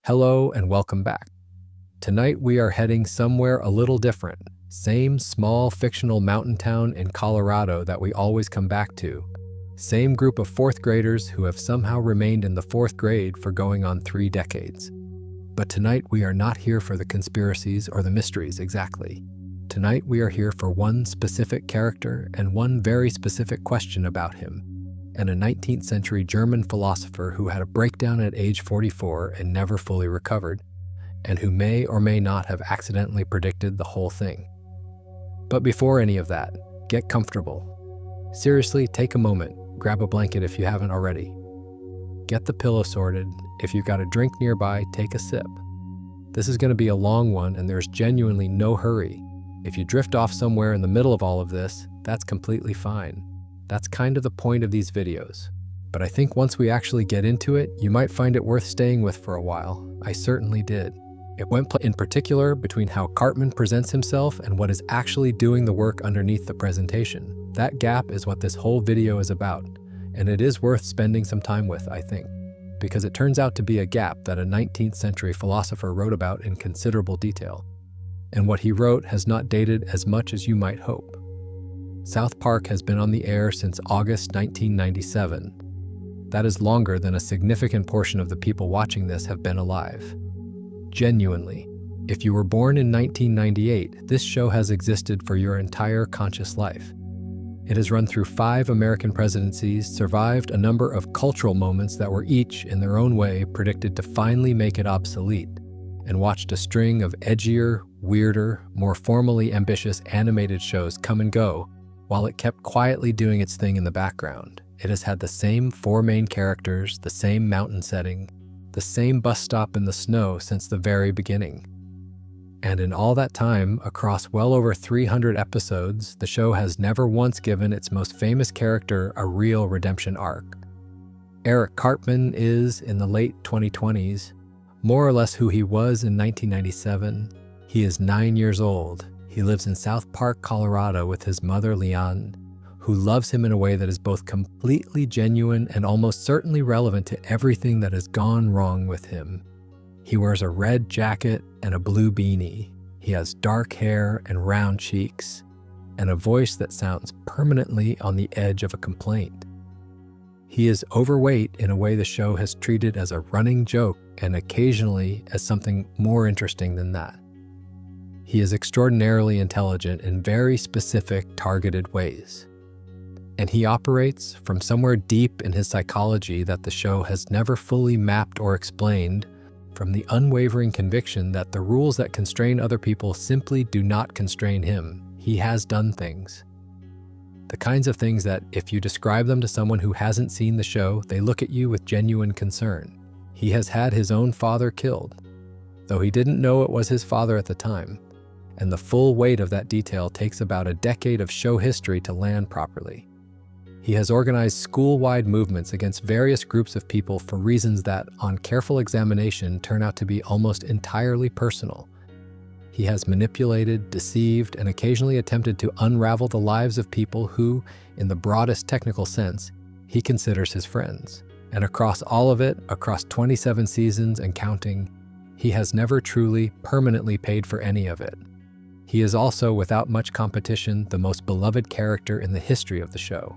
Hello and welcome back. Tonight we are heading somewhere a little different. Same small fictional mountain town in Colorado that we always come back to. Same group of fourth graders who have somehow remained in the fourth grade for going on 3 decades. But tonight we are not here for the conspiracies or the mysteries exactly. Tonight we are here for one specific character and one very specific question about him, and a 19th century German philosopher who had a breakdown at age 44 and never fully recovered, and who may or may not have accidentally predicted the whole thing. But before any of that, get comfortable. Seriously, take a moment, grab a blanket if you haven't already. Get the pillow sorted. If you've got a drink nearby, take a sip. This is going to be a long one and there's genuinely no hurry. If you drift off somewhere in the middle of all of this, that's completely fine. That's kind of the point of these videos. But I think once we actually get into it, you might find it worth staying with for a while. I certainly did. It went in particular between how Cartman presents himself and what is actually doing the work underneath the presentation. That gap is what this whole video is about, and it is worth spending some time with, I think, because it turns out to be a gap that a 19th century philosopher wrote about in considerable detail. And what he wrote has not dated as much as you might hope. South Park has been on the air since August 1997. That is longer than a significant portion of the people watching this have been alive. Genuinely, if you were born in 1998, this show has existed for your entire conscious life. It has run through 5 American presidencies, survived a number of cultural moments that were each, in their own way, predicted to finally make it obsolete, and watched a string of edgier, weirder, more formally ambitious animated shows come and go, while it kept quietly doing its thing in the background. It has had the same 4 main characters, the same mountain setting, the same bus stop in the snow since the very beginning. And in all that time, across well over 300 episodes, the show has never once given its most famous character a real redemption arc. Eric Cartman is, in the late 2020s, more or less who he was in 1997. He is 9 years old. He lives in South Park, Colorado with his mother, Leanne, who loves him in a way that is both completely genuine and almost certainly relevant to everything that has gone wrong with him. He wears a red jacket and a blue beanie. He has dark hair and round cheeks, and a voice that sounds permanently on the edge of a complaint. He is overweight in a way the show has treated as a running joke and occasionally as something more interesting than that. He is extraordinarily intelligent in very specific, targeted ways. And he operates from somewhere deep in his psychology that the show has never fully mapped or explained, from the unwavering conviction that the rules that constrain other people simply do not constrain him. He has done things. The kinds of things that, if you describe them to someone who hasn't seen the show, they look at you with genuine concern. He has had his own father killed, though he didn't know it was his father at the time, and the full weight of that detail takes about a decade of show history to land properly. He has organized school-wide movements against various groups of people for reasons that, on careful examination, turn out to be almost entirely personal. He has manipulated, deceived, and occasionally attempted to unravel the lives of people who, in the broadest technical sense, he considers his friends. And across all of it, across 27 seasons and counting, he has never truly, permanently paid for any of it. He is also, without much competition, the most beloved character in the history of the show.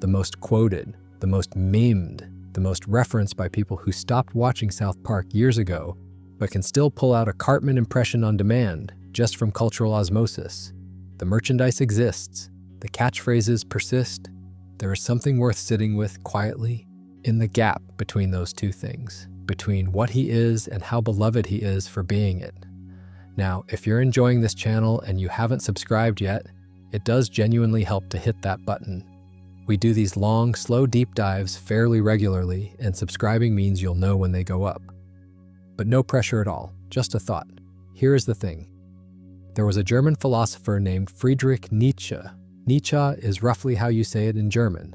The most quoted, the most memed, the most referenced by people who stopped watching South Park years ago, but can still pull out a Cartman impression on demand, just from cultural osmosis. The merchandise exists, the catchphrases persist. There is something worth sitting with quietly in the gap between those two things, between what he is and how beloved he is for being it. Now, if you're enjoying this channel and you haven't subscribed yet, it does genuinely help to hit that button. We do these long, slow deep dives fairly regularly, and subscribing means you'll know when they go up. But no pressure at all, just a thought. Here is the thing. There was a German philosopher named Friedrich Nietzsche. Nietzsche is roughly how you say it in German,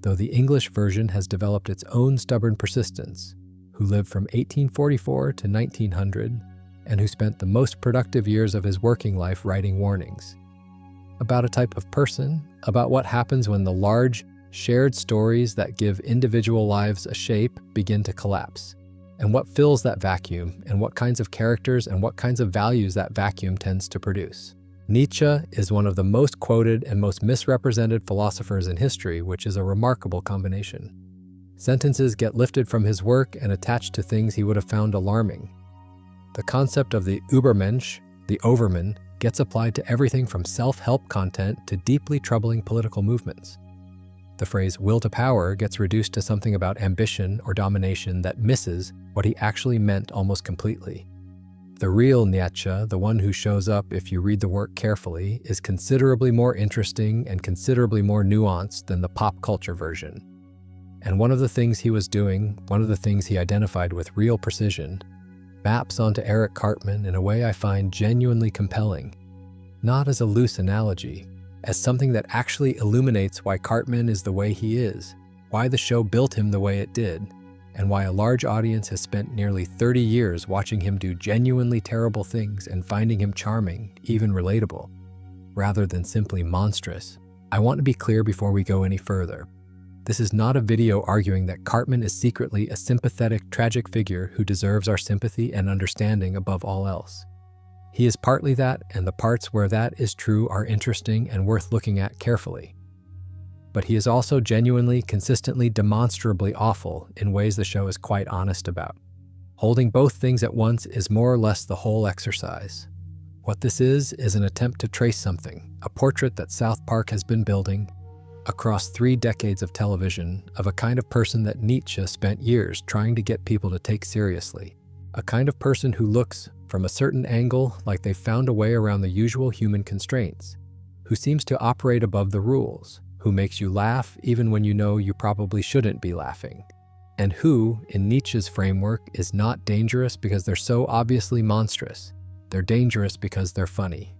though the English version has developed its own stubborn persistence, who lived from 1844 to 1900, and who spent the most productive years of his working life writing warnings. About a type of person, about what happens when the large, shared stories that give individual lives a shape begin to collapse. and what fills that vacuum, and what kinds of characters and what kinds of values that vacuum tends to produce. Nietzsche is one of the most quoted and most misrepresented philosophers in history, which is a remarkable combination. Sentences get lifted from his work and attached to things he would have found alarming. The concept of the Übermensch, the overman, gets applied to everything from self-help content to deeply troubling political movements. The phrase will to power gets reduced to something about ambition or domination that misses what he actually meant almost completely. The real Nietzsche, the one who shows up if you read the work carefully, is considerably more interesting and considerably more nuanced than the pop culture version. And one of the things he was doing, one of the things he identified with real precision, maps onto Eric Cartman in a way I find genuinely compelling, not as a loose analogy, as something that actually illuminates why Cartman is the way he is, why the show built him the way it did, and why a large audience has spent nearly 30 years watching him do genuinely terrible things and finding him charming, even relatable, rather than simply monstrous. I want to be clear before we go any further. This is not a video arguing that Cartman is secretly a sympathetic, tragic figure who deserves our sympathy and understanding above all else. He is partly that, and the parts where that is true are interesting and worth looking at carefully. But he is also genuinely, consistently, demonstrably awful in ways the show is quite honest about. Holding both things at once is more or less the whole exercise. What this is an attempt to trace something, a portrait that South Park has been building, across 3 decades of television, of a kind of person that Nietzsche spent years trying to get people to take seriously. A kind of person who looks, from a certain angle, like they've found a way around the usual human constraints, who seems to operate above the rules, who makes you laugh even when you know you probably shouldn't be laughing, and who, in Nietzsche's framework, is not dangerous because they're so obviously monstrous. They're dangerous because they're funny.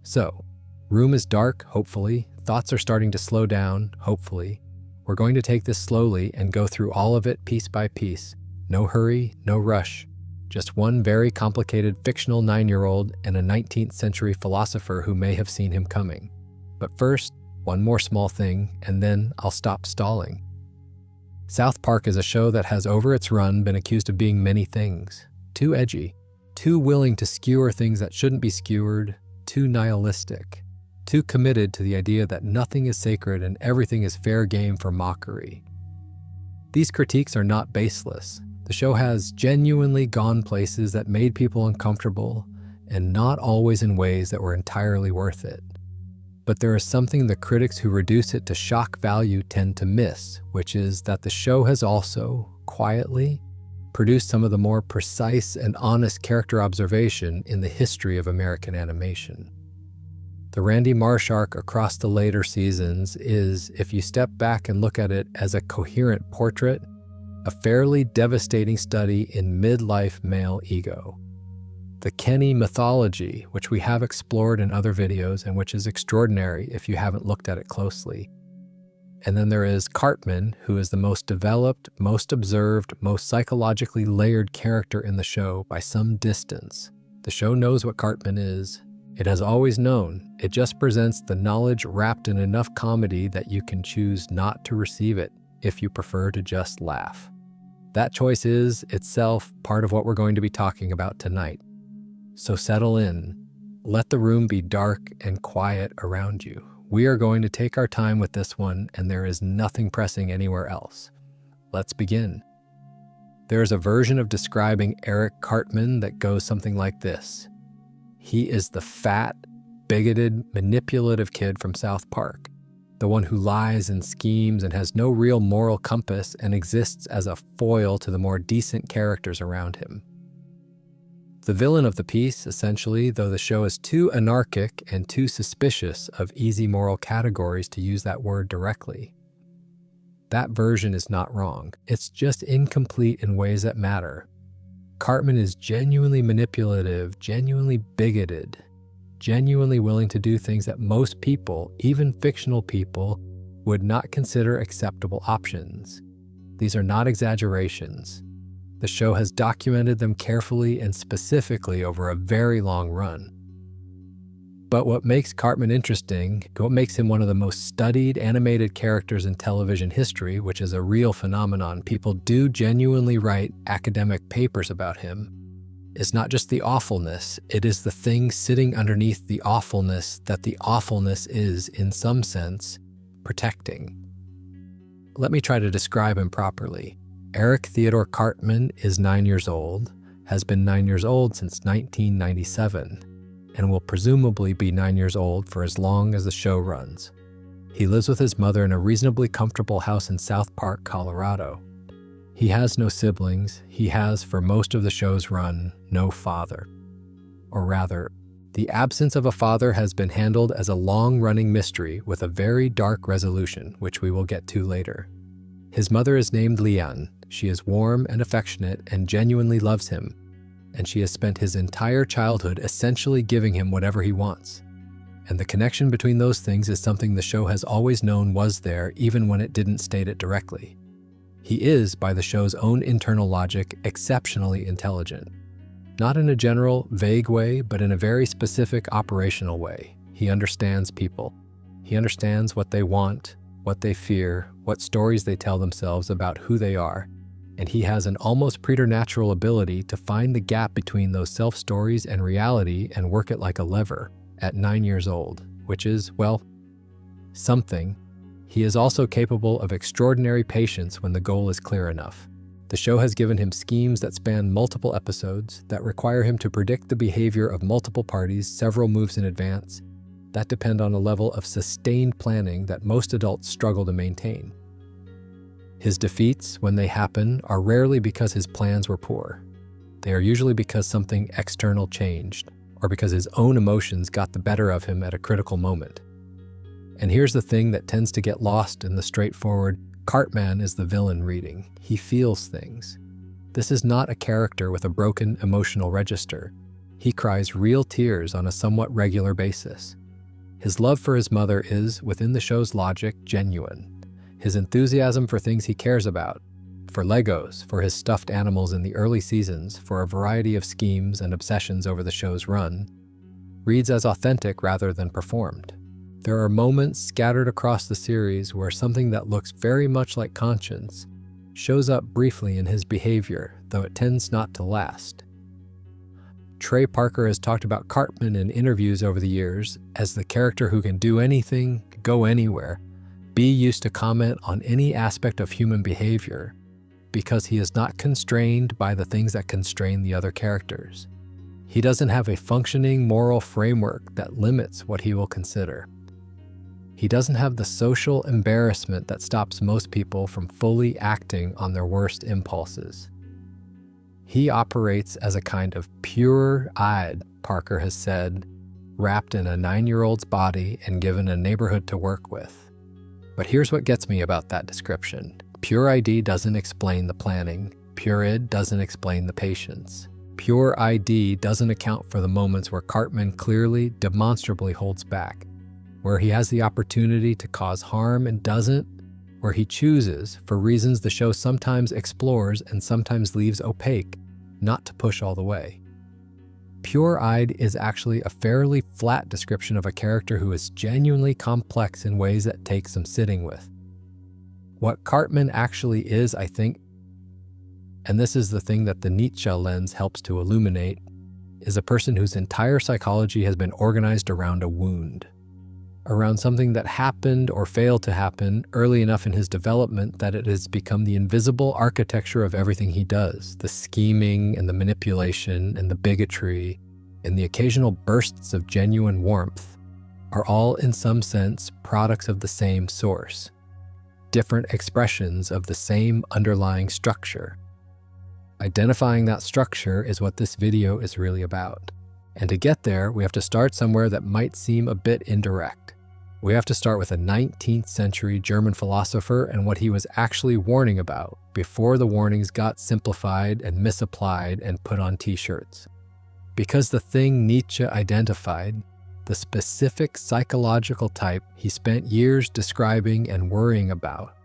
So, room is dark, hopefully. Thoughts are starting to slow down, hopefully. We're going to take this slowly and go through all of it piece by piece. No hurry, no rush. Just one very complicated fictional 9-year-old and a 19th century philosopher who may have seen him coming. But first, one more small thing, and then I'll stop stalling. South Park is a show that has over its run been accused of being many things. Too edgy, too willing to skewer things that shouldn't be skewered, too nihilistic, too committed to the idea that nothing is sacred and everything is fair game for mockery. These critiques are not baseless. The show has genuinely gone places that made people uncomfortable, and not always in ways that were entirely worth it. But there is something the critics who reduce it to shock value tend to miss, which is that the show has also, quietly, produced some of the more precise and honest character observation in the history of American animation. The Randy Marsh arc across the later seasons is, if you step back and look at it as a coherent portrait, a fairly devastating study in midlife male ego. The Kenny mythology, which we have explored in other videos and which is extraordinary if you haven't looked at it closely. And then there is Cartman, who is the most developed, most observed, most psychologically layered character in the show by some distance. The show knows what Cartman is. It has always known. It just presents the knowledge wrapped in enough comedy that you can choose not to receive it if you prefer to just laugh. That choice is, itself, part of what we're going to be talking about tonight. So settle in. Let the room be dark and quiet around you. We are going to take our time with this one, and there is nothing pressing anywhere else. Let's begin. There is a version of describing Eric Cartman that goes something like this. He is the fat, bigoted, manipulative kid from South Park, the one who lies and schemes and has no real moral compass and exists as a foil to the more decent characters around him. The villain of the piece, essentially, though the show is too anarchic and too suspicious of easy moral categories to use that word directly. That version is not wrong. It's just incomplete in ways that matter. Cartman is genuinely manipulative, genuinely bigoted, genuinely willing to do things that most people, even fictional people, would not consider acceptable options. These are not exaggerations. The show has documented them carefully and specifically over a very long run. But what makes Cartman interesting, what makes him one of the most studied animated characters in television history, which is a real phenomenon, people do genuinely write academic papers about him, is not just the awfulness, it is the thing sitting underneath the awfulness that the awfulness is, in some sense, protecting. Let me try to describe him properly. Eric Theodore Cartman is 9 years old, has been 9 years old since 1997, and will presumably be 9 years old for as long as the show runs. He lives with his mother in a reasonably comfortable house in South Park, Colorado. He has no siblings. He has, for most of the show's run, no father. Or rather, the absence of a father has been handled as a long-running mystery with a very dark resolution, which we will get to later. His mother is named Leanne. She is warm and affectionate and genuinely loves him, and she has spent his entire childhood essentially giving him whatever he wants. And the connection between those things is something the show has always known was there, even when it didn't state it directly. He is, by the show's own internal logic, exceptionally intelligent. Not in a general, vague way, but in a very specific operational way. He understands people. He understands what they want, what they fear, what stories they tell themselves about who they are, and he has an almost preternatural ability to find the gap between those self-stories and reality and work it like a lever at 9 years old, which is, well, something. He is also capable of extraordinary patience when the goal is clear enough. The show has given him schemes that span multiple episodes, that require him to predict the behavior of multiple parties several moves in advance, that depend on a level of sustained planning that most adults struggle to maintain. His defeats, when they happen, are rarely because his plans were poor. They are usually because something external changed, or because his own emotions got the better of him at a critical moment. And here's the thing that tends to get lost in the straightforward, Cartman is the villain reading. He feels things. This is not a character with a broken emotional register. He cries real tears on a somewhat regular basis. His love for his mother is, within the show's logic, genuine. His enthusiasm for things he cares about, for Legos, for his stuffed animals in the early seasons, for a variety of schemes and obsessions over the show's run, reads as authentic rather than performed. There are moments scattered across the series where something that looks very much like conscience shows up briefly in his behavior, though it tends not to last. Trey Parker has talked about Cartman in interviews over the years as the character who can do anything, go anywhere, be used to comment on any aspect of human behavior, because he is not constrained by the things that constrain the other characters. He doesn't have a functioning moral framework that limits what he will consider. He doesn't have the social embarrassment that stops most people from fully acting on their worst impulses. He operates as a kind of pure-eyed, Parker has said, wrapped in a 9-year-old's body and given a neighborhood to work with. But here's what gets me about that description. Pure ID doesn't explain the planning. Pure id doesn't explain the patience. Pure ID doesn't account for the moments where Cartman clearly, demonstrably holds back, where he has the opportunity to cause harm and doesn't, where he chooses, for reasons the show sometimes explores and sometimes leaves opaque, not to push all the way. Pure-eyed is actually a fairly flat description of a character who is genuinely complex in ways that take some sitting with. What Cartman actually is, I think, and this is the thing that the Nietzsche lens helps to illuminate, is a person whose entire psychology has been organized around a wound, around something that happened or failed to happen early enough in his development that it has become the invisible architecture of everything he does. The scheming and the manipulation and the bigotry and the occasional bursts of genuine warmth are all in some sense products of the same source, different expressions of the same underlying structure. Identifying that structure is what this video is really about. And to get there, we have to start somewhere that might seem a bit indirect. We have to start with a 19th century German philosopher and what he was actually warning about before the warnings got simplified and misapplied and put on t-shirts. Because the thing Nietzsche identified, the specific psychological type he spent years describing and worrying about,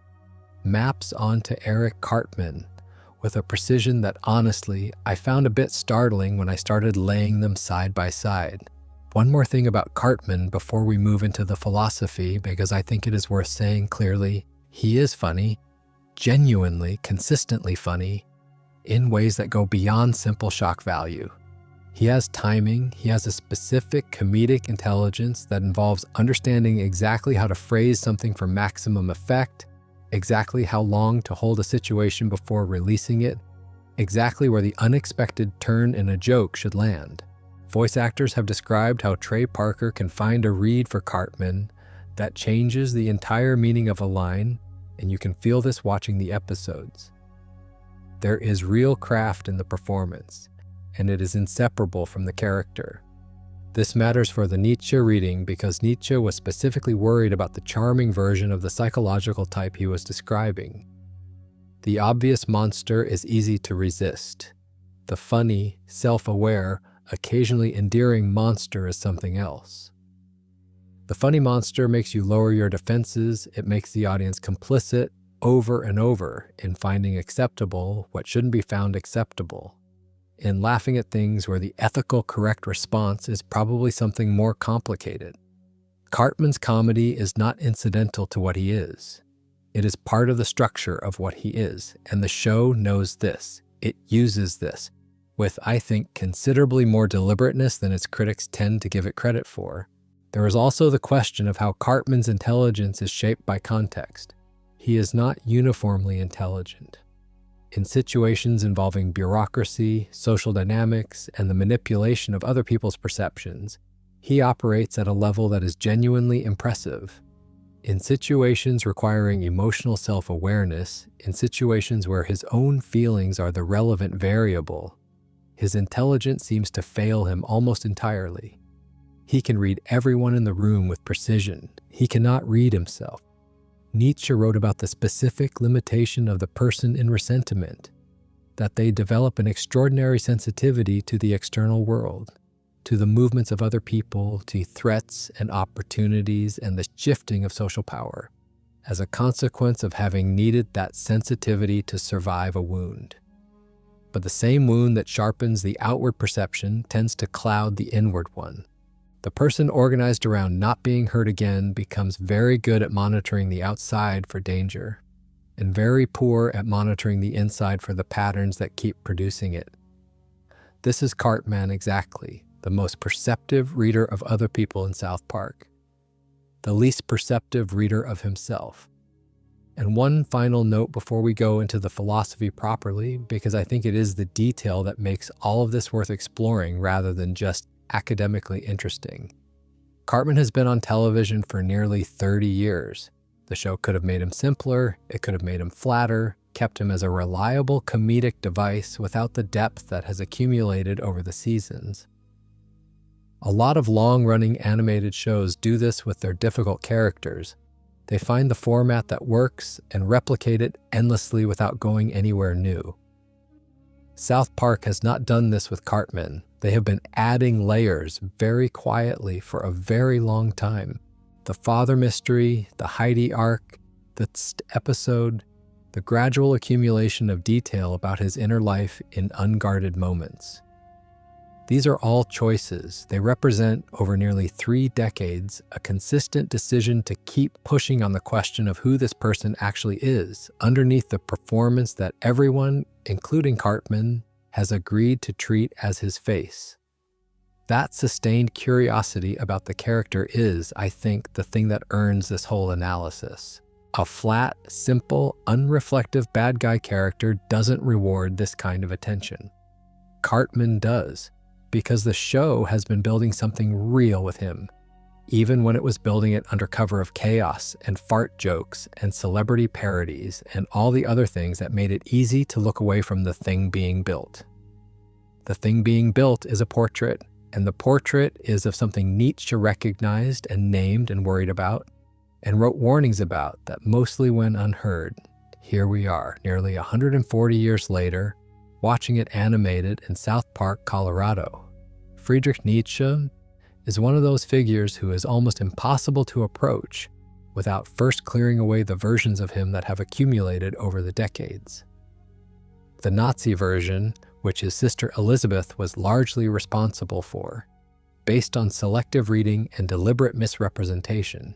maps onto Eric Cartman with a precision that honestly I found a bit startling when I started laying them side by side. One more thing about Cartman before we move into the philosophy, because I think it is worth saying clearly, he is funny, genuinely, consistently funny, in ways that go beyond simple shock value. He has timing, he has a specific comedic intelligence that involves understanding exactly how to phrase something for maximum effect, exactly how long to hold a situation before releasing it, exactly where the unexpected turn in a joke should land. Voice actors have described how Trey Parker can find a read for Cartman that changes the entire meaning of a line, and you can feel this watching the episodes. There is real craft in the performance, and it is inseparable from the character. This matters for the Nietzsche reading because Nietzsche was specifically worried about the charming version of the psychological type he was describing. The obvious monster is easy to resist. The funny, self-aware, occasionally endearing monster is something else. The funny monster makes you lower your defenses, it makes the audience complicit over and over in finding acceptable what shouldn't be found acceptable, in laughing at things where the ethical correct response is probably something more complicated. Cartman's comedy is not incidental to what he is. It is part of the structure of what he is, and the show knows this. It uses this, with, I think, considerably more deliberateness than its critics tend to give it credit for. There is also the question of how Cartman's intelligence is shaped by context. He is not uniformly intelligent. In situations involving bureaucracy, social dynamics, and the manipulation of other people's perceptions, he operates at a level that is genuinely impressive. In situations requiring emotional self-awareness, in situations where his own feelings are the relevant variable, his intelligence seems to fail him almost entirely. He can read everyone in the room with precision. He cannot read himself. Nietzsche wrote about the specific limitation of the person in resentment, that they develop an extraordinary sensitivity to the external world, to the movements of other people, to threats and opportunities and the shifting of social power, as a consequence of having needed that sensitivity to survive a wound. But the same wound that sharpens the outward perception tends to cloud the inward one. The person organized around not being hurt again becomes very good at monitoring the outside for danger, and very poor at monitoring the inside for the patterns that keep producing it. This is Cartman exactly, the most perceptive reader of other people in South Park, the least perceptive reader of himself. And one final note before we go into the philosophy properly, because I think it is the detail that makes all of this worth exploring rather than just academically interesting. Cartman has been on television for nearly 30 years. The show could have made him simpler, it could have made him flatter, kept him as a reliable comedic device without the depth that has accumulated over the seasons. A lot of long-running animated shows do this with their difficult characters. They find the format that works and replicate it endlessly without going anywhere new. South Park has not done this with Cartman. They have been adding layers very quietly for a very long time. The father mystery, the Heidi arc, the episode, the gradual accumulation of detail about his inner life in unguarded moments. These are all choices. They represent, over nearly 3 decades, a consistent decision to keep pushing on the question of who this person actually is, underneath the performance that everyone, including Cartman, has agreed to treat as his face. That sustained curiosity about the character is, I think, the thing that earns this whole analysis. A flat, simple, unreflective bad guy character doesn't reward this kind of attention. Cartman does, because the show has been building something real with him, even when it was building it under cover of chaos and fart jokes and celebrity parodies and all the other things that made it easy to look away from the thing being built. The thing being built is a portrait, and the portrait is of something Nietzsche recognized and named and worried about, and wrote warnings about that mostly went unheard. Here we are, nearly 140 years later, watching it animated in South Park, Colorado. Friedrich Nietzsche is one of those figures who is almost impossible to approach without first clearing away the versions of him that have accumulated over the decades. The Nazi version, which his sister Elizabeth was largely responsible for, based on selective reading and deliberate misrepresentation.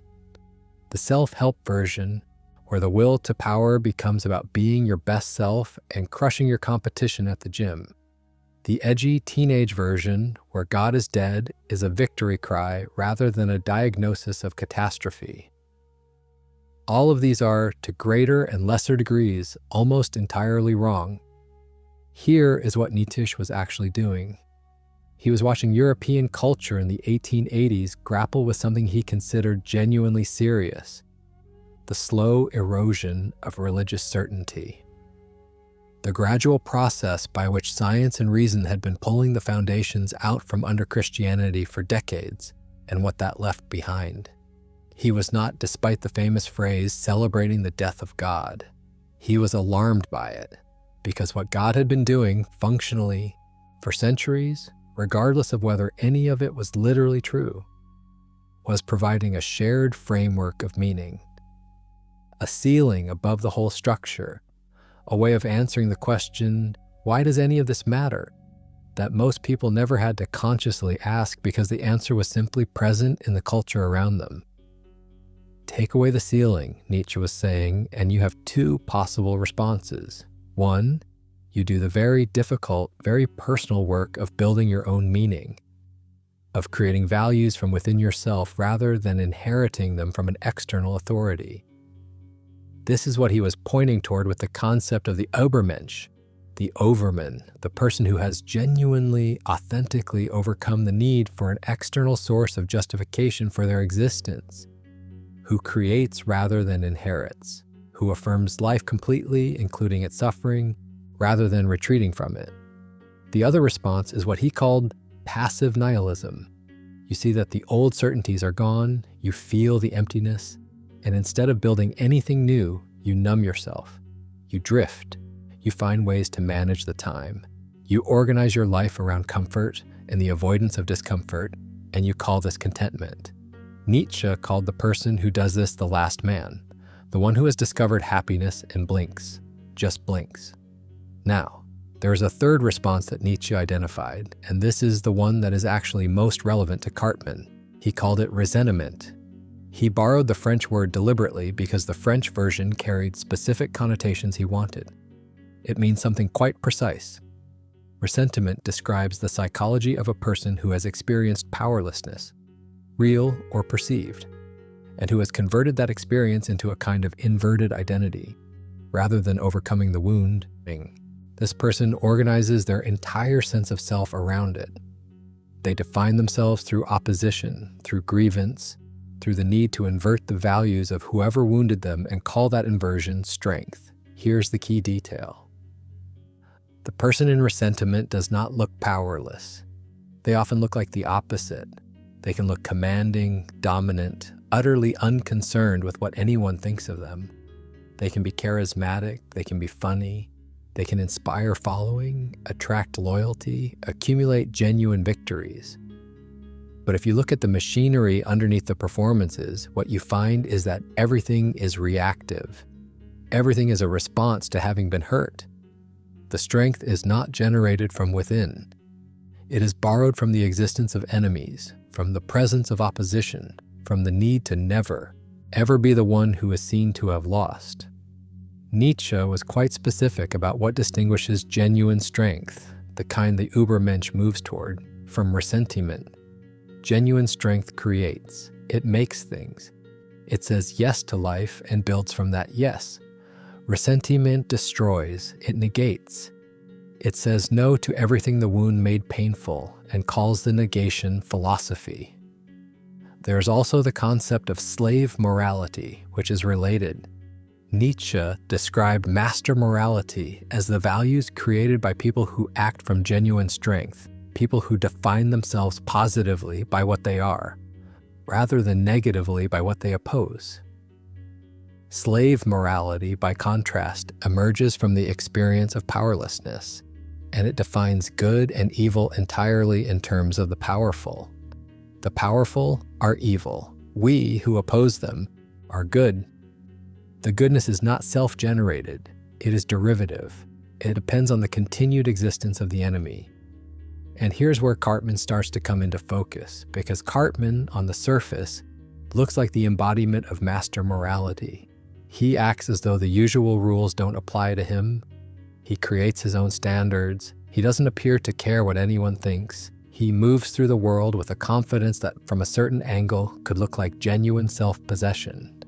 The self-help version, where the will to power becomes about being your best self and crushing your competition at the gym. The edgy teenage version, where God is dead, is a victory cry rather than a diagnosis of catastrophe. All of these are, to greater and lesser degrees, almost entirely wrong. Here is what Nietzsche was actually doing. He was watching European culture in the 1880s grapple with something he considered genuinely serious: the slow erosion of religious certainty. The gradual process by which science and reason had been pulling the foundations out from under Christianity for decades, and what that left behind. He was not, despite the famous phrase, celebrating the death of God. He was alarmed by it, because what God had been doing, functionally, for centuries, regardless of whether any of it was literally true, was providing a shared framework of meaning, a ceiling above the whole structure, a way of answering the question, why does any of this matter, that most people never had to consciously ask because the answer was simply present in the culture around them. Take away the ceiling, Nietzsche was saying, and you have two possible responses. One, you do the very difficult, very personal work of building your own meaning, of creating values from within yourself rather than inheriting them from an external authority. This is what he was pointing toward with the concept of the Übermensch, the overman, the person who has genuinely, authentically overcome the need for an external source of justification for their existence, who creates rather than inherits, who affirms life completely, including its suffering, rather than retreating from it. The other response is what he called passive nihilism. You see that the old certainties are gone, you feel the emptiness, and instead of building anything new, you numb yourself. You drift. You find ways to manage the time. You organize your life around comfort and the avoidance of discomfort, and you call this contentment. Nietzsche called the person who does this the last man, the one who has discovered happiness and blinks, just blinks. Now, there is a third response that Nietzsche identified, and this is the one that is actually most relevant to Cartman. He called it ressentiment. He borrowed the French word deliberately because the French version carried specific connotations he wanted. It means something quite precise. Ressentiment describes the psychology of a person who has experienced powerlessness, real or perceived, and who has converted that experience into a kind of inverted identity. Rather than overcoming the wound, this person organizes their entire sense of self around it. They define themselves through opposition, through grievance, through the need to invert the values of whoever wounded them and call that inversion strength. Here's the key detail. The person in ressentiment does not look powerless. They often look like the opposite. They can look commanding, dominant, utterly unconcerned with what anyone thinks of them. They can be charismatic, they can be funny, they can inspire following, attract loyalty, accumulate genuine victories. But if you look at the machinery underneath the performances, what you find is that everything is reactive. Everything is a response to having been hurt. The strength is not generated from within. It is borrowed from the existence of enemies, from the presence of opposition, from the need to never, ever be the one who is seen to have lost. Nietzsche was quite specific about what distinguishes genuine strength, the kind the Übermensch moves toward, from ressentiment. Genuine strength creates. It makes things. It says yes to life and builds from that yes. Ressentiment destroys. It negates. It says no to everything the wound made painful and calls the negation philosophy. There is also the concept of slave morality, which is related. Nietzsche described master morality as the values created by people who act from genuine strength, people who define themselves positively by what they are, rather than negatively by what they oppose. Slave morality, by contrast, emerges from the experience of powerlessness, and it defines good and evil entirely in terms of the powerful. The powerful are evil. We, who oppose them, are good. The goodness is not self-generated. It is derivative. It depends on the continued existence of the enemy. And here's where Cartman starts to come into focus, because Cartman, on the surface, looks like the embodiment of master morality. He acts as though the usual rules don't apply to him. He creates his own standards. He doesn't appear to care what anyone thinks. He moves through the world with a confidence that, from a certain angle, could look like genuine self-possession.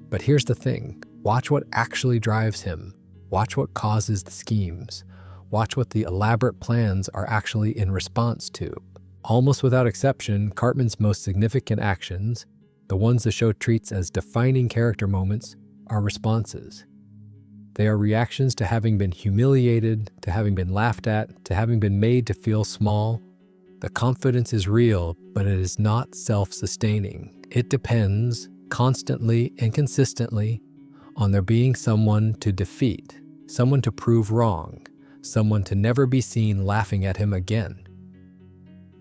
But here's the thing. Watch what actually drives him. Watch what causes the schemes. Watch what the elaborate plans are actually in response to. Almost without exception, Cartman's most significant actions, the ones the show treats as defining character moments, are responses. They are reactions to having been humiliated, to having been laughed at, to having been made to feel small. The confidence is real, but it is not self-sustaining. It depends, constantly and consistently, on there being someone to defeat, someone to prove wrong, someone to never be seen laughing at him again.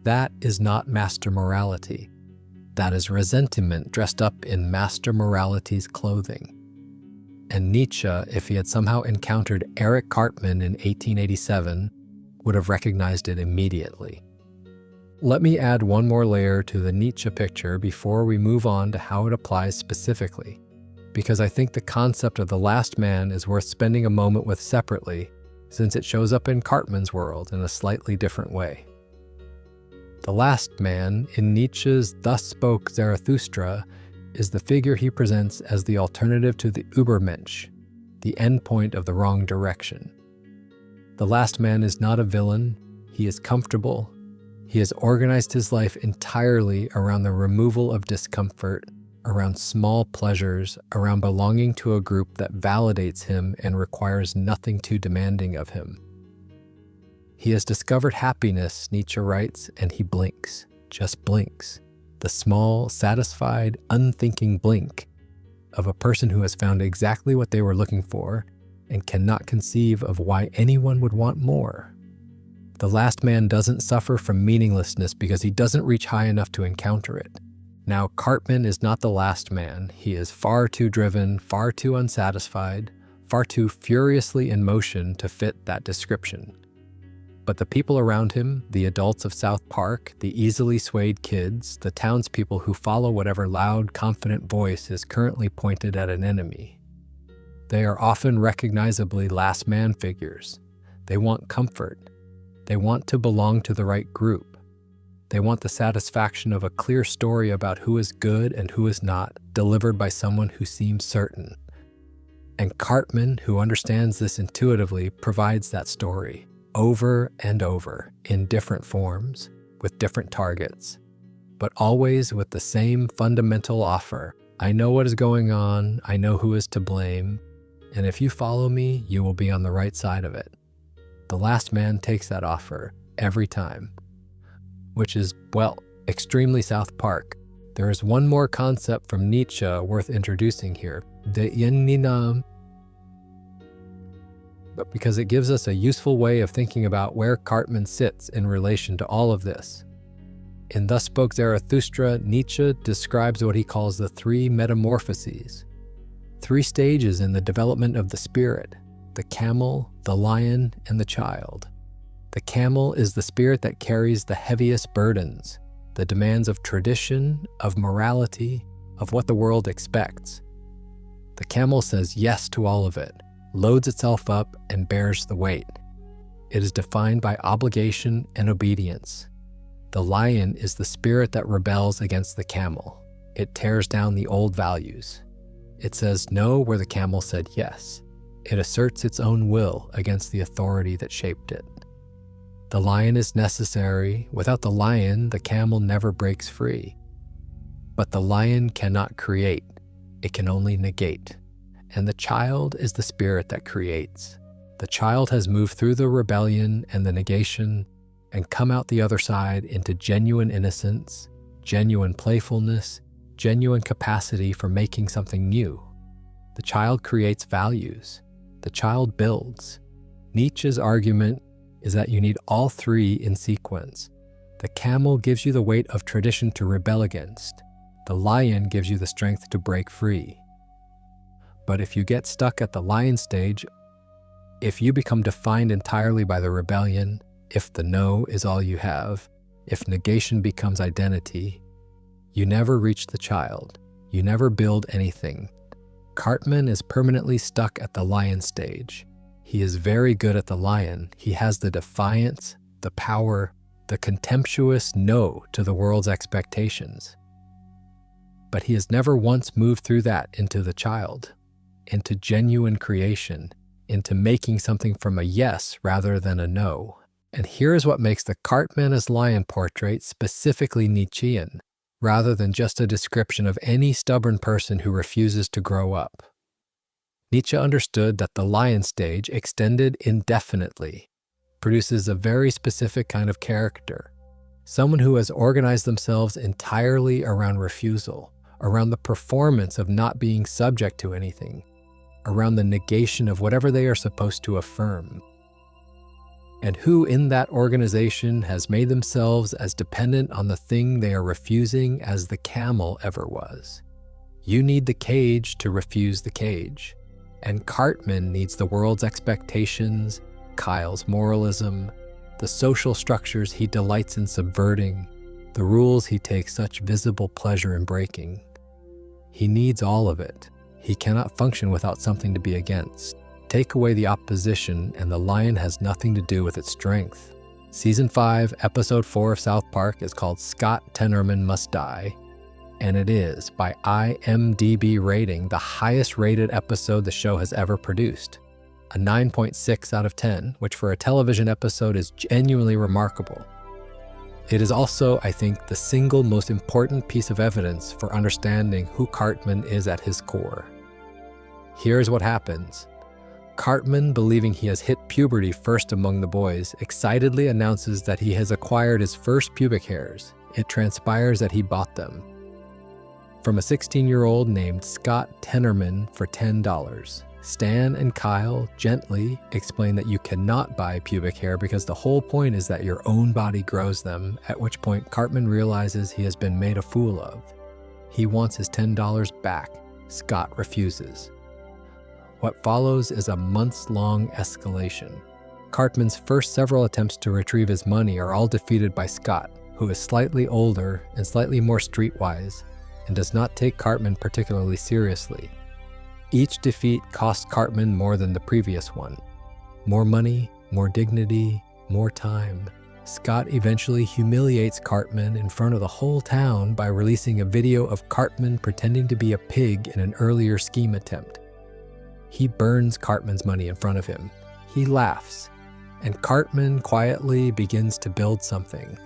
That is not master morality. That is resentment dressed up in master morality's clothing. And Nietzsche, if he had somehow encountered Eric Cartman in 1887, would have recognized it immediately. Let me add one more layer to the Nietzsche picture before we move on to how it applies specifically, because I think the concept of the last man is worth spending a moment with separately, since it shows up in Cartman's world in a slightly different way. The last man, in Nietzsche's Thus Spoke Zarathustra, is the figure he presents as the alternative to the Übermensch, the endpoint of the wrong direction. The last man is not a villain. He is comfortable. He has organized his life entirely around the removal of discomfort, around small pleasures, around belonging to a group that validates him and requires nothing too demanding of him. He has discovered happiness, Nietzsche writes, and he blinks, just blinks. The small, satisfied, unthinking blink of a person who has found exactly what they were looking for and cannot conceive of why anyone would want more. The last man doesn't suffer from meaninglessness because he doesn't reach high enough to encounter it. Now, Cartman is not the last man. He is far too driven, far too unsatisfied, far too furiously in motion to fit that description. But the people around him, the adults of South Park, the easily swayed kids, the townspeople who follow whatever loud, confident voice is currently pointed at an enemy. They are often recognizably last man figures. They want comfort. They want to belong to the right group. They want the satisfaction of a clear story about who is good and who is not, delivered by someone who seems certain. And Cartman, who understands this intuitively, provides that story. Over and over, in different forms, with different targets, but always with the same fundamental offer. I know what is going on, I know who is to blame, and if you follow me, you will be on the right side of it. The last man takes that offer every time, which is, well, extremely South Park. There is one more concept from Nietzsche worth introducing here, the Innina, but because it gives us a useful way of thinking about where Cartman sits in relation to all of this. In Thus Spoke Zarathustra, Nietzsche describes what he calls the three metamorphoses, three stages in the development of the spirit: the camel, the lion, and the child. The camel is the spirit that carries the heaviest burdens, the demands of tradition, of morality, of what the world expects. The camel says yes to all of it, loads itself up, and bears the weight. It is defined by obligation and obedience. The lion is the spirit that rebels against the camel. It tears down the old values. It says no where the camel said yes. It asserts its own will against the authority that shaped it. The lion is necessary. Without the lion, the camel never breaks free. But the lion cannot create. It can only negate. And the child is the spirit that creates. The child has moved through the rebellion and the negation and come out the other side into genuine innocence, genuine playfulness, genuine capacity for making something new. The child creates values. The child builds. Nietzsche's argument is that you need all three in sequence. The camel gives you the weight of tradition to rebel against. The lion gives you the strength to break free. But if you get stuck at the lion stage, if you become defined entirely by the rebellion, if the no is all you have, if negation becomes identity, you never reach the child. You never build anything. Cartman is permanently stuck at the lion stage. He is very good at the lion. He has the defiance, the power, the contemptuous no to the world's expectations. But he has never once moved through that into the child, into genuine creation, into making something from a yes rather than a no. And here is what makes the Cartman as lion portrait specifically Nietzschean, rather than just a description of any stubborn person who refuses to grow up. Nietzsche understood that the lion stage, extended indefinitely, produces a very specific kind of character, someone who has organized themselves entirely around refusal, around the performance of not being subject to anything, around the negation of whatever they are supposed to affirm, and who in that organization has made themselves as dependent on the thing they are refusing as the camel ever was. You need the cage to refuse the cage, and Cartman needs the world's expectations, Kyle's moralism, the social structures he delights in subverting, the rules he takes such visible pleasure in breaking. He needs all of it. He cannot function without something to be against. Take away the opposition and the lion has nothing to do with its strength. Season 5, Episode 4 of South Park is called Scott Tenerman Must Die, and it is, by IMDb rating, the highest rated episode the show has ever produced. A 9.6 out of 10, which for a television episode is genuinely remarkable. It is also, I think, the single most important piece of evidence for understanding who Cartman is at his core. Here's what happens. Cartman, believing he has hit puberty first among the boys, excitedly announces that he has acquired his first pubic hairs. It transpires that he bought them from a 16-year-old named Scott Tenerman for $10. Stan and Kyle gently explain that you cannot buy pubic hair because the whole point is that your own body grows them, at which point Cartman realizes he has been made a fool of. He wants his $10 back. Scott refuses. What follows is a months-long escalation. Cartman's first several attempts to retrieve his money are all defeated by Scott, who is slightly older and slightly more streetwise, and does not take Cartman particularly seriously. Each defeat costs Cartman more than the previous one. More money, more dignity, more time. Scott eventually humiliates Cartman in front of the whole town by releasing a video of Cartman pretending to be a pig in an earlier scheme attempt. He burns Cartman's money in front of him. He laughs, and Cartman quietly begins to build something.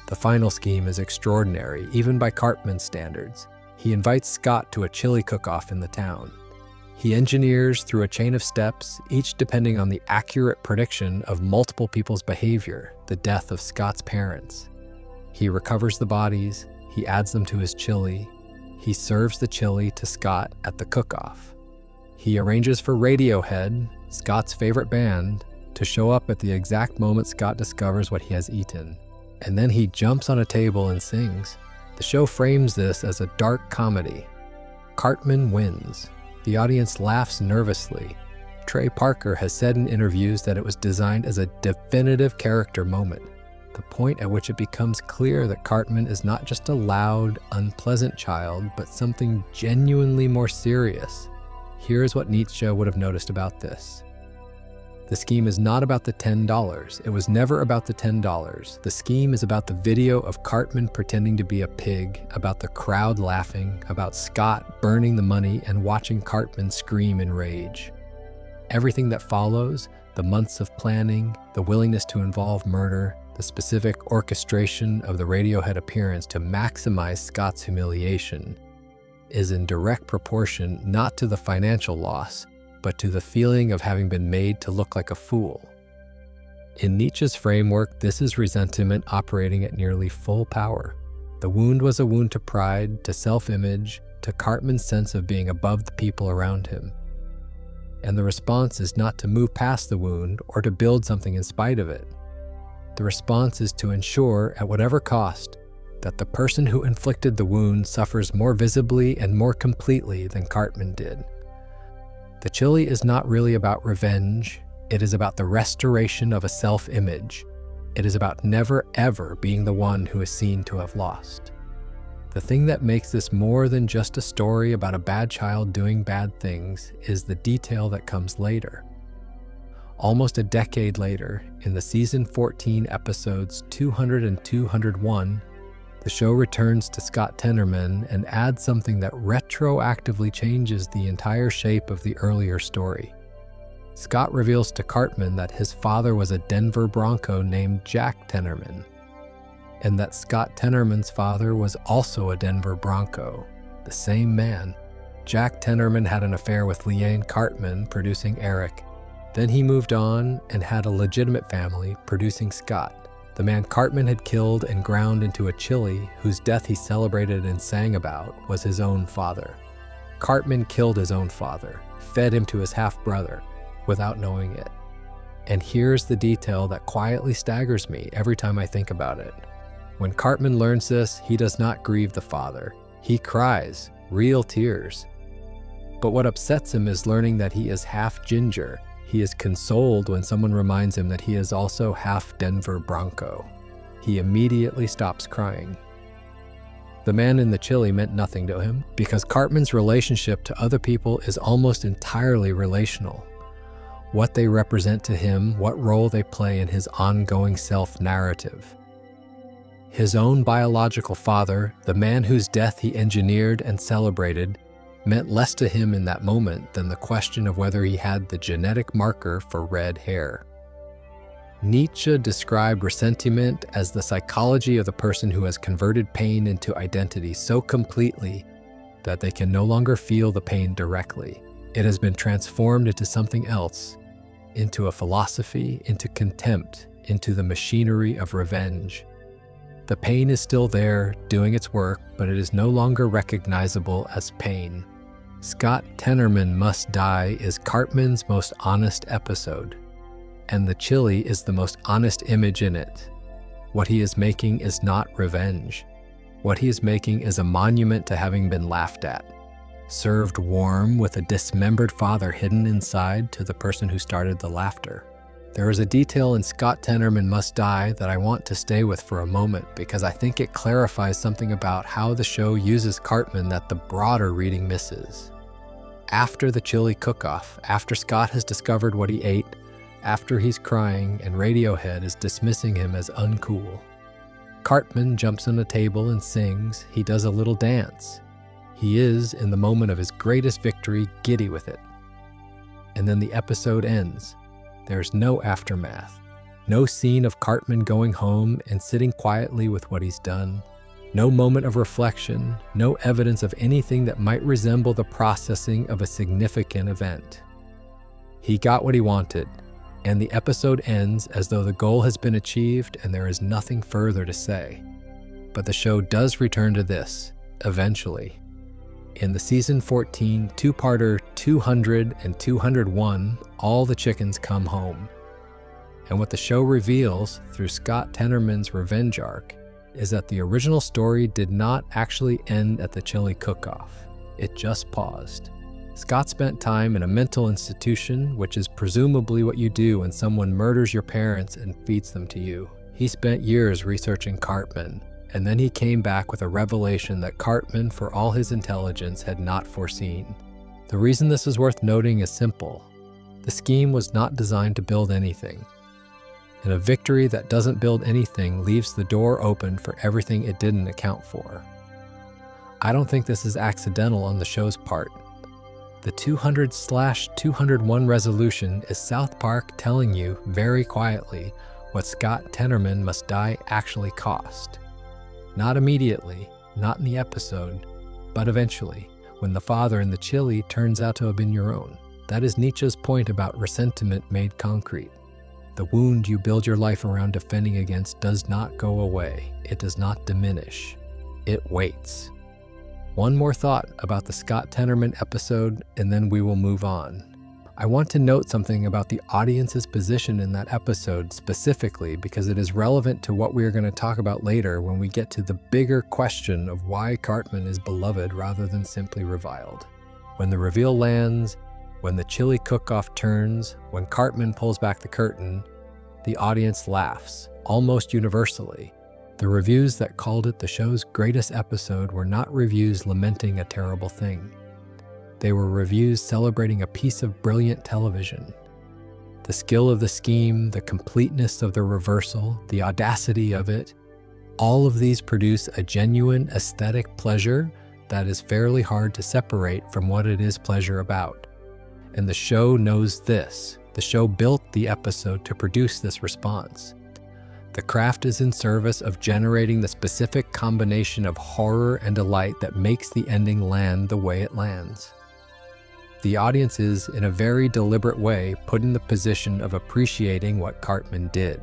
The final scheme is extraordinary, even by Cartman's standards. He invites Scott to a chili cook-off in the town. He engineers through a chain of steps, each depending on the accurate prediction of multiple people's behavior, the death of Scott's parents. He recovers the bodies, he adds them to his chili, he serves the chili to Scott at the cook-off. He arranges for Radiohead, Scott's favorite band, to show up at the exact moment Scott discovers what he has eaten. And then he jumps on a table and sings. The show frames this as a dark comedy. Cartman wins. The audience laughs nervously. Trey Parker has said in interviews that it was designed as a definitive character moment, the point at which it becomes clear that Cartman is not just a loud, unpleasant child, but something genuinely more serious. Here's what Nietzsche would have noticed about this. The scheme is not about the $10. It was never about the $10. The scheme is about the video of Cartman pretending to be a pig, about the crowd laughing, about Scott burning the money and watching Cartman scream in rage. Everything that follows, the months of planning, the willingness to involve murder, the specific orchestration of the Radiohead appearance to maximize Scott's humiliation, is in direct proportion not to the financial loss, but to the feeling of having been made to look like a fool. In Nietzsche's framework, this is resentment operating at nearly full power. The wound was a wound to pride, to self-image, to Cartman's sense of being above the people around him. And the response is not to move past the wound or to build something in spite of it. The response is to ensure, at whatever cost, that the person who inflicted the wound suffers more visibly and more completely than Cartman did. The chili is not really about revenge, it is about the restoration of a self-image, It is about never ever being the one who is seen to have lost. The thing that makes this more than just a story about a bad child doing bad things is the detail that comes later. Almost a decade later, in the season 14 episodes 200 and 201, the show returns to Scott Tenerman and adds something that retroactively changes the entire shape of the earlier story. Scott reveals to Cartman that his father was a Denver Bronco named Jack Tenerman, and that Scott Tenerman's father was also a Denver Bronco, the same man. Jack Tenerman had an affair with Leanne Cartman, producing Eric. Then he moved on and had a legitimate family, producing Scott. The man Cartman had killed and ground into a chili, whose death he celebrated and sang about, was his own father. Cartman killed his own father, fed him to his half-brother, without knowing it. And here's the detail that quietly staggers me every time I think about it. When Cartman learns this, he does not grieve the father. He cries, real tears. But what upsets him is learning that he is half ginger. He is consoled when someone reminds him that he is also half Denver Bronco. He immediately stops crying. The man in the chili meant nothing to him because Cartman's relationship to other people is almost entirely relational. What they represent to him, what role they play in his ongoing self-narrative. His own biological father, the man whose death he engineered and celebrated, meant less to him in that moment than the question of whether he had the genetic marker for red hair. Nietzsche described ressentiment as the psychology of the person who has converted pain into identity so completely that they can no longer feel the pain directly. It has been transformed into something else, into a philosophy, into contempt, into the machinery of revenge. The pain is still there, doing its work, but it is no longer recognizable as pain. Scott Tenerman Must Die is Cartman's most honest episode, and the chili is the most honest image in it. What he is making is not revenge. What he is making is a monument to having been laughed at, served warm with a dismembered father hidden inside to the person who started the laughter. There is a detail in Scott Tenerman Must Die that I want to stay with for a moment because I think it clarifies something about how the show uses Cartman that the broader reading misses. After the chili cook-off, after Scott has discovered what he ate, after he's crying and Radiohead is dismissing him as uncool, Cartman jumps on a table and sings. He does a little dance. He is, in the moment of his greatest victory, giddy with it. And then the episode ends. There's no aftermath, no scene of Cartman going home and sitting quietly with what he's done, no moment of reflection, no evidence of anything that might resemble the processing of a significant event. He got what he wanted, and the episode ends as though the goal has been achieved and there is nothing further to say. But the show does return to this, eventually. In the season 14 two-parter 200 and 201, all the chickens come home. And what the show reveals through Scott Tenerman's revenge arc is that the original story did not actually end at the chili cook-off. It just paused. Scott spent time in a mental institution, which is presumably what you do when someone murders your parents and feeds them to you. He spent years researching Cartman, and then he came back with a revelation that Cartman, for all his intelligence, had not foreseen. The reason this is worth noting is simple. The scheme was not designed to build anything. And a victory that doesn't build anything leaves the door open for everything it didn't account for. I don't think this is accidental on the show's part. The 200/201 resolution is South Park telling you very quietly what Scott Tenerman Must Die actually cost. Not immediately, not in the episode, but eventually, when the father in the chili turns out to have been your own. That is Nietzsche's point about resentment made concrete. The wound you build your life around defending against does not go away. It does not diminish. It waits. One more thought about the Scott Tenerman episode, and then we will move on. I want to note something about the audience's position in that episode specifically because it is relevant to what we are going to talk about later when we get to the bigger question of why Cartman is beloved rather than simply reviled. When the reveal lands, when the chili cook-off turns, when Cartman pulls back the curtain, the audience laughs, almost universally. The reviews that called it the show's greatest episode were not reviews lamenting a terrible thing. They were reviews celebrating a piece of brilliant television. The skill of the scheme, the completeness of the reversal, the audacity of it, all of these produce a genuine aesthetic pleasure that is fairly hard to separate from what it is pleasure about. And the show knows this. The show built the episode to produce this response. The craft is in service of generating the specific combination of horror and delight that makes the ending land the way it lands. The audience is, in a very deliberate way, put in the position of appreciating what Cartman did.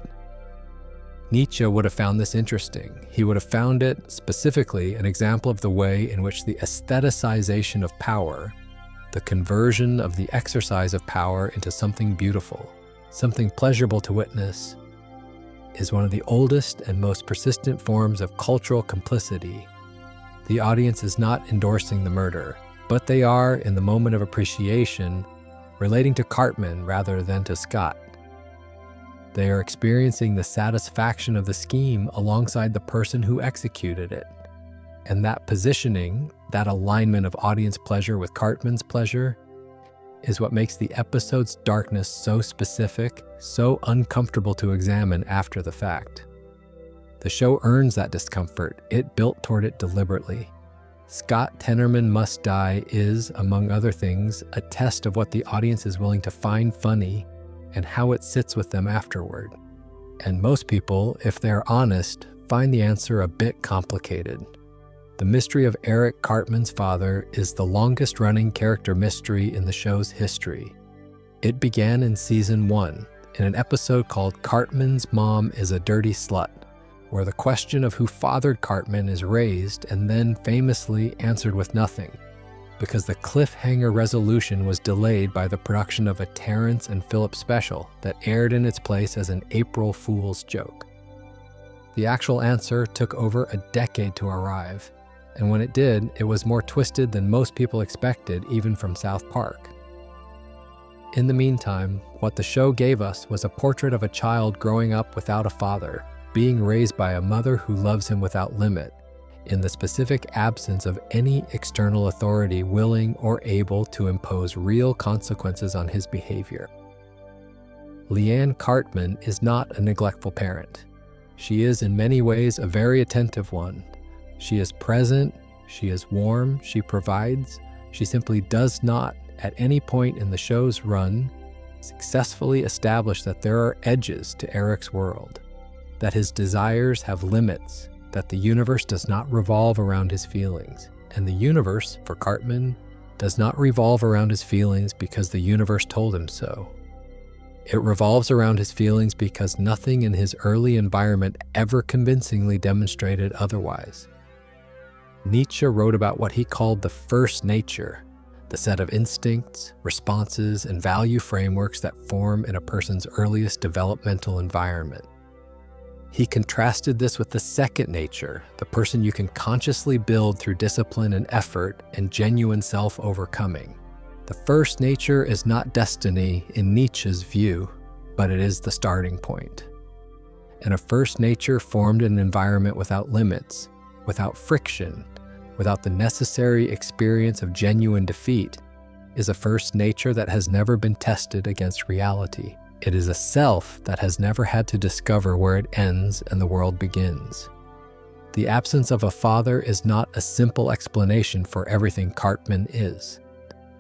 Nietzsche would have found this interesting. He would have found it, specifically, an example of the way in which the aestheticization of power, the conversion of the exercise of power into something beautiful, something pleasurable to witness, is one of the oldest and most persistent forms of cultural complicity. The audience is not endorsing the murder, but they are, in the moment of appreciation, relating to Cartman rather than to Scott. They are experiencing the satisfaction of the scheme alongside the person who executed it. And that positioning, that alignment of audience pleasure with Cartman's pleasure, is what makes the episode's darkness so specific, so uncomfortable to examine after the fact. The show earns that discomfort. It built toward it deliberately. Scott Tenerman Must Die is, among other things, a test of what the audience is willing to find funny and how it sits with them afterward. And most people, if they're honest, find the answer a bit complicated. The mystery of Eric Cartman's father is the longest-running character mystery in the show's history. It began in season 1, in an episode called Cartman's Mom is a Dirty Slut, where the question of who fathered Cartman is raised and then famously answered with nothing, because the cliffhanger resolution was delayed by the production of a Terrence and Phillip special that aired in its place as an April Fool's joke. The actual answer took over a decade to arrive, and when it did, it was more twisted than most people expected, even from South Park. In the meantime, what the show gave us was a portrait of a child growing up without a father, being raised by a mother who loves him without limit, in the specific absence of any external authority willing or able to impose real consequences on his behavior. Leanne Cartman is not a neglectful parent. She is in many ways a very attentive one. She is present, she is warm, she provides. She simply does not, at any point in the show's run, successfully establish that there are edges to Eric's world, that his desires have limits, that the universe does not revolve around his feelings. And the universe, for Cartman, does not revolve around his feelings because the universe told him so. It revolves around his feelings because nothing in his early environment ever convincingly demonstrated otherwise. Nietzsche wrote about what he called the first nature, the set of instincts, responses, and value frameworks that form in a person's earliest developmental environment. He contrasted this with the second nature, the person you can consciously build through discipline and effort and genuine self-overcoming. The first nature is not destiny in Nietzsche's view, but it is the starting point. And a first nature formed in an environment without limits, without friction, without the necessary experience of genuine defeat, is a first nature that has never been tested against reality. It is a self that has never had to discover where it ends and the world begins. The absence of a father is not a simple explanation for everything Cartman is.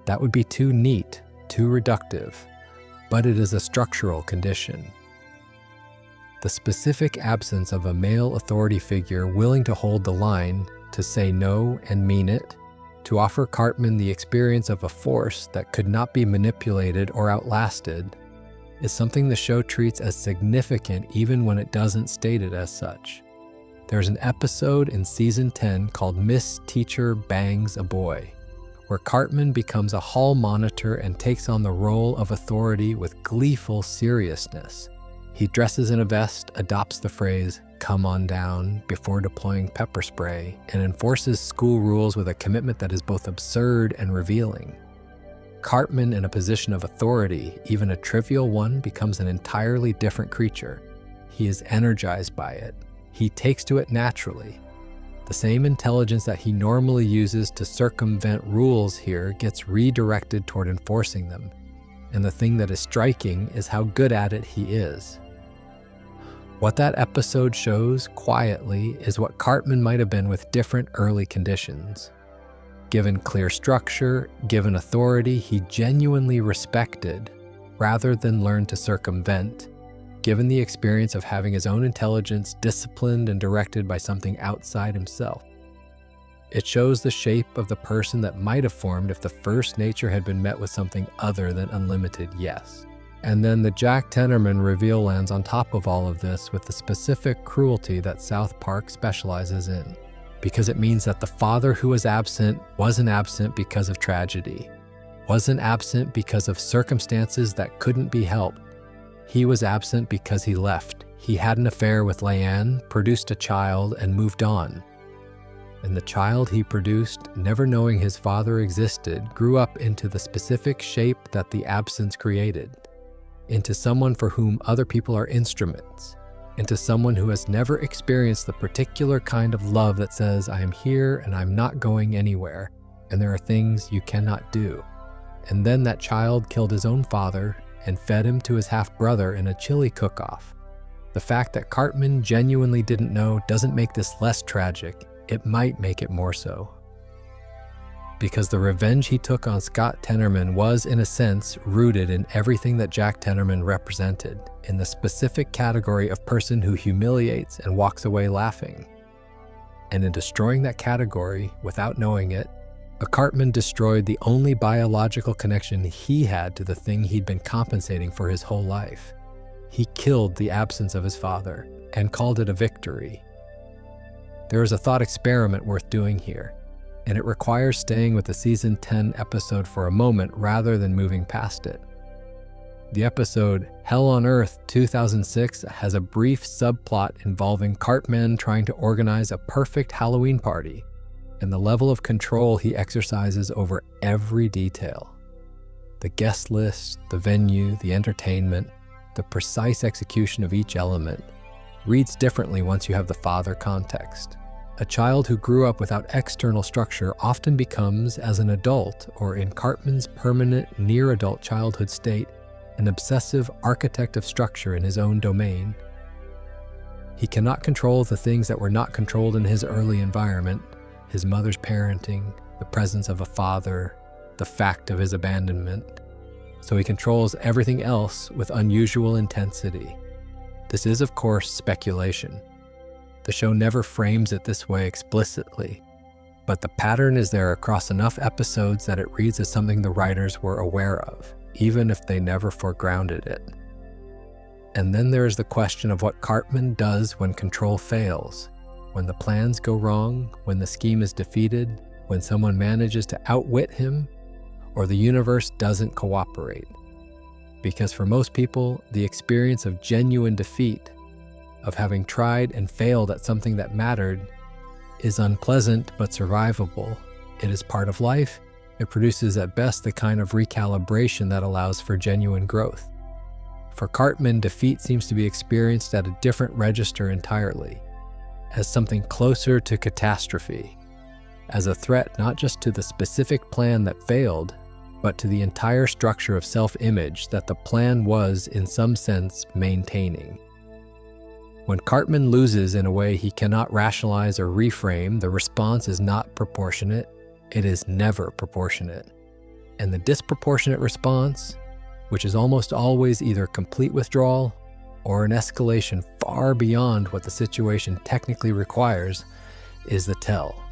That would be too neat, too reductive, but it is a structural condition. The specific absence of a male authority figure willing to hold the line, to say no and mean it, to offer Cartman the experience of a force that could not be manipulated or outlasted, is something the show treats as significant even when it doesn't state it as such. There's an episode in season 10 called Miss Teacher Bangs a Boy, where Cartman becomes a hall monitor and takes on the role of authority with gleeful seriousness. He dresses in a vest, adopts the phrase, "come on down," before deploying pepper spray, and enforces school rules with a commitment that is both absurd and revealing. Cartman, in a position of authority, even a trivial one, becomes an entirely different creature. He is energized by it. He takes to it naturally. The same intelligence that he normally uses to circumvent rules here gets redirected toward enforcing them. And the thing that is striking is how good at it he is. What that episode shows quietly is what Cartman might have been with different early conditions. Given clear structure, given authority he genuinely respected, rather than learned to circumvent, given the experience of having his own intelligence disciplined and directed by something outside himself. It shows the shape of the person that might have formed if the first nature had been met with something other than unlimited yes. And then the Jack Tenerman reveal lands on top of all of this with the specific cruelty that South Park specializes in, because it means that the father who was absent wasn't absent because of tragedy, wasn't absent because of circumstances that couldn't be helped. He was absent because he left. He had an affair with Leanne, produced a child, and moved on. And the child he produced, never knowing his father existed, grew up into the specific shape that the absence created, into someone for whom other people are instruments, into someone who has never experienced the particular kind of love that says, I am here and I'm not going anywhere, and there are things you cannot do. And then that child killed his own father and fed him to his half-brother in a chili cook-off. The fact that Cartman genuinely didn't know doesn't make this less tragic. It might make it more so. Because the revenge he took on Scott Tenerman was, in a sense, rooted in everything that Jack Tenerman represented, in the specific category of person who humiliates and walks away laughing. And in destroying that category, without knowing it, Cartman destroyed the only biological connection he had to the thing he'd been compensating for his whole life. He killed the absence of his father and called it a victory. There is a thought experiment worth doing here, and it requires staying with the season 10 episode for a moment rather than moving past it. The episode Hell on Earth 2006 has a brief subplot involving Cartman trying to organize a perfect Halloween party, and the level of control he exercises over every detail. The guest list, the venue, the entertainment, the precise execution of each element reads differently once you have the father context. A child who grew up without external structure often becomes, as an adult, or in Cartman's permanent near-adult childhood state, an obsessive architect of structure in his own domain. He cannot control the things that were not controlled in his early environment, his mother's parenting, the presence of a father, the fact of his abandonment. So he controls everything else with unusual intensity. This is, of course, speculation. The show never frames it this way explicitly, but the pattern is there across enough episodes that it reads as something the writers were aware of, even if they never foregrounded it. And then there is the question of what Cartman does when control fails, when the plans go wrong, when the scheme is defeated, when someone manages to outwit him, or the universe doesn't cooperate. Because for most people, the experience of genuine defeat, of having tried and failed at something that mattered, is unpleasant but survivable. It is part of life. It produces at best the kind of recalibration that allows for genuine growth. For Cartman, defeat seems to be experienced at a different register entirely, as something closer to catastrophe, as a threat not just to the specific plan that failed, but to the entire structure of self-image that the plan was, in some sense, maintaining. When Cartman loses in a way he cannot rationalize or reframe, the response is not proportionate. It is never proportionate. And the disproportionate response, which is almost always either complete withdrawal or an escalation far beyond what the situation technically requires, is the tell.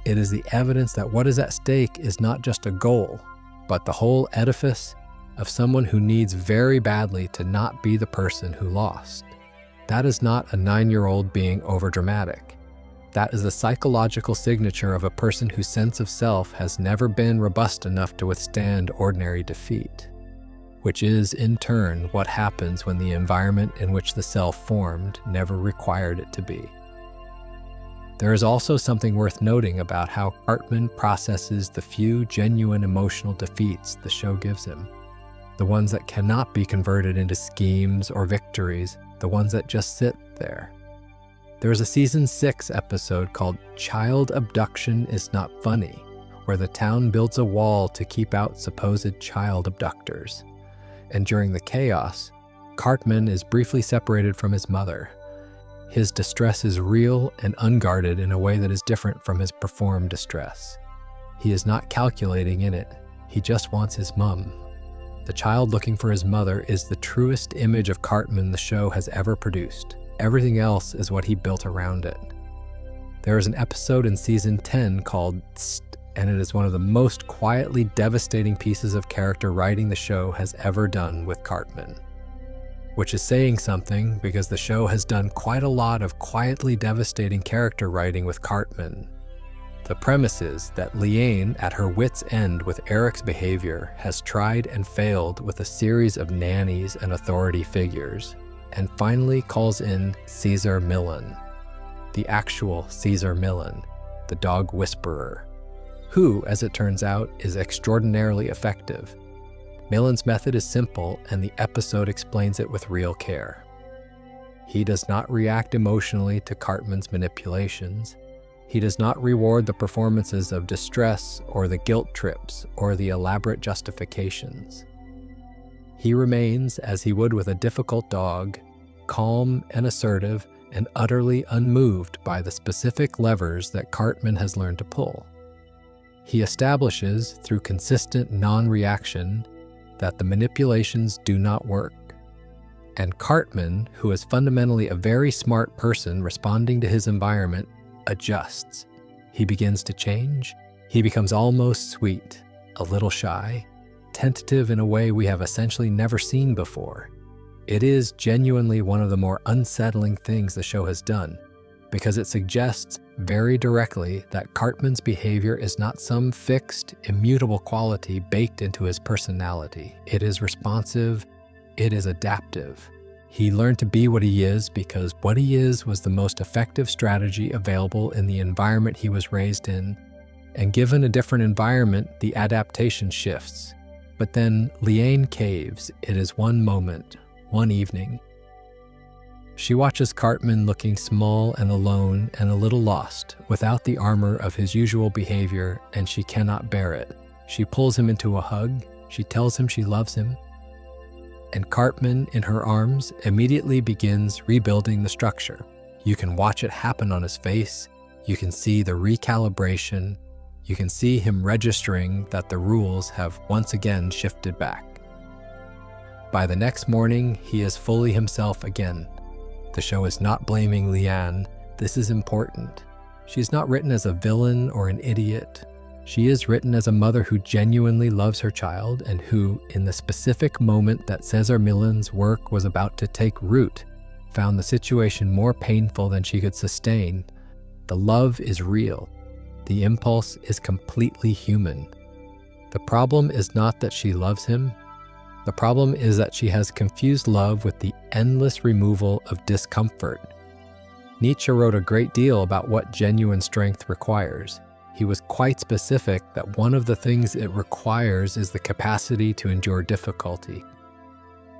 It is the evidence that what is at stake is not just a goal, but the whole edifice of someone who needs very badly to not be the person who lost. That is not a 9-year-old being overdramatic. That is the psychological signature of a person whose sense of self has never been robust enough to withstand ordinary defeat, which is, in turn, what happens when the environment in which the self formed never required it to be. There is also something worth noting about how Cartman processes the few genuine emotional defeats the show gives him, the ones that cannot be converted into schemes or victories, the ones that just sit there. There is a season 6 episode called Child Abduction is Not Funny, where the town builds a wall to keep out supposed child abductors. And during the chaos, Cartman is briefly separated from his mother. His distress is real and unguarded in a way that is different from his performed distress. He is not calculating in it. He just wants his mum. The child looking for his mother is the truest image of Cartman the show has ever produced. Everything else is what he built around it. There is an episode in season 10 called Tst, and it is one of the most quietly devastating pieces of character writing the show has ever done with Cartman. Which is saying something, because the show has done quite a lot of quietly devastating character writing with Cartman. The premise is that Liane, at her wit's end with Eric's behavior, has tried and failed with a series of nannies and authority figures, and finally calls in Caesar Millan, the actual Caesar Millan, the dog whisperer, who, as it turns out, is extraordinarily effective. Millan's method is simple, and the episode explains it with real care. He does not react emotionally to Cartman's manipulations. He does not reward the performances of distress or the guilt trips or the elaborate justifications. He remains, as he would with a difficult dog, calm and assertive and utterly unmoved by the specific levers that Cartman has learned to pull. He establishes, through consistent non-reaction, that the manipulations do not work. And Cartman, who is fundamentally a very smart person responding to his environment, adjusts. He begins to change. He becomes almost sweet, a little shy, tentative in a way we have essentially never seen before. It is genuinely one of the more unsettling things the show has done, because it suggests very directly that Cartman's behavior is not some fixed, immutable quality baked into his personality. It is responsive, it is adaptive. He learned to be what he is because what he is was the most effective strategy available in the environment he was raised in, and given a different environment, the adaptation shifts. But then Liane caves. It is one moment, one evening. She watches Cartman looking small and alone and a little lost, without the armor of his usual behavior, and she cannot bear it. She pulls him into a hug. She tells him she loves him. And Cartman, in her arms, immediately begins rebuilding the structure. You can watch it happen on his face. You can see the recalibration. You can see him registering that the rules have once again shifted back. By the next morning, he is fully himself again. The show is not blaming Liane. This is important. She is not written as a villain or an idiot. She is written as a mother who genuinely loves her child and who, in the specific moment that Caesar Millan's work was about to take root, found the situation more painful than she could sustain. The love is real. The impulse is completely human. The problem is not that she loves him. The problem is that she has confused love with the endless removal of discomfort. Nietzsche wrote a great deal about what genuine strength requires. He was quite specific that one of the things it requires is the capacity to endure difficulty.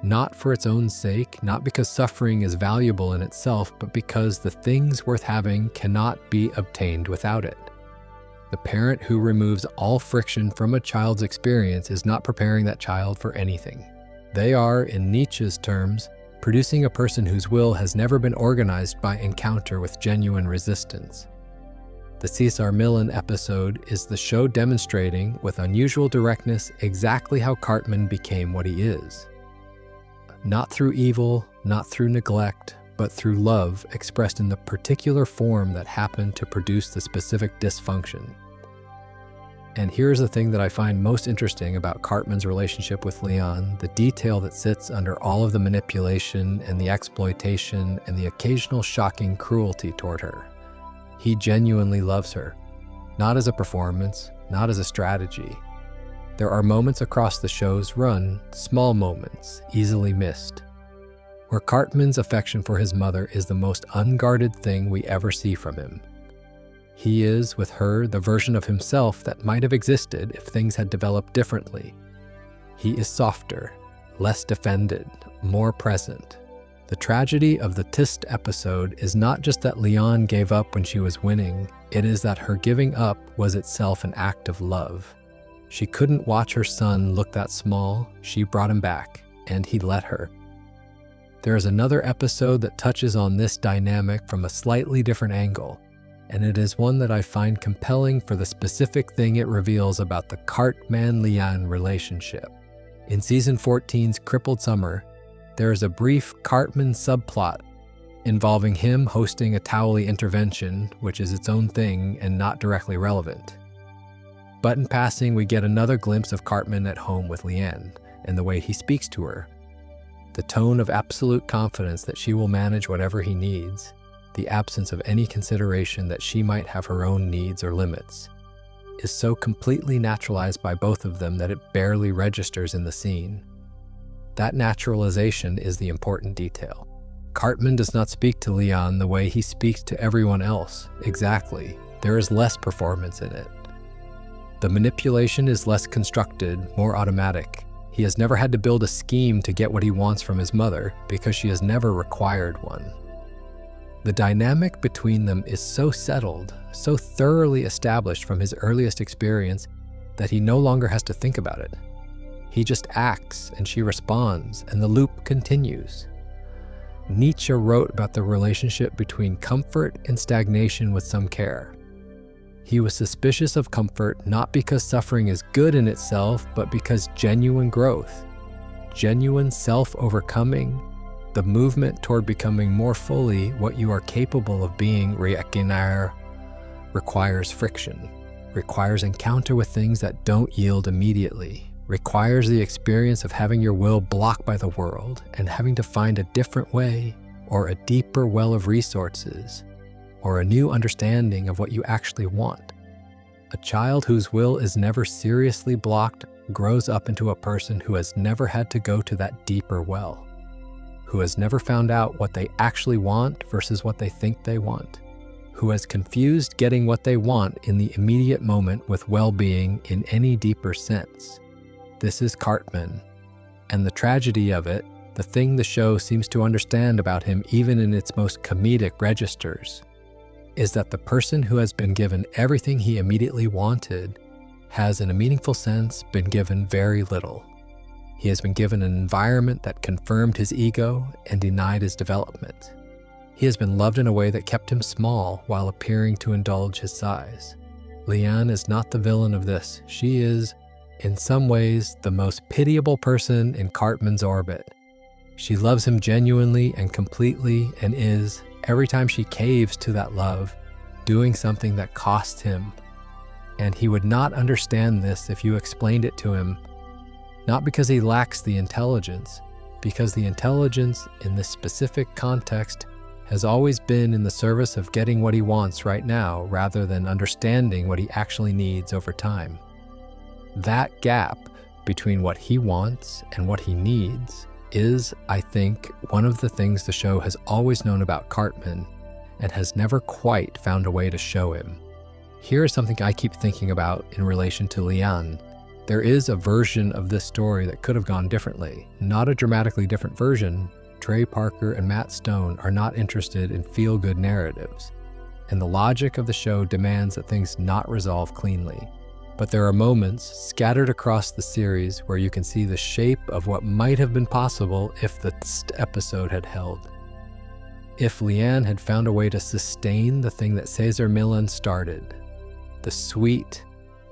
Not for its own sake, not because suffering is valuable in itself, but because the things worth having cannot be obtained without it. The parent who removes all friction from a child's experience is not preparing that child for anything. They are, in Nietzsche's terms, producing a person whose will has never been organized by encounter with genuine resistance. The Caesar Millan episode is the show demonstrating, with unusual directness, exactly how Cartman became what he is. Not through evil, not through neglect, but through love expressed in the particular form that happened to produce the specific dysfunction. And here's the thing that I find most interesting about Cartman's relationship with Liane, the detail that sits under all of the manipulation and the exploitation and the occasional shocking cruelty toward her. He genuinely loves her, not as a performance, not as a strategy. There are moments across the show's run, small moments, easily missed, where Cartman's affection for his mother is the most unguarded thing we ever see from him. He is, with her, the version of himself that might have existed if things had developed differently. He is softer, less defended, more present. The tragedy of the Tist episode is not just that Leon gave up when she was winning, it is that her giving up was itself an act of love. She couldn't watch her son look that small, she brought him back, and he let her. There is another episode that touches on this dynamic from a slightly different angle, and it is one that I find compelling for the specific thing it reveals about the Cartman-Leon relationship. In Season 14's Crippled Summer, there is a brief Cartman subplot involving him hosting a Towley intervention, which is its own thing and not directly relevant. But in passing, we get another glimpse of Cartman at home with Leanne and the way he speaks to her. The tone of absolute confidence that she will manage whatever he needs, the absence of any consideration that she might have her own needs or limits, is so completely naturalized by both of them that it barely registers in the scene. That naturalization is the important detail. Cartman does not speak to Leon the way he speaks to everyone else. Exactly. There is less performance in it. The manipulation is less constructed, more automatic. He has never had to build a scheme to get what he wants from his mother because she has never required one. The dynamic between them is so settled, so thoroughly established from his earliest experience that he no longer has to think about it. He just acts and she responds, and the loop continues. Nietzsche wrote about the relationship between comfort and stagnation with some care. He was suspicious of comfort not because suffering is good in itself, but because genuine growth, genuine self-overcoming, the movement toward becoming more fully what you are capable of being requires friction, requires encounter with things that don't yield immediately, requires the experience of having your will blocked by the world and having to find a different way or a deeper well of resources or a new understanding of what you actually want. A child whose will is never seriously blocked grows up into a person who has never had to go to that deeper well, who has never found out what they actually want versus what they think they want, who has confused getting what they want in the immediate moment with well-being in any deeper sense. This is Cartman, and the tragedy of it, the thing the show seems to understand about him even in its most comedic registers, is that the person who has been given everything he immediately wanted has, in a meaningful sense, been given very little. He has been given an environment that confirmed his ego and denied his development. He has been loved in a way that kept him small while appearing to indulge his size. Leanne is not the villain of this. She is, in some ways, the most pitiable person in Cartman's orbit. She loves him genuinely and completely and is, every time she caves to that love, doing something that costs him. And he would not understand this if you explained it to him, not because he lacks the intelligence, because the intelligence in this specific context has always been in the service of getting what he wants right now rather than understanding what he actually needs over time. That gap between what he wants and what he needs is, I think, one of the things the show has always known about Cartman and has never quite found a way to show him. Here is something I keep thinking about in relation to Leanne. There is a version of this story that could have gone differently, not a dramatically different version. Trey Parker and Matt Stone are not interested in feel-good narratives, and the logic of the show demands that things not resolve cleanly. But there are moments scattered across the series where you can see the shape of what might have been possible if the episode had held. If Leanne had found a way to sustain the thing that Cesar Millan started, the sweet,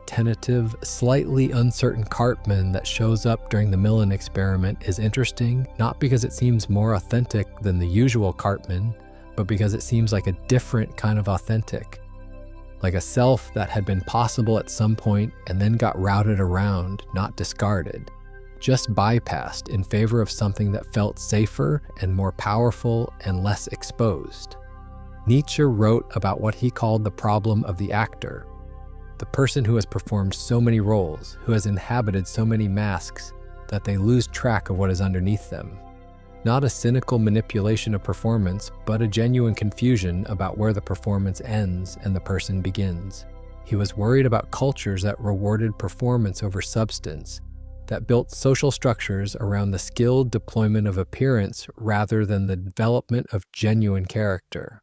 tentative, slightly uncertain Cartman that shows up during the Millan experiment is interesting, not because it seems more authentic than the usual Cartman, but because it seems like a different kind of authentic. Like a self that had been possible at some point and then got routed around, not discarded, just bypassed in favor of something that felt safer and more powerful and less exposed. Nietzsche wrote about what he called the problem of the actor, the person who has performed so many roles, who has inhabited so many masks that they lose track of what is underneath them. Not a cynical manipulation of performance, but a genuine confusion about where the performance ends and the person begins. He was worried about cultures that rewarded performance over substance, that built social structures around the skilled deployment of appearance rather than the development of genuine character.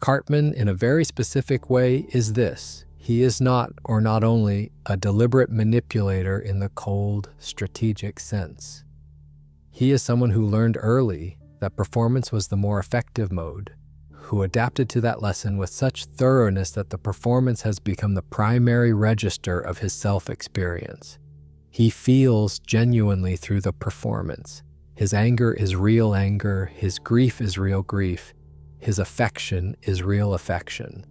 Cartman, in a very specific way, is this. He is not, or not only, a deliberate manipulator in the cold, strategic sense. He is someone who learned early that performance was the more effective mode, who adapted to that lesson with such thoroughness that the performance has become the primary register of his self-experience. He feels genuinely through the performance. His anger is real anger, his grief is real grief, his affection is real affection.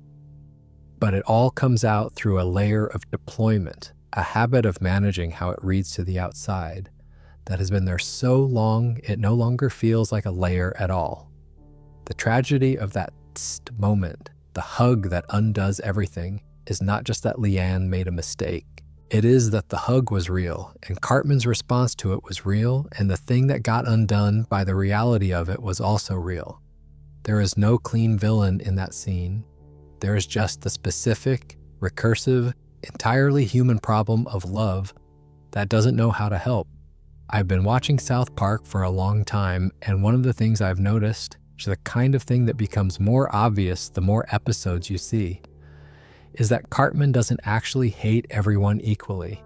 But it all comes out through a layer of deployment, a habit of managing how it reads to the outside, that has been there so long it no longer feels like a layer at all. The tragedy of that moment, the hug that undoes everything, is not just that Leanne made a mistake. It is that the hug was real, and Cartman's response to it was real, and the thing that got undone by the reality of it was also real. There is no clean villain in that scene. There is just the specific, recursive, entirely human problem of love that doesn't know how to help. I've been watching South Park for a long time, and one of the things I've noticed, which is the kind of thing that becomes more obvious the more episodes you see, is that Cartman doesn't actually hate everyone equally.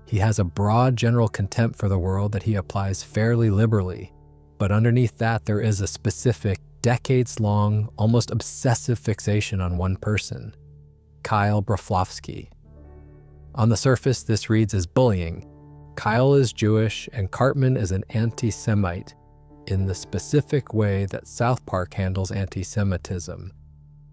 He has a broad general contempt for the world that he applies fairly liberally, but underneath that there is a specific, decades-long, almost obsessive fixation on one person, Kyle Broflovsky. On the surface, this reads as bullying. Kyle is Jewish and Cartman is an anti-Semite in the specific way that South Park handles anti-Semitism,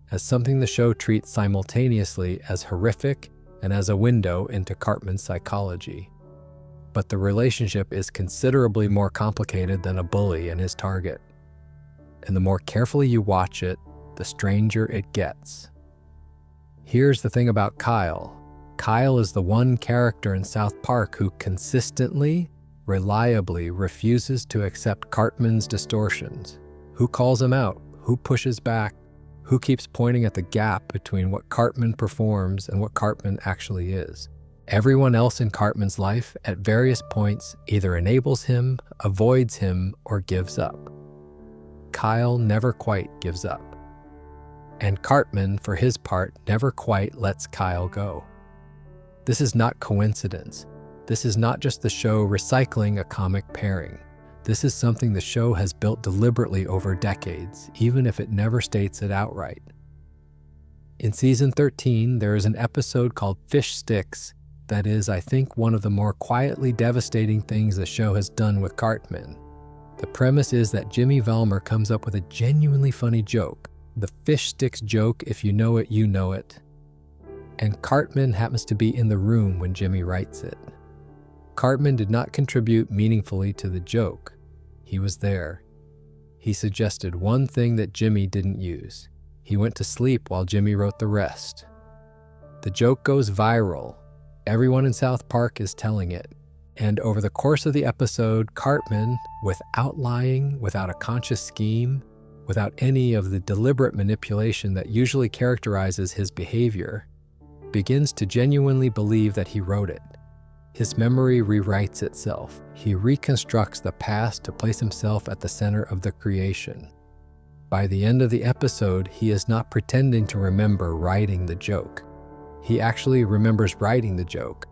as something the show treats simultaneously as horrific and as a window into Cartman's psychology. But the relationship is considerably more complicated than a bully and his target. And the more carefully you watch it, the stranger it gets. Here's the thing about Kyle. Kyle is the one character in South Park who consistently, reliably refuses to accept Cartman's distortions. Who calls him out? Who pushes back? Who keeps pointing at the gap between what Cartman performs and what Cartman actually is? Everyone else in Cartman's life, at various points, either enables him, avoids him, or gives up. Kyle never quite gives up. And Cartman, for his part, never quite lets Kyle go. This is not coincidence. This is not just the show recycling a comic pairing. This is something the show has built deliberately over decades, even if it never states it outright. In season 13, there is an episode called Fish Sticks that is, I think, one of the more quietly devastating things the show has done with Cartman. The premise is that Jimmy Valmer comes up with a genuinely funny joke, the fish sticks joke, if you know it, you know it. And Cartman happens to be in the room when Jimmy writes it. Cartman did not contribute meaningfully to the joke. He was there. He suggested one thing that Jimmy didn't use. He went to sleep while Jimmy wrote the rest. The joke goes viral. Everyone in South Park is telling it. And over the course of the episode, Cartman, without lying, without a conscious scheme, without any of the deliberate manipulation that usually characterizes his behavior, begins to genuinely believe that he wrote it. His memory rewrites itself. He reconstructs the past to place himself at the center of the creation. By the end of the episode, he is not pretending to remember writing the joke. He actually remembers writing the joke.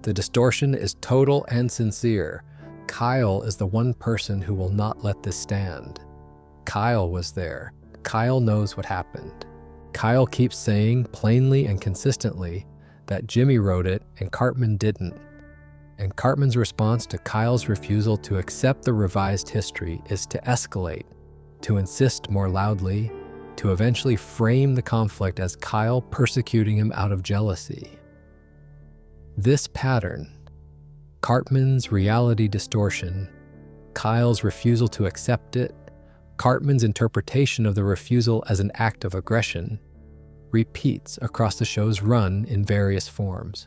The distortion is total and sincere. Kyle is the one person who will not let this stand. Kyle was there. Kyle knows what happened. Kyle keeps saying plainly and consistently that Jimmy wrote it and Cartman didn't. And Cartman's response to Kyle's refusal to accept the revised history is to escalate, to insist more loudly, to eventually frame the conflict as Kyle persecuting him out of jealousy. This pattern, Cartman's reality distortion, Kyle's refusal to accept it, Cartman's interpretation of the refusal as an act of aggression, repeats across the show's run in various forms.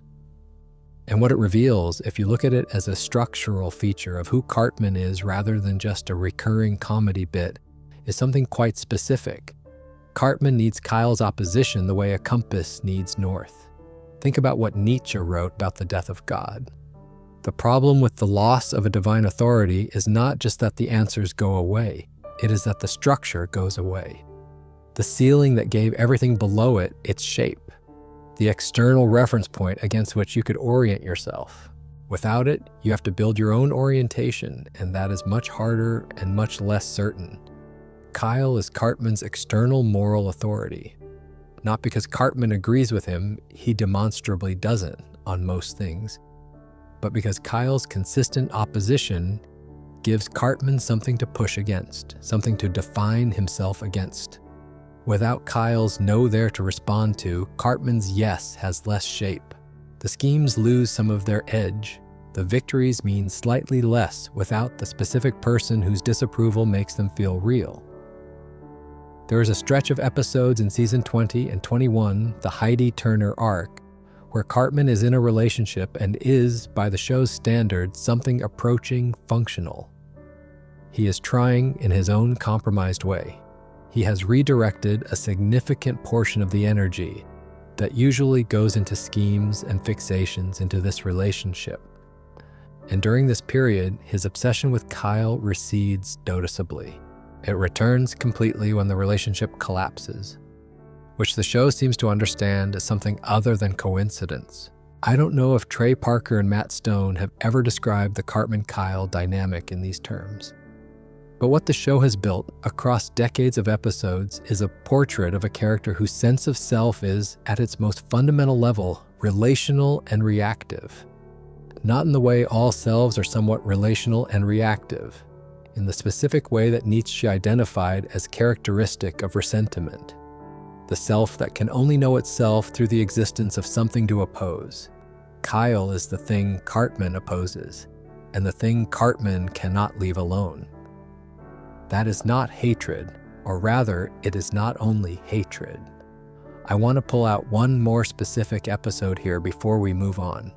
And what it reveals, if you look at it as a structural feature of who Cartman is rather than just a recurring comedy bit, is something quite specific. Cartman needs Kyle's opposition the way a compass needs north. Think about what Nietzsche wrote about the death of God. The problem with the loss of a divine authority is not just that the answers go away, it is that the structure goes away. The ceiling that gave everything below it its shape, the external reference point against which you could orient yourself. Without it, you have to build your own orientation, and that is much harder and much less certain. Kyle is Cartman's external moral authority. Not because Cartman agrees with him, he demonstrably doesn't on most things, but because Kyle's consistent opposition gives Cartman something to push against, something to define himself against. Without Kyle's no there to respond to, Cartman's yes has less shape. The schemes lose some of their edge. The victories mean slightly less without the specific person whose disapproval makes them feel real. There is a stretch of episodes in season 20 and 21, the Heidi Turner arc, where Cartman is in a relationship and is, by the show's standards, something approaching functional. He is trying in his own compromised way. He has redirected a significant portion of the energy that usually goes into schemes and fixations into this relationship. And during this period, his obsession with Kyle recedes noticeably. It returns completely when the relationship collapses, which the show seems to understand as something other than coincidence. I don't know if Trey Parker and Matt Stone have ever described the Cartman-Kyle dynamic in these terms. But what the show has built across decades of episodes is a portrait of a character whose sense of self is, at its most fundamental level, relational and reactive. Not in the way all selves are somewhat relational and reactive, in the specific way that Nietzsche identified as characteristic of ressentiment, the self that can only know itself through the existence of something to oppose. Kyle is the thing Cartman opposes, and the thing Cartman cannot leave alone. That is not hatred, or rather, it is not only hatred. I want to pull out one more specific episode here before we move on,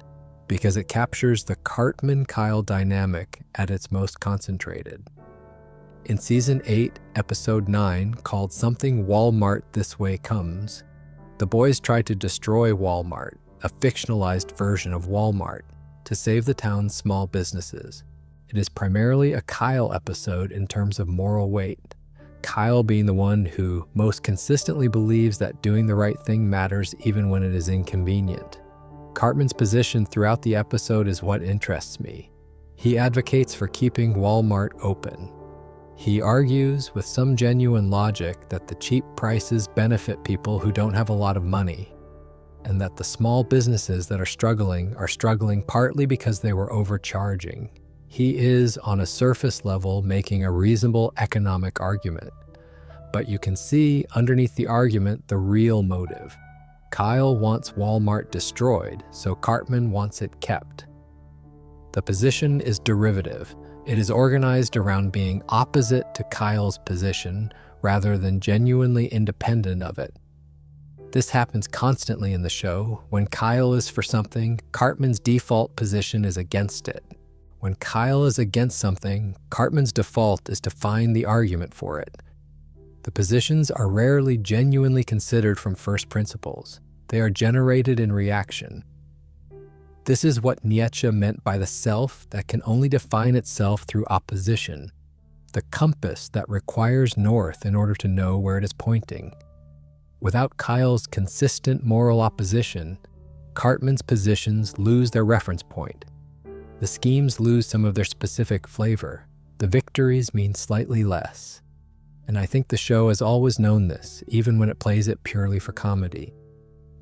because it captures the Cartman-Kyle dynamic at its most concentrated. In Season 8, Episode 9, called Something Walmart This Way Comes, the boys try to destroy Walmart, a fictionalized version of Walmart, to save the town's small businesses. It is primarily a Kyle episode in terms of moral weight, Kyle being the one who most consistently believes that doing the right thing matters even when it is inconvenient. Cartman's position throughout the episode is what interests me. He advocates for keeping Walmart open. He argues with some genuine logic that the cheap prices benefit people who don't have a lot of money, and that the small businesses that are struggling partly because they were overcharging. He is, on a surface level, making a reasonable economic argument, but you can see underneath the argument the real motive. Kyle wants Walmart destroyed, so Cartman wants it kept. The position is derivative. It is organized around being opposite to Kyle's position rather than genuinely independent of it. This happens constantly in the show. When Kyle is for something, Cartman's default position is against it. When Kyle is against something, Cartman's default is to find the argument for it. The positions are rarely genuinely considered from first principles. They are generated in reaction. This is what Nietzsche meant by the self that can only define itself through opposition, the compass that requires north in order to know where it is pointing. Without Kyle's consistent moral opposition, Cartman's positions lose their reference point. The schemes lose some of their specific flavor. The victories mean slightly less. And I think the show has always known this, even when it plays it purely for comedy.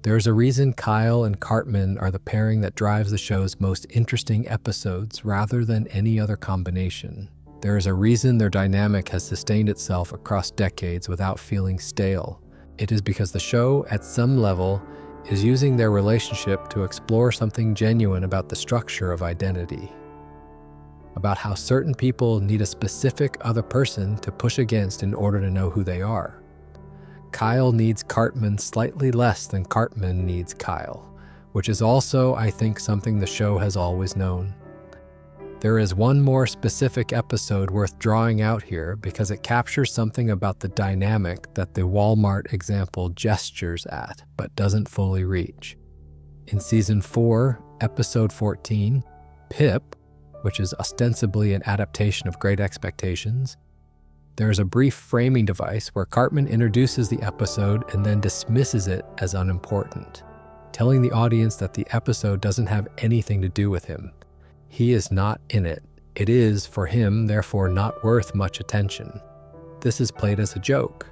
There is a reason Kyle and Cartman are the pairing that drives the show's most interesting episodes rather than any other combination. There is a reason their dynamic has sustained itself across decades without feeling stale. It is because the show, at some level, is using their relationship to explore something genuine about the structure of identity, about how certain people need a specific other person to push against in order to know who they are. Kyle needs Cartman slightly less than Cartman needs Kyle, which is also, I think, something the show has always known. There is one more specific episode worth drawing out here because it captures something about the dynamic that the Walmart example gestures at, but doesn't fully reach. In Season 4, Episode 14, Pip, which is ostensibly an adaptation of Great Expectations, there is a brief framing device where Cartman introduces the episode and then dismisses it as unimportant, telling the audience that the episode doesn't have anything to do with him. He is not in it. It is, for him, therefore not worth much attention. This is played as a joke.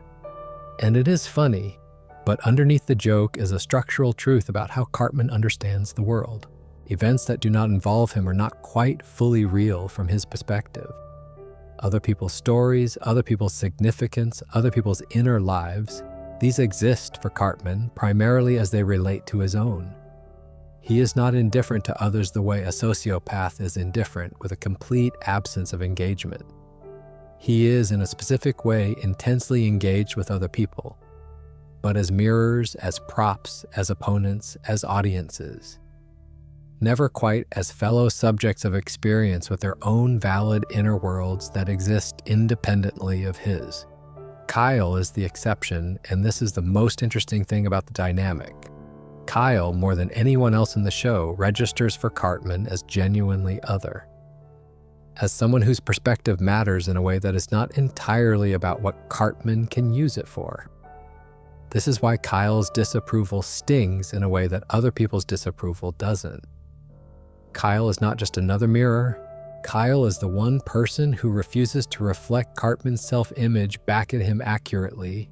And it is funny, but underneath the joke is a structural truth about how Cartman understands the world. Events that do not involve him are not quite fully real from his perspective. Other people's stories, other people's significance, other people's inner lives, these exist for Cartman primarily as they relate to his own. He is not indifferent to others the way a sociopath is indifferent, with a complete absence of engagement. He is, in a specific way, intensely engaged with other people, but as mirrors, as props, as opponents, as audiences. Never quite as fellow subjects of experience with their own valid inner worlds that exist independently of his. Kyle is the exception, and this is the most interesting thing about the dynamic. Kyle, more than anyone else in the show, registers for Cartman as genuinely other, as someone whose perspective matters in a way that is not entirely about what Cartman can use it for. This is why Kyle's disapproval stings in a way that other people's disapproval doesn't. Kyle is not just another mirror. Kyle is the one person who refuses to reflect Cartman's self-image back at him accurately,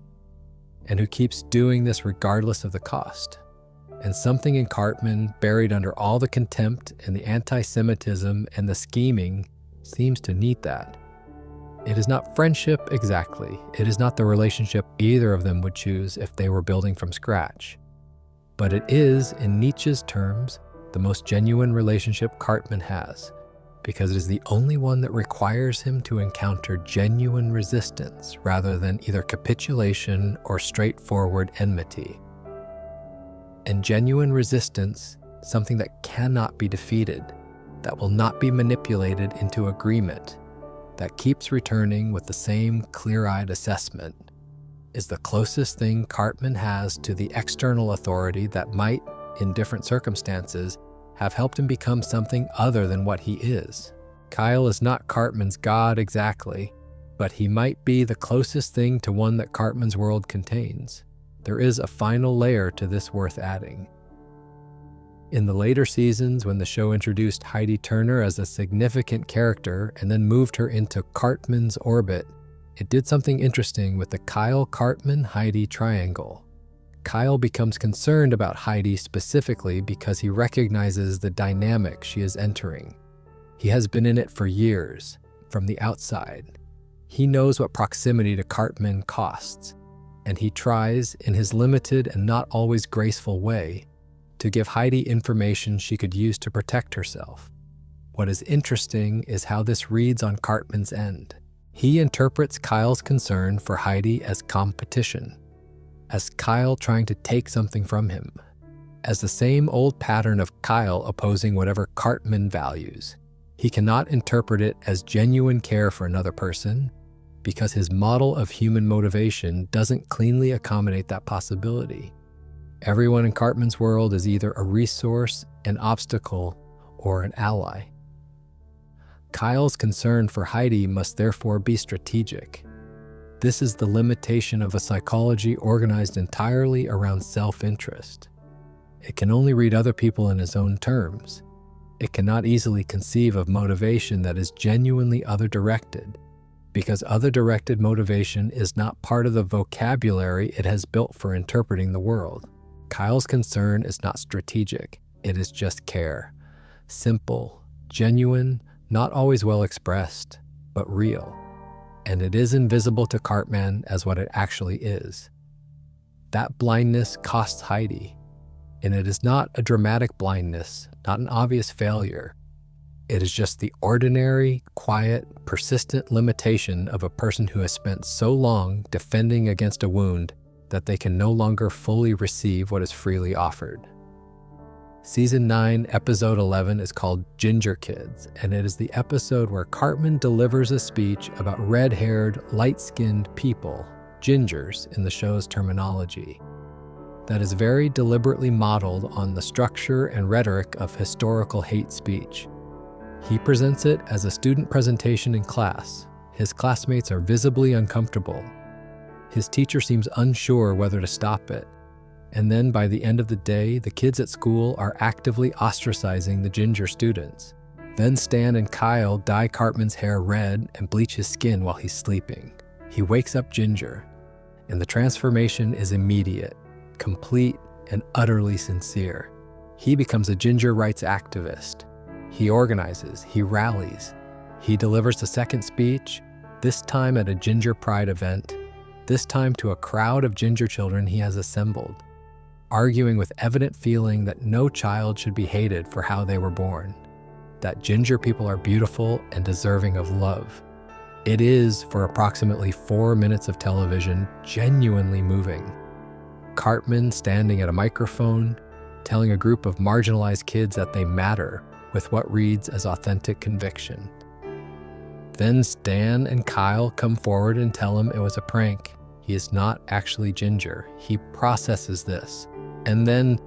and who keeps doing this regardless of the cost. And something in Cartman, buried under all the contempt and the anti-Semitism and the scheming, seems to need that. It is not friendship exactly. It is not the relationship either of them would choose if they were building from scratch. But it is, in Nietzsche's terms, the most genuine relationship Cartman has, because it is the only one that requires him to encounter genuine resistance rather than either capitulation or straightforward enmity. And genuine resistance, something that cannot be defeated, that will not be manipulated into agreement, that keeps returning with the same clear-eyed assessment, is the closest thing Cartman has to the external authority that might, in different circumstances, have helped him become something other than what he is. Kyle is not Cartman's God exactly, but he might be the closest thing to one that Cartman's world contains. There is a final layer to this worth adding. In the later seasons, when the show introduced Heidi Turner as a significant character and then moved her into Cartman's orbit, it did something interesting with the Kyle-Cartman-Heidi triangle. Kyle becomes concerned about Heidi specifically because he recognizes the dynamic she is entering. He has been in it for years, from the outside. He knows what proximity to Cartman costs, and he tries, in his limited and not always graceful way, to give Heidi information she could use to protect herself. What is interesting is how this reads on Cartman's end. He interprets Kyle's concern for Heidi as competition, as Kyle trying to take something from him, as the same old pattern of Kyle opposing whatever Cartman values. He cannot interpret it as genuine care for another person, because his model of human motivation doesn't cleanly accommodate that possibility. Everyone in Cartman's world is either a resource, an obstacle, or an ally. Kyle's concern for Heidi must therefore be strategic. This is the limitation of a psychology organized entirely around self-interest. It can only read other people in its own terms. It cannot easily conceive of motivation that is genuinely other-directed, because other-directed motivation is not part of the vocabulary it has built for interpreting the world. Kyle's concern is not strategic, it is just care. Simple, genuine, not always well expressed, but real. And it is invisible to Cartman as what it actually is. That blindness costs Heidi, and it is not a dramatic blindness, not an obvious failure. It is just the ordinary, quiet, persistent limitation of a person who has spent so long defending against a wound that they can no longer fully receive what is freely offered. Season 9, Episode 11 is called Ginger Kids, and it is the episode where Cartman delivers a speech about red-haired, light-skinned people, gingers in the show's terminology, that is very deliberately modeled on the structure and rhetoric of historical hate speech. He presents it as a student presentation in class. His classmates are visibly uncomfortable. His teacher seems unsure whether to stop it. And then by the end of the day, the kids at school are actively ostracizing the ginger students. Then Stan and Kyle dye Cartman's hair red and bleach his skin while he's sleeping. He wakes up ginger, and the transformation is immediate, complete, and utterly sincere. He becomes a ginger rights activist. He organizes, he rallies. He delivers a second speech, this time at a ginger pride event, this time to a crowd of ginger children he has assembled, arguing with evident feeling that no child should be hated for how they were born, that ginger people are beautiful and deserving of love. It is, for approximately 4 minutes of television, genuinely moving. Cartman standing at a microphone, telling a group of marginalized kids that they matter with what reads as authentic conviction. Then Stan and Kyle come forward and tell him it was a prank. He is not actually ginger. He processes this. And then,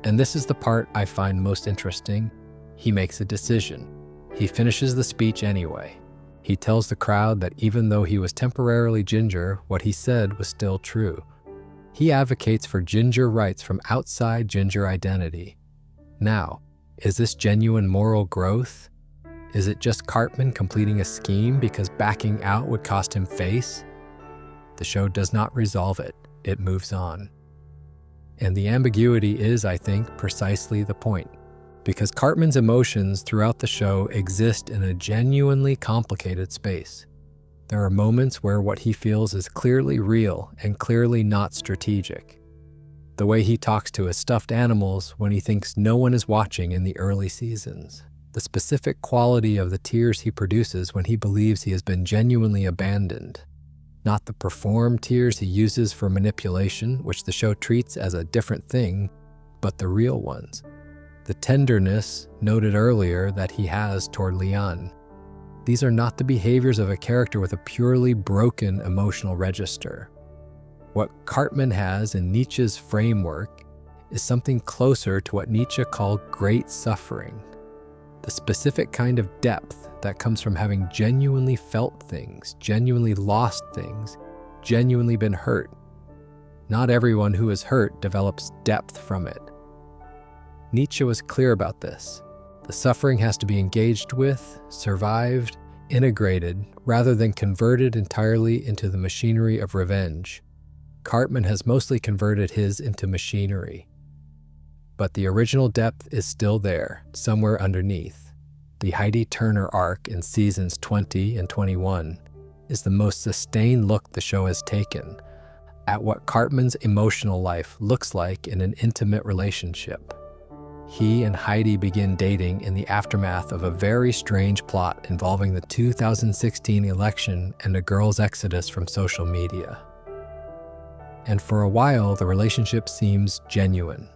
and this is the part I find most interesting, he makes a decision. He finishes the speech anyway. He tells the crowd that even though he was temporarily ginger, what he said was still true. He advocates for ginger rights from outside ginger identity. Now, is this genuine moral growth? Is it just Cartman completing a scheme because backing out would cost him face? The show does not resolve it. It moves on. And the ambiguity is, I think, precisely the point. Because Cartman's emotions throughout the show exist in a genuinely complicated space. There are moments where what he feels is clearly real and clearly not strategic. The way he talks to his stuffed animals when he thinks no one is watching in the early seasons. The specific quality of the tears he produces when he believes he has been genuinely abandoned. Not the performed tears he uses for manipulation, which the show treats as a different thing, but the real ones. The tenderness noted earlier that he has toward Leon. These are not the behaviors of a character with a purely broken emotional register. What Cartman has in Nietzsche's framework is something closer to what Nietzsche called great suffering, the specific kind of depth that comes from having genuinely felt things, genuinely lost things, genuinely been hurt. Not everyone who is hurt develops depth from it. Nietzsche was clear about this. The suffering has to be engaged with, survived, integrated, rather than converted entirely into the machinery of revenge. Cartman has mostly converted his into machinery. But the original depth is still there, somewhere underneath. The Heidi Turner arc in seasons 20 and 21 is the most sustained look the show has taken at what Cartman's emotional life looks like in an intimate relationship. He and Heidi begin dating in the aftermath of a very strange plot involving the 2016 election and a girl's exodus from social media. And for a while, the relationship seems genuine.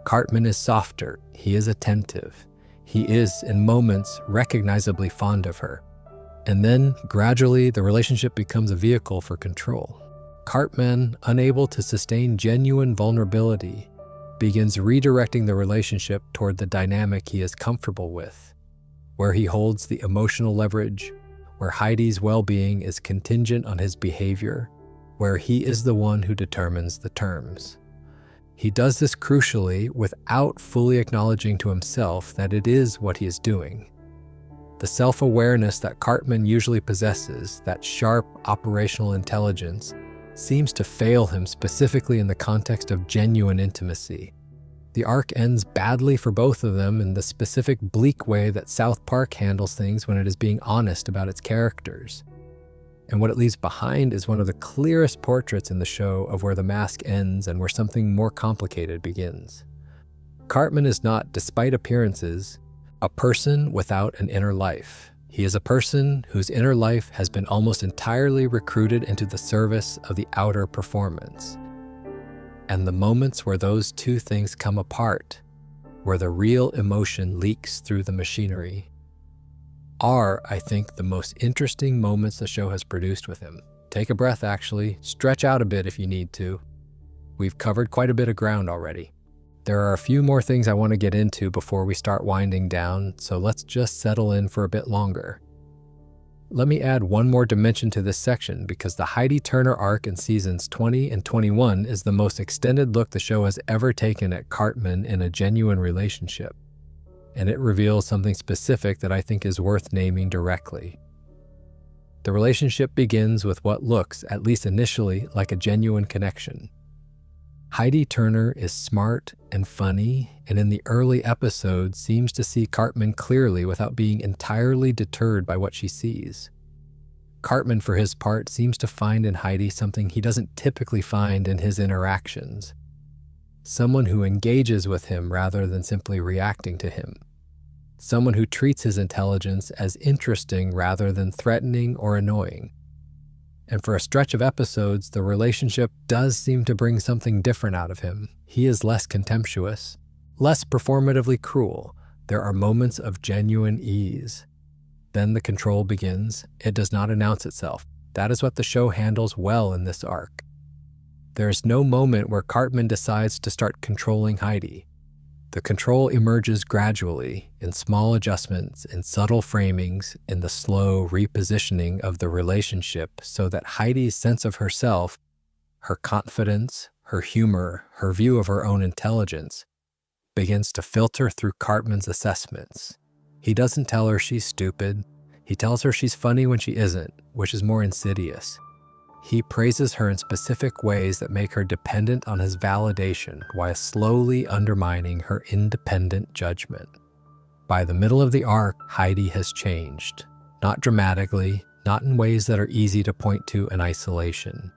Cartman is softer, he is attentive, he is, in moments, recognizably fond of her. And then, gradually, the relationship becomes a vehicle for control. Cartman, unable to sustain genuine vulnerability, begins redirecting the relationship toward the dynamic he is comfortable with, where he holds the emotional leverage, where Heidi's well-being is contingent on his behavior, where he is the one who determines the terms. He does this crucially without fully acknowledging to himself that it is what he is doing. The self-awareness that Cartman usually possesses, that sharp operational intelligence, seems to fail him specifically in the context of genuine intimacy. The arc ends badly for both of them in the specific bleak way that South Park handles things when it is being honest about its characters. And what it leaves behind is one of the clearest portraits in the show of where the mask ends and where something more complicated begins. Cartman is not, despite appearances, a person without an inner life. He is a person whose inner life has been almost entirely recruited into the service of the outer performance. And the moments where those two things come apart, where the real emotion leaks through the machinery, are, I think, the most interesting moments the show has produced with him. Take a breath, actually. Stretch out a bit if you need to. We've covered quite a bit of ground already. There are a few more things I want to get into before we start winding down, so let's just settle in for a bit longer. Let me add one more dimension to this section because the Heidi Turner arc in seasons 20 and 21 is the most extended look the show has ever taken at Cartman in a genuine relationship. And it reveals something specific that I think is worth naming directly. The relationship begins with what looks, at least initially, like a genuine connection. Heidi Turner is smart and funny, and in the early episodes seems to see Cartman clearly without being entirely deterred by what she sees. Cartman, for his part, seems to find in Heidi something he doesn't typically find in his interactions. Someone who engages with him rather than simply reacting to him. Someone who treats his intelligence as interesting rather than threatening or annoying. And for a stretch of episodes, the relationship does seem to bring something different out of him. He is less contemptuous, less performatively cruel. There are moments of genuine ease. Then the control begins. It does not announce itself. That is what the show handles well in this arc. There is no moment where Cartman decides to start controlling Heidi. The control emerges gradually, in small adjustments, in subtle framings, in the slow repositioning of the relationship so that Heidi's sense of herself, her confidence, her humor, her view of her own intelligence, begins to filter through Cartman's assessments. He doesn't tell her she's stupid. He tells her she's funny when she isn't, which is more insidious. He praises her in specific ways that make her dependent on his validation while slowly undermining her independent judgment. By the middle of the arc, Heidi has changed. Not dramatically, not in ways that are easy to point to in isolation.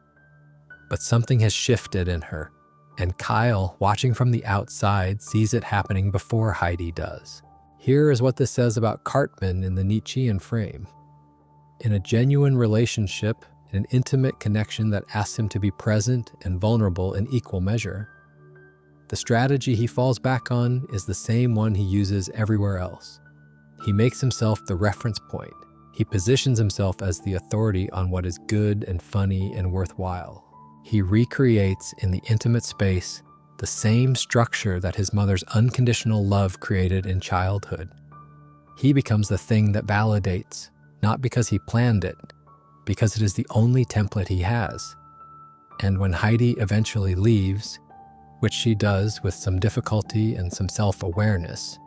But something has shifted in her, and Kyle, watching from the outside, sees it happening before Heidi does. Here is what this says about Cartman in the Nietzschean frame. In a genuine relationship, an intimate connection that asks him to be present and vulnerable in equal measure, the strategy he falls back on is the same one he uses everywhere else. He makes himself the reference point. He positions himself as the authority on what is good and funny and worthwhile. He recreates in the intimate space the same structure that his mother's unconditional love created in childhood. He becomes the thing that validates, not because he planned it, because it is the only template he has. And when Heidi eventually leaves, which she does with some difficulty and some self-awareness,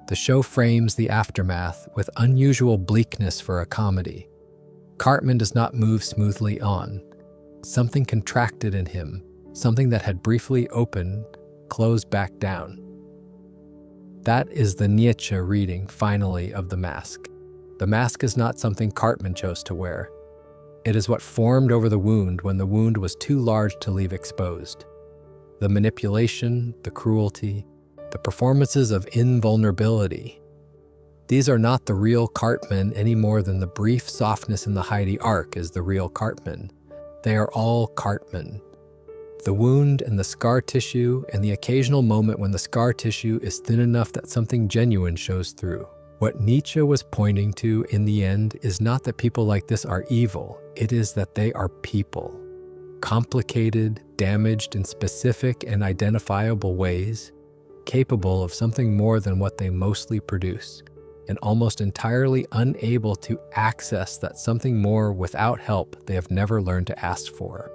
the show frames the aftermath with unusual bleakness for a comedy. Cartman does not move smoothly on. Something contracted in him, something that had briefly opened, closed back down. That is the Nietzsche reading, finally, of the mask. The mask is not something Cartman chose to wear. It is what formed over the wound when the wound was too large to leave exposed. The manipulation, the cruelty, the performances of invulnerability. These are not the real Cartman any more than the brief softness in the Heidi arc is the real Cartman. They are all Cartman. The wound and the scar tissue and the occasional moment when the scar tissue is thin enough that something genuine shows through. What Nietzsche was pointing to in the end is not that people like this are evil, it is that they are people. Complicated, damaged in specific and identifiable ways, capable of something more than what they mostly produce, and almost entirely unable to access that something more without help they have never learned to ask for.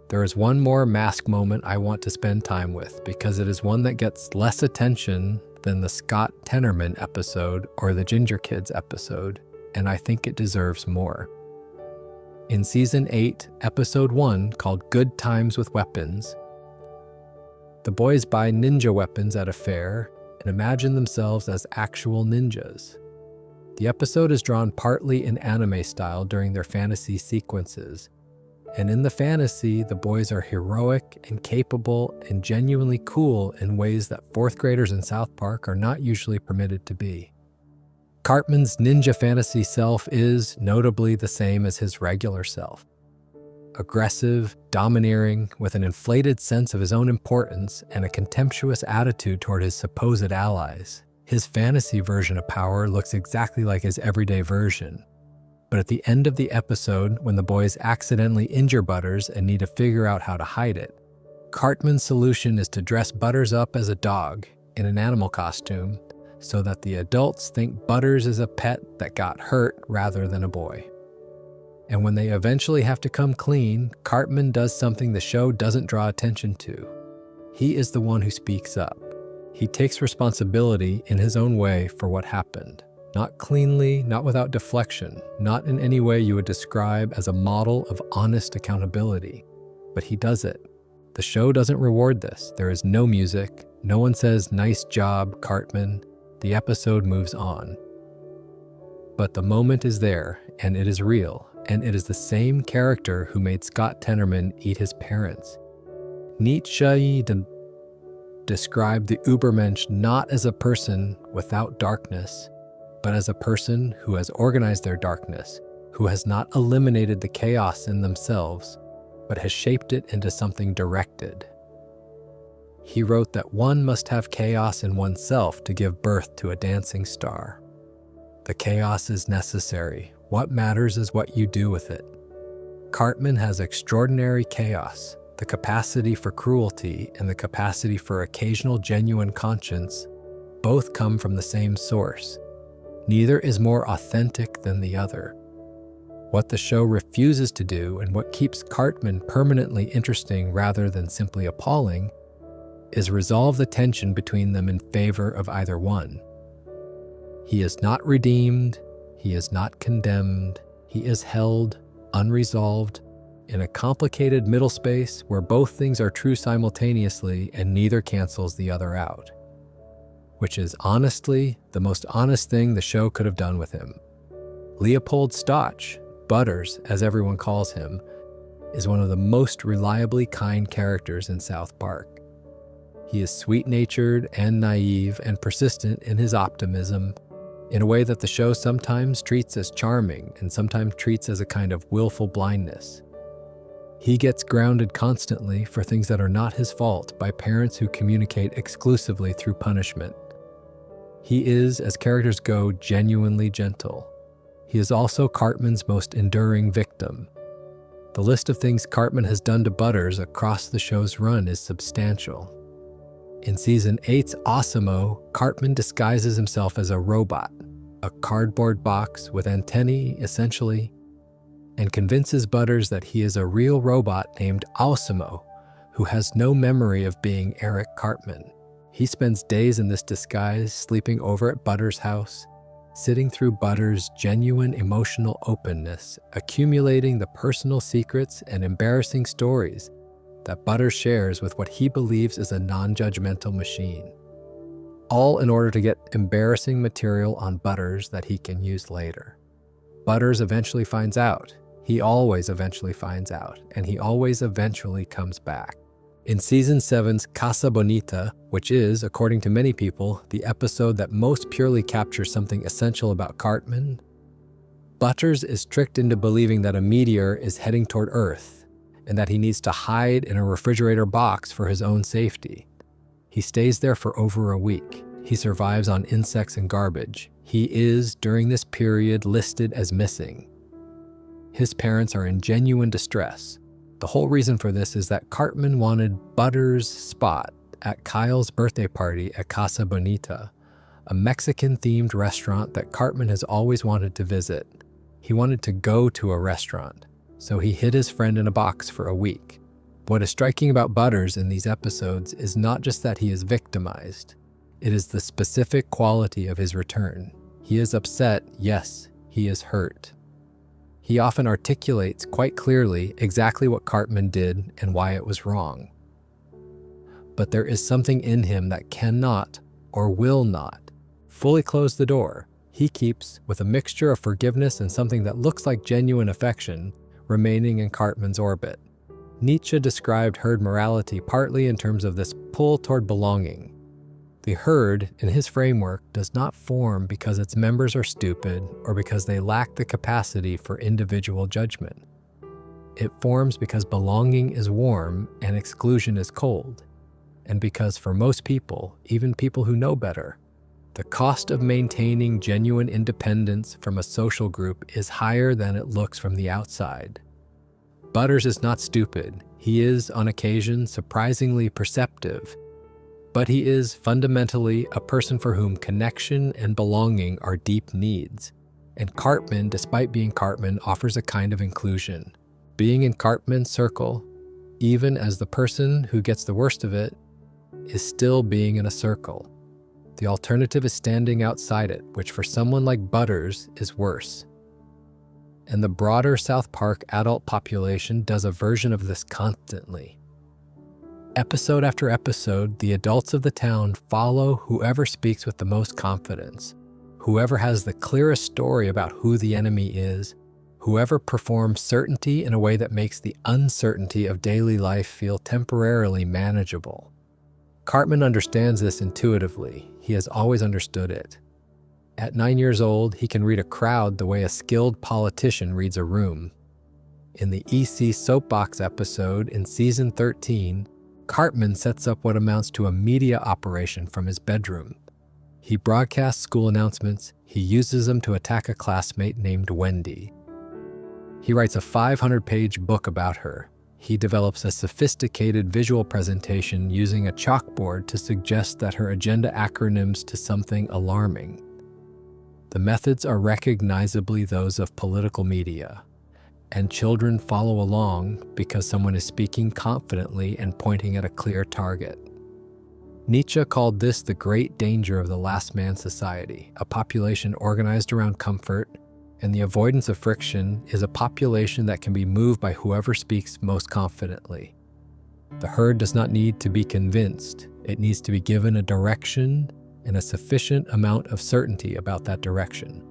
There is one more mask moment I want to spend time with because it is one that gets less attention than the Scott Tenerman episode or the Ginger Kids episode, and I think it deserves more. In Season 8, Episode 1, called Good Times with Weapons, the boys buy ninja weapons at a fair and imagine themselves as actual ninjas. The episode is drawn partly in anime style during their fantasy sequences, and in the fantasy, the boys are heroic and capable and genuinely cool in ways that fourth graders in South Park are not usually permitted to be. Cartman's ninja fantasy self is, notably, the same as his regular self. Aggressive, domineering, with an inflated sense of his own importance and a contemptuous attitude toward his supposed allies. His fantasy version of power looks exactly like his everyday version. But at the end of the episode, when the boys accidentally injure Butters and need to figure out how to hide it, Cartman's solution is to dress Butters up as a dog in an animal costume so that the adults think Butters is a pet that got hurt rather than a boy. And when they eventually have to come clean, Cartman does something the show doesn't draw attention to. He is the one who speaks up. He takes responsibility in his own way for what happened. Not cleanly, not without deflection, not in any way you would describe as a model of honest accountability. But he does it. The show doesn't reward this. There is no music. No one says, "Nice job, Cartman." The episode moves on. But the moment is there, and it is real, and it is the same character who made Scott Tenerman eat his parents. Nietzsche described the Übermensch not as a person without darkness, but as a person who has organized their darkness, who has not eliminated the chaos in themselves, but has shaped it into something directed. He wrote that one must have chaos in oneself to give birth to a dancing star. The chaos is necessary. What matters is what you do with it. Cartman has extraordinary chaos, the capacity for cruelty and the capacity for occasional genuine conscience. Both come from the same source. Neither is more authentic than the other. What the show refuses to do, and what keeps Cartman permanently interesting rather than simply appalling, is resolve the tension between them in favor of either one. He is not redeemed, he is not condemned, he is held, unresolved, in a complicated middle space where both things are true simultaneously and neither cancels the other out. Which is honestly the most honest thing the show could have done with him. Leopold Stotch, Butters, as everyone calls him, is one of the most reliably kind characters in South Park. He is sweet-natured and naive and persistent in his optimism, in a way that the show sometimes treats as charming and sometimes treats as a kind of willful blindness. He gets grounded constantly for things that are not his fault by parents who communicate exclusively through punishment. He is, as characters go, genuinely gentle. He is also Cartman's most enduring victim. The list of things Cartman has done to Butters across the show's run is substantial. In Season 8's Awesome-O, Cartman disguises himself as a robot, a cardboard box with antennae, essentially, and convinces Butters that he is a real robot named Awesome-O, who has no memory of being Eric Cartman. He spends days in this disguise, sleeping over at Butters' house, sitting through Butters' genuine emotional openness, accumulating the personal secrets and embarrassing stories that Butters shares with what he believes is a non-judgmental machine. All in order to get embarrassing material on Butters that he can use later. Butters eventually finds out. He always eventually finds out, and he always eventually comes back. In Season 7's Casa Bonita, which is, according to many people, the episode that most purely captures something essential about Cartman, Butters is tricked into believing that a meteor is heading toward Earth and that he needs to hide in a refrigerator box for his own safety. He stays there for over a week. He survives on insects and garbage. He is, during this period, listed as missing. His parents are in genuine distress. The whole reason for this is that Cartman wanted Butters' spot at Kyle's birthday party at Casa Bonita, a Mexican-themed restaurant that Cartman has always wanted to visit. He wanted to go to a restaurant, so he hid his friend in a box for a week. What is striking about Butters in these episodes is not just that he is victimized. It is the specific quality of his return. He is upset, yes, he is hurt. He often articulates quite clearly exactly what Cartman did and why it was wrong. But there is something in him that cannot, or will not, fully close the door. He keeps, with a mixture of forgiveness and something that looks like genuine affection, remaining in Cartman's orbit. Nietzsche described herd morality partly in terms of this pull toward belonging. The herd, in his framework, does not form because its members are stupid or because they lack the capacity for individual judgment. It forms because belonging is warm and exclusion is cold, and because for most people, even people who know better, the cost of maintaining genuine independence from a social group is higher than it looks from the outside. Butters is not stupid. He is, on occasion, surprisingly perceptive, but he is fundamentally a person for whom connection and belonging are deep needs. And Cartman, despite being Cartman, offers a kind of inclusion. Being in Cartman's circle, even as the person who gets the worst of it, is still being in a circle. The alternative is standing outside it, which for someone like Butters is worse. And the broader South Park adult population does a version of this constantly. Episode after episode, the adults of the town follow whoever speaks with the most confidence, whoever has the clearest story about who the enemy is, whoever performs certainty in a way that makes the uncertainty of daily life feel temporarily manageable. Cartman understands this intuitively. He has always understood it. At 9 years old, he can read a crowd the way a skilled politician reads a room. In the EC Soapbox episode in Season 13, Cartman sets up what amounts to a media operation from his bedroom. He broadcasts school announcements. He uses them to attack a classmate named Wendy. He writes a 500-page book about her. He develops a sophisticated visual presentation using a chalkboard to suggest that her agenda acronyms to something alarming. The methods are recognizably those of political media, and children follow along because someone is speaking confidently and pointing at a clear target. Nietzsche called this the great danger of the last man society, a population organized around comfort, and the avoidance of friction is a population that can be moved by whoever speaks most confidently. The herd does not need to be convinced. It needs to be given a direction and a sufficient amount of certainty about that direction.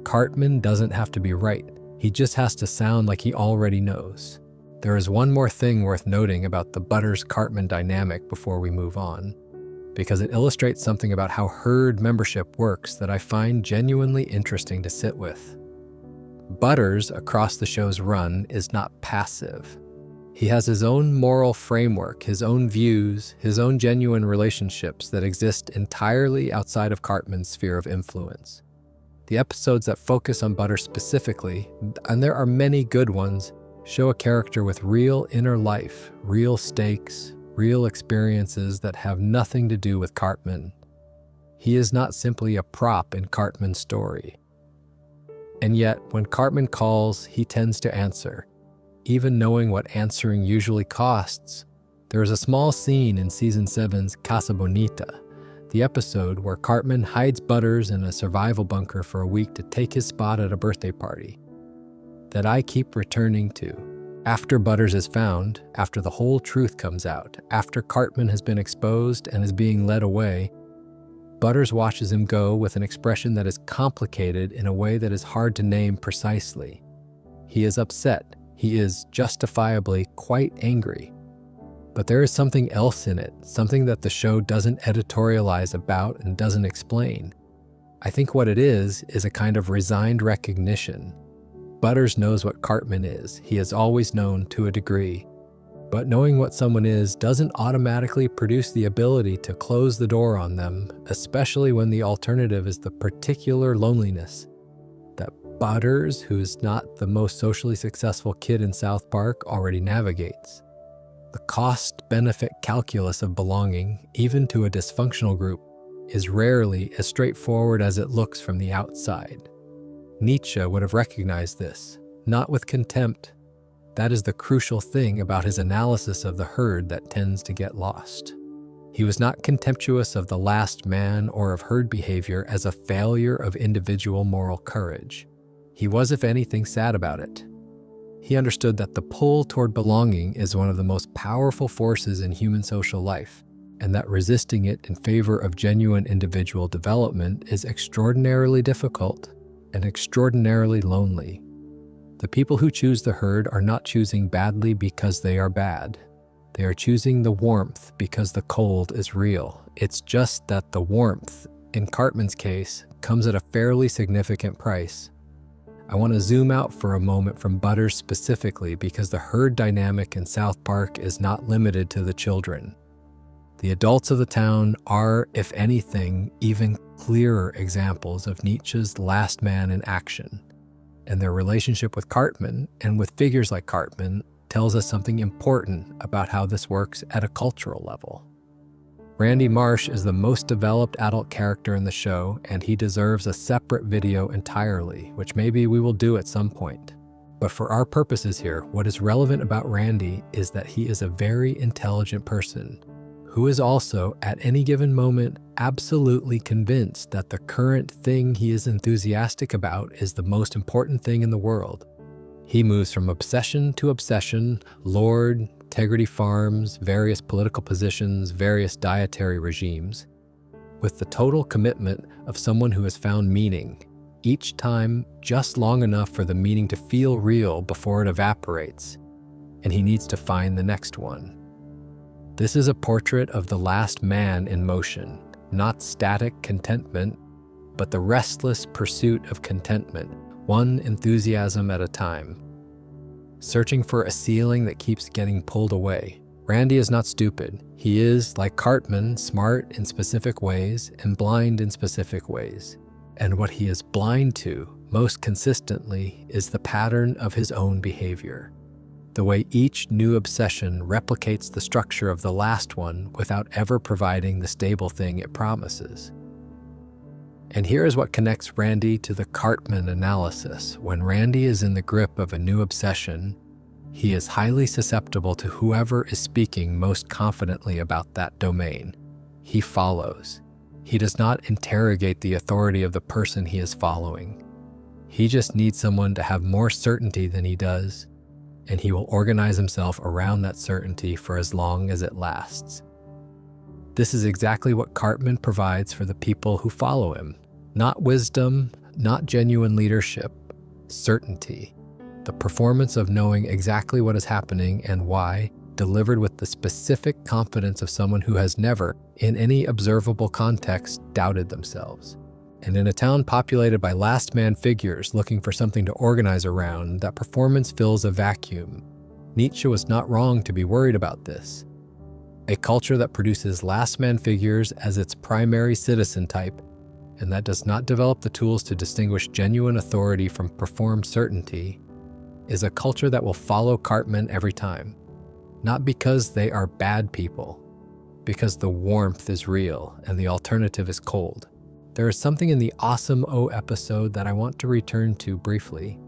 Cartman doesn't have to be right. He just has to sound like he already knows. There is one more thing worth noting about the Butters-Cartman dynamic before we move on, because it illustrates something about how herd membership works that I find genuinely interesting to sit with. Butters, across the show's run, is not passive. He has his own moral framework, his own views, his own genuine relationships that exist entirely outside of Cartman's sphere of influence. The episodes that focus on Butters specifically, and there are many good ones, show a character with real inner life, real stakes, real experiences that have nothing to do with Cartman. He is not simply a prop in Cartman's story. And yet, when Cartman calls, he tends to answer, even knowing what answering usually costs. There is a small scene in Season 7's Casa Bonita, the episode where Cartman hides Butters in a survival bunker for a week to take his spot at a birthday party, that I keep returning to. After Butters is found, after the whole truth comes out, after Cartman has been exposed and is being led away, Butters watches him go with an expression that is complicated in a way that is hard to name precisely. He is upset. He is justifiably quite angry. But there is something else in it, something that the show doesn't editorialize about and doesn't explain. I think what it is a kind of resigned recognition. Butters knows what Cartman is. He has always known to a degree. But knowing what someone is doesn't automatically produce the ability to close the door on them, especially when the alternative is the particular loneliness that Butters, who's not the most socially successful kid in South Park, already navigates. The cost-benefit calculus of belonging, even to a dysfunctional group, is rarely as straightforward as it looks from the outside. Nietzsche would have recognized this, not with contempt. That is the crucial thing about his analysis of the herd that tends to get lost. He was not contemptuous of the last man or of herd behavior as a failure of individual moral courage. He was, if anything, sad about it. He understood that the pull toward belonging is one of the most powerful forces in human social life, and that resisting it in favor of genuine individual development is extraordinarily difficult and extraordinarily lonely. The people who choose the herd are not choosing badly because they are bad. They are choosing the warmth because the cold is real. It's just that the warmth, in Cartman's case, comes at a fairly significant price. I want to zoom out for a moment from Butters specifically because the herd dynamic in South Park is not limited to the children. The adults of the town are, if anything, even clearer examples of Nietzsche's last man in action. And their relationship with Cartman, and with figures like Cartman, tells us something important about how this works at a cultural level. Randy Marsh is the most developed adult character in the show, and he deserves a separate video entirely, which maybe we will do at some point. But for our purposes here, what is relevant about Randy is that he is a very intelligent person who is also, at any given moment, absolutely convinced that the current thing he is enthusiastic about is the most important thing in the world. He moves from obsession to obsession, Lord, Integrity Farms, various political positions, various dietary regimes, with the total commitment of someone who has found meaning, each time just long enough for the meaning to feel real before it evaporates, and he needs to find the next one. This is a portrait of the last man in motion, not static contentment, but the restless pursuit of contentment, one enthusiasm at a time. Searching for a ceiling that keeps getting pulled away. Randy is not stupid. He is, like Cartman, smart in specific ways and blind in specific ways. And what he is blind to, most consistently, is the pattern of his own behavior. The way each new obsession replicates the structure of the last one without ever providing the stable thing it promises. And here is what connects Randy to the Cartman analysis. When Randy is in the grip of a new obsession, he is highly susceptible to whoever is speaking most confidently about that domain. He follows. He does not interrogate the authority of the person he is following. He just needs someone to have more certainty than he does, and he will organize himself around that certainty for as long as it lasts. This is exactly what Cartman provides for the people who follow him. Not wisdom, not genuine leadership, certainty. The performance of knowing exactly what is happening and why, delivered with the specific confidence of someone who has never, in any observable context, doubted themselves. And in a town populated by last man figures looking for something to organize around, that performance fills a vacuum. Nietzsche was not wrong to be worried about this. A culture that produces last man figures as its primary citizen type, and that does not develop the tools to distinguish genuine authority from performed certainty, is a culture that will follow Cartman every time. Not because they are bad people, because the warmth is real and the alternative is cold. There is something in the Awesome O episode that I want to return to briefly,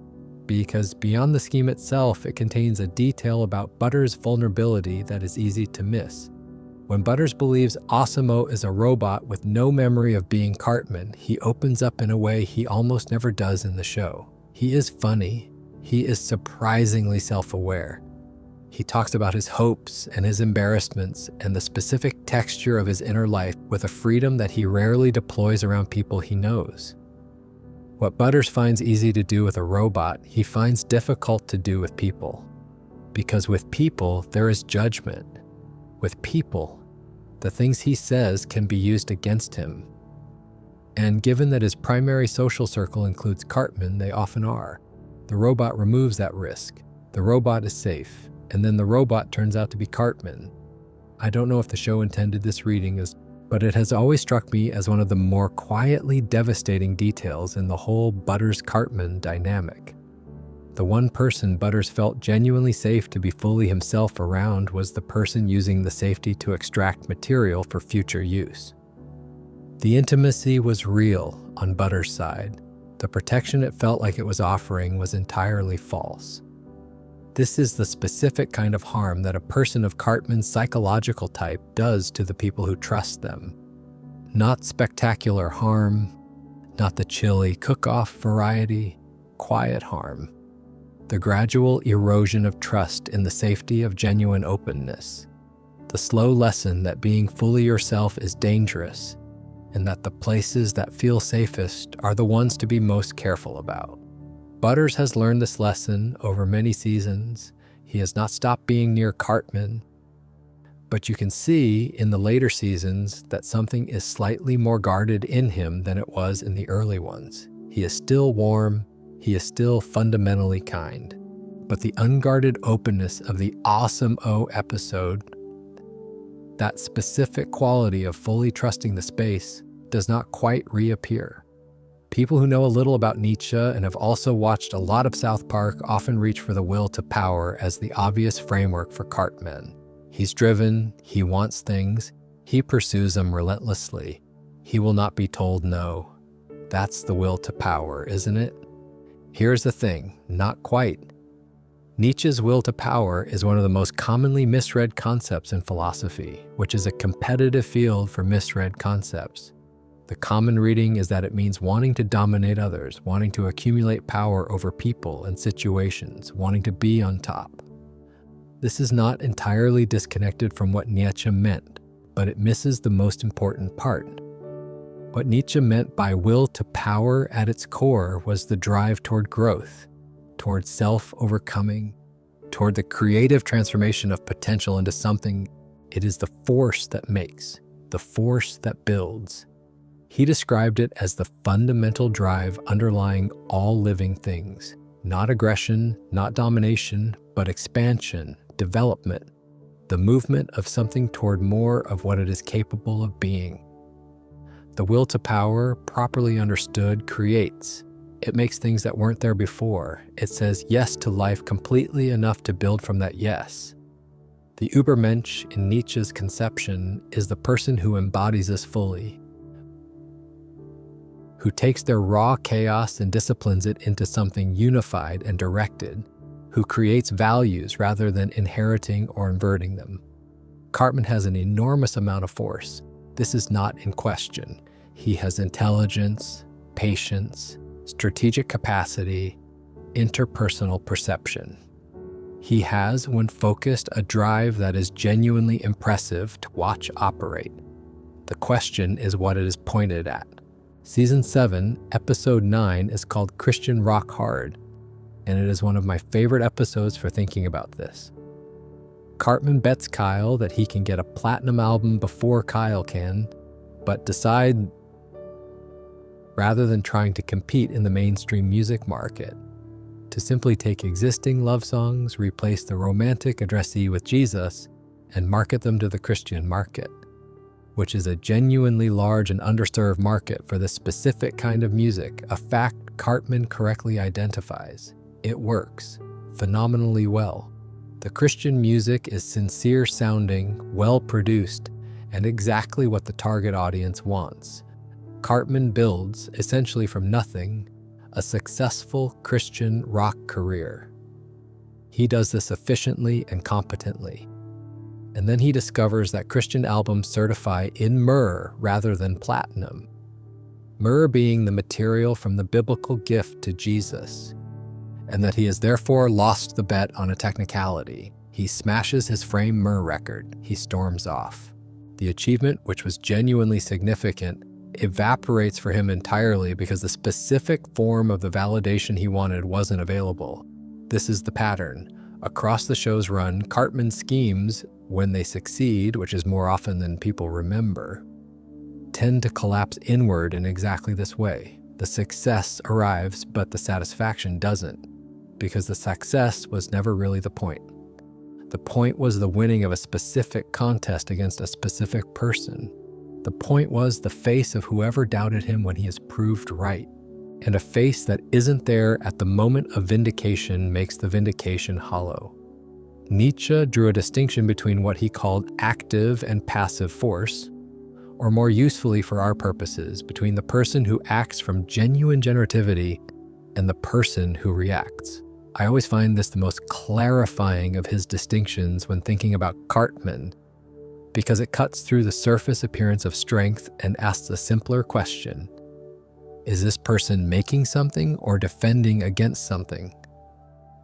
because beyond the scheme itself, it contains a detail about Butters' vulnerability that is easy to miss. When Butters believes Awesome O is a robot with no memory of being Cartman, he opens up in a way he almost never does in the show. He is funny. He is surprisingly self-aware. He talks about his hopes and his embarrassments and the specific texture of his inner life with a freedom that he rarely deploys around people he knows. What Butters finds easy to do with a robot, he finds difficult to do with people. Because with people, there is judgment. With people, the things he says can be used against him. And given that his primary social circle includes Cartman, they often are. The robot removes that risk. The robot is safe. And then the robot turns out to be Cartman. I don't know if the show intended this reading, but it has always struck me as one of the more quietly devastating details in the whole Butters-Cartman dynamic. The one person Butters felt genuinely safe to be fully himself around was the person using the safety to extract material for future use. The intimacy was real on Butters' side. The protection it felt like it was offering was entirely false. This is the specific kind of harm that a person of Cartman's psychological type does to the people who trust them. Not spectacular harm, not the chilly cook-off variety, quiet harm. The gradual erosion of trust in the safety of genuine openness. The slow lesson that being fully yourself is dangerous, and that the places that feel safest are the ones to be most careful about. Butters has learned this lesson over many seasons. He has not stopped being near Cartman, but you can see in the later seasons that something is slightly more guarded in him than it was in the early ones. He is still warm, he is still fundamentally kind, but the unguarded openness of the Awesome O episode, that specific quality of fully trusting the space, does not quite reappear. People who know a little about Nietzsche and have also watched a lot of South Park often reach for the will to power as the obvious framework for Cartman. He's driven, he wants things, he pursues them relentlessly. He will not be told no. That's the will to power, isn't it? Here's the thing, not quite. Nietzsche's will to power is one of the most commonly misread concepts in philosophy, which is a competitive field for misread concepts. The common reading is that it means wanting to dominate others, wanting to accumulate power over people and situations, wanting to be on top. This is not entirely disconnected from what Nietzsche meant, but it misses the most important part. What Nietzsche meant by will to power at its core was the drive toward growth, toward self-overcoming, toward the creative transformation of potential into something. It is the force that makes, the force that builds. He described it as the fundamental drive underlying all living things, not aggression, not domination, but expansion, development, the movement of something toward more of what it is capable of being. The will to power, properly understood, creates. It makes things that weren't there before. It says yes to life completely enough to build from that yes. The Übermensch in Nietzsche's conception is the person who embodies this fully, who takes their raw chaos and disciplines it into something unified and directed, who creates values rather than inheriting or inverting them. Cartman has an enormous amount of force. This is not in question. He has intelligence, patience, strategic capacity, interpersonal perception. He has, when focused, a drive that is genuinely impressive to watch operate. The question is what it is pointed at. Season 7, Episode 9 is called Christian Rock Hard, and it is one of my favorite episodes for thinking about this. Cartman bets Kyle that he can get a platinum album before Kyle can, but decide, rather than trying to compete in the mainstream music market, to simply take existing love songs, replace the romantic addressee with Jesus, and market them to the Christian market, which is a genuinely large and underserved market for this specific kind of music, a fact Cartman correctly identifies. It works phenomenally well. The Christian music is sincere sounding, well produced, and exactly what the target audience wants. Cartman builds, essentially from nothing, a successful Christian rock career. He does this efficiently and competently. And then he discovers that Christian albums certify in myrrh rather than platinum. Myrrh being the material from the biblical gift to Jesus, and that he has therefore lost the bet on a technicality. He smashes his frame myrrh record. He storms off. The achievement, which was genuinely significant, evaporates for him entirely because the specific form of the validation he wanted wasn't available. This is the pattern. Across the show's run, Cartman schemes, when they succeed, which is more often than people remember, tend to collapse inward in exactly this way. The success arrives, but the satisfaction doesn't, because the success was never really the point. The point was the winning of a specific contest against a specific person. The point was the face of whoever doubted him when he is proved right. And a face that isn't there at the moment of vindication makes the vindication hollow. Nietzsche drew a distinction between what he called active and passive force, or more usefully for our purposes, between the person who acts from genuine generativity and the person who reacts. I always find this the most clarifying of his distinctions when thinking about Cartman, because it cuts through the surface appearance of strength and asks a simpler question. Is this person making something or defending against something?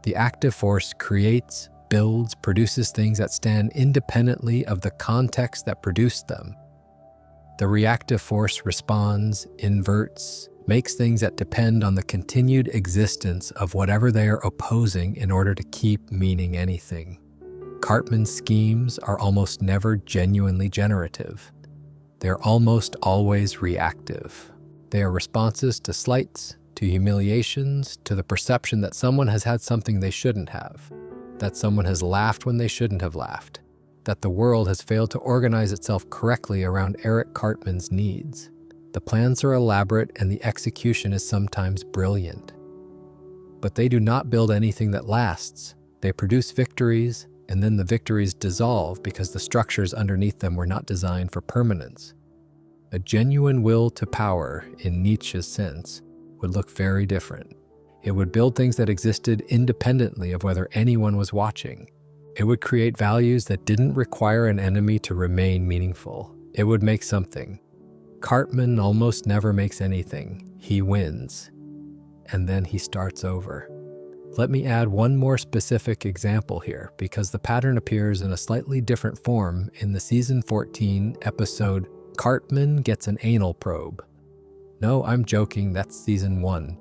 The active force creates, builds, produces things that stand independently of the context that produced them. The reactive force responds, inverts, makes things that depend on the continued existence of whatever they are opposing in order to keep meaning anything. Cartman's schemes are almost never genuinely generative. They're almost always reactive. They are responses to slights, to humiliations, to the perception that someone has had something they shouldn't have, that someone has laughed when they shouldn't have laughed, that the world has failed to organize itself correctly around Eric Cartman's needs. The plans are elaborate and the execution is sometimes brilliant. But they do not build anything that lasts. They produce victories, and then the victories dissolve because the structures underneath them were not designed for permanence. A genuine will to power, in Nietzsche's sense, would look very different. It would build things that existed independently of whether anyone was watching. It would create values that didn't require an enemy to remain meaningful. It would make something. Cartman almost never makes anything. He wins. And then he starts over. Let me add one more specific example here, because the pattern appears in a slightly different form in the season 14 episode Cartman Gets an Anal Probe. No, I'm joking, that's season 1.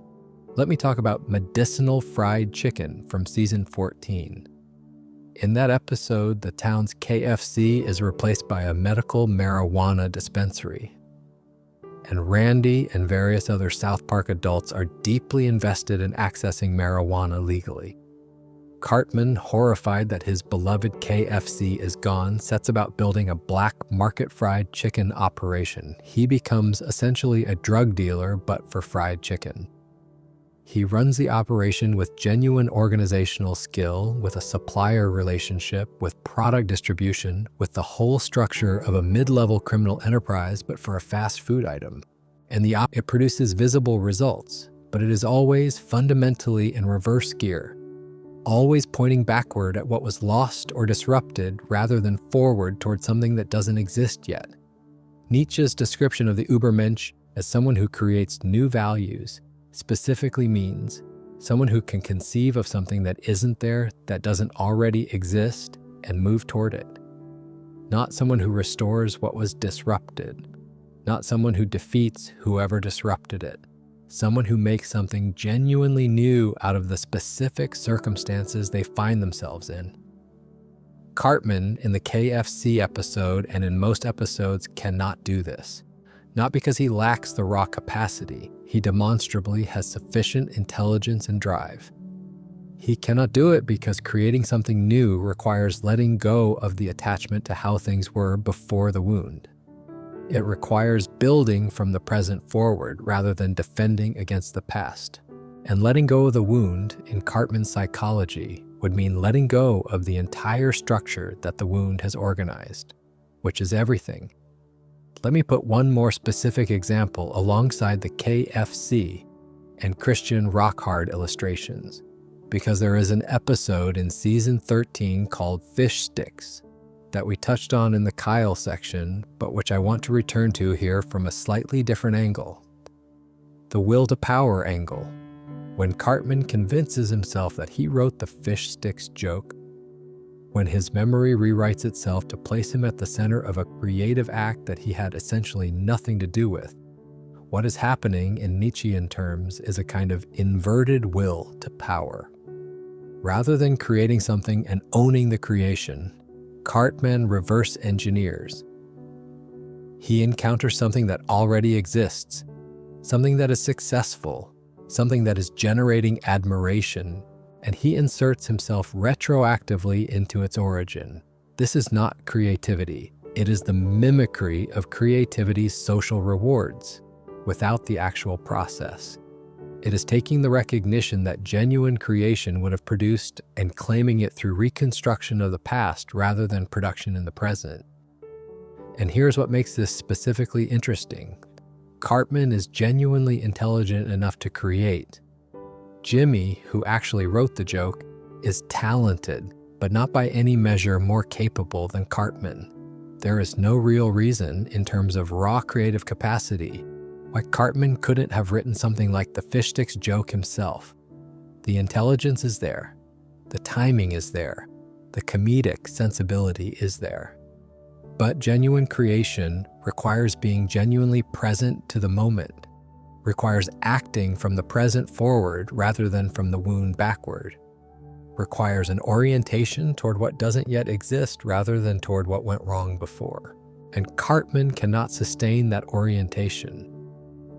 Let me talk about medicinal fried chicken from season 14. In that episode, the town's KFC is replaced by a medical marijuana dispensary. And Randy and various other South Park adults are deeply invested in accessing marijuana legally. Cartman, horrified that his beloved KFC is gone, sets about building a black market fried chicken operation. He becomes essentially a drug dealer, but for fried chicken. He runs the operation with genuine organizational skill, with a supplier relationship, with product distribution, with the whole structure of a mid-level criminal enterprise, but for a fast food item. And it produces visible results, but it is always fundamentally in reverse gear, always pointing backward at what was lost or disrupted rather than forward toward something that doesn't exist yet. Nietzsche's description of the Übermensch as someone who creates new values specifically means someone who can conceive of something that isn't there, that doesn't already exist, and move toward it. Not someone who restores what was disrupted. Not someone who defeats whoever disrupted it. Someone who makes something genuinely new out of the specific circumstances they find themselves in. Cartman in the KFC episode and in most episodes cannot do this. Not because he lacks the raw capacity, he demonstrably has sufficient intelligence and drive. He cannot do it because creating something new requires letting go of the attachment to how things were before the wound. It requires building from the present forward rather than defending against the past. And letting go of the wound, in Cartman's psychology, would mean letting go of the entire structure that the wound has organized, which is everything. Let me put one more specific example alongside the KFC and Christian rock hard illustrations, because there is an episode in season 13 called Fish Sticks that we touched on in the Kyle section, but which I want to return to here from a slightly different angle. The will to power angle, when Cartman convinces himself that he wrote the fish sticks joke, when his memory rewrites itself to place him at the center of a creative act that he had essentially nothing to do with. What is happening in Nietzschean terms is a kind of inverted will to power. Rather than creating something and owning the creation, Cartman reverse engineers. He encounters something that already exists, something that is successful, something that is generating admiration, and he inserts himself retroactively into its origin. This is not creativity. It is the mimicry of creativity's social rewards, without the actual process. It is taking the recognition that genuine creation would have produced and claiming it through reconstruction of the past rather than production in the present. And here's what makes this specifically interesting. Cartman is genuinely intelligent enough to create. Jimmy, who actually wrote the joke, is talented, but not by any measure more capable than Cartman. There is no real reason, in terms of raw creative capacity, why Cartman couldn't have written something like the fish sticks joke himself. The intelligence is there. The timing is there. The comedic sensibility is there. But genuine creation requires being genuinely present to the moment, requires acting from the present forward rather than from the wound backward, requires an orientation toward what doesn't yet exist rather than toward what went wrong before. And Cartman cannot sustain that orientation.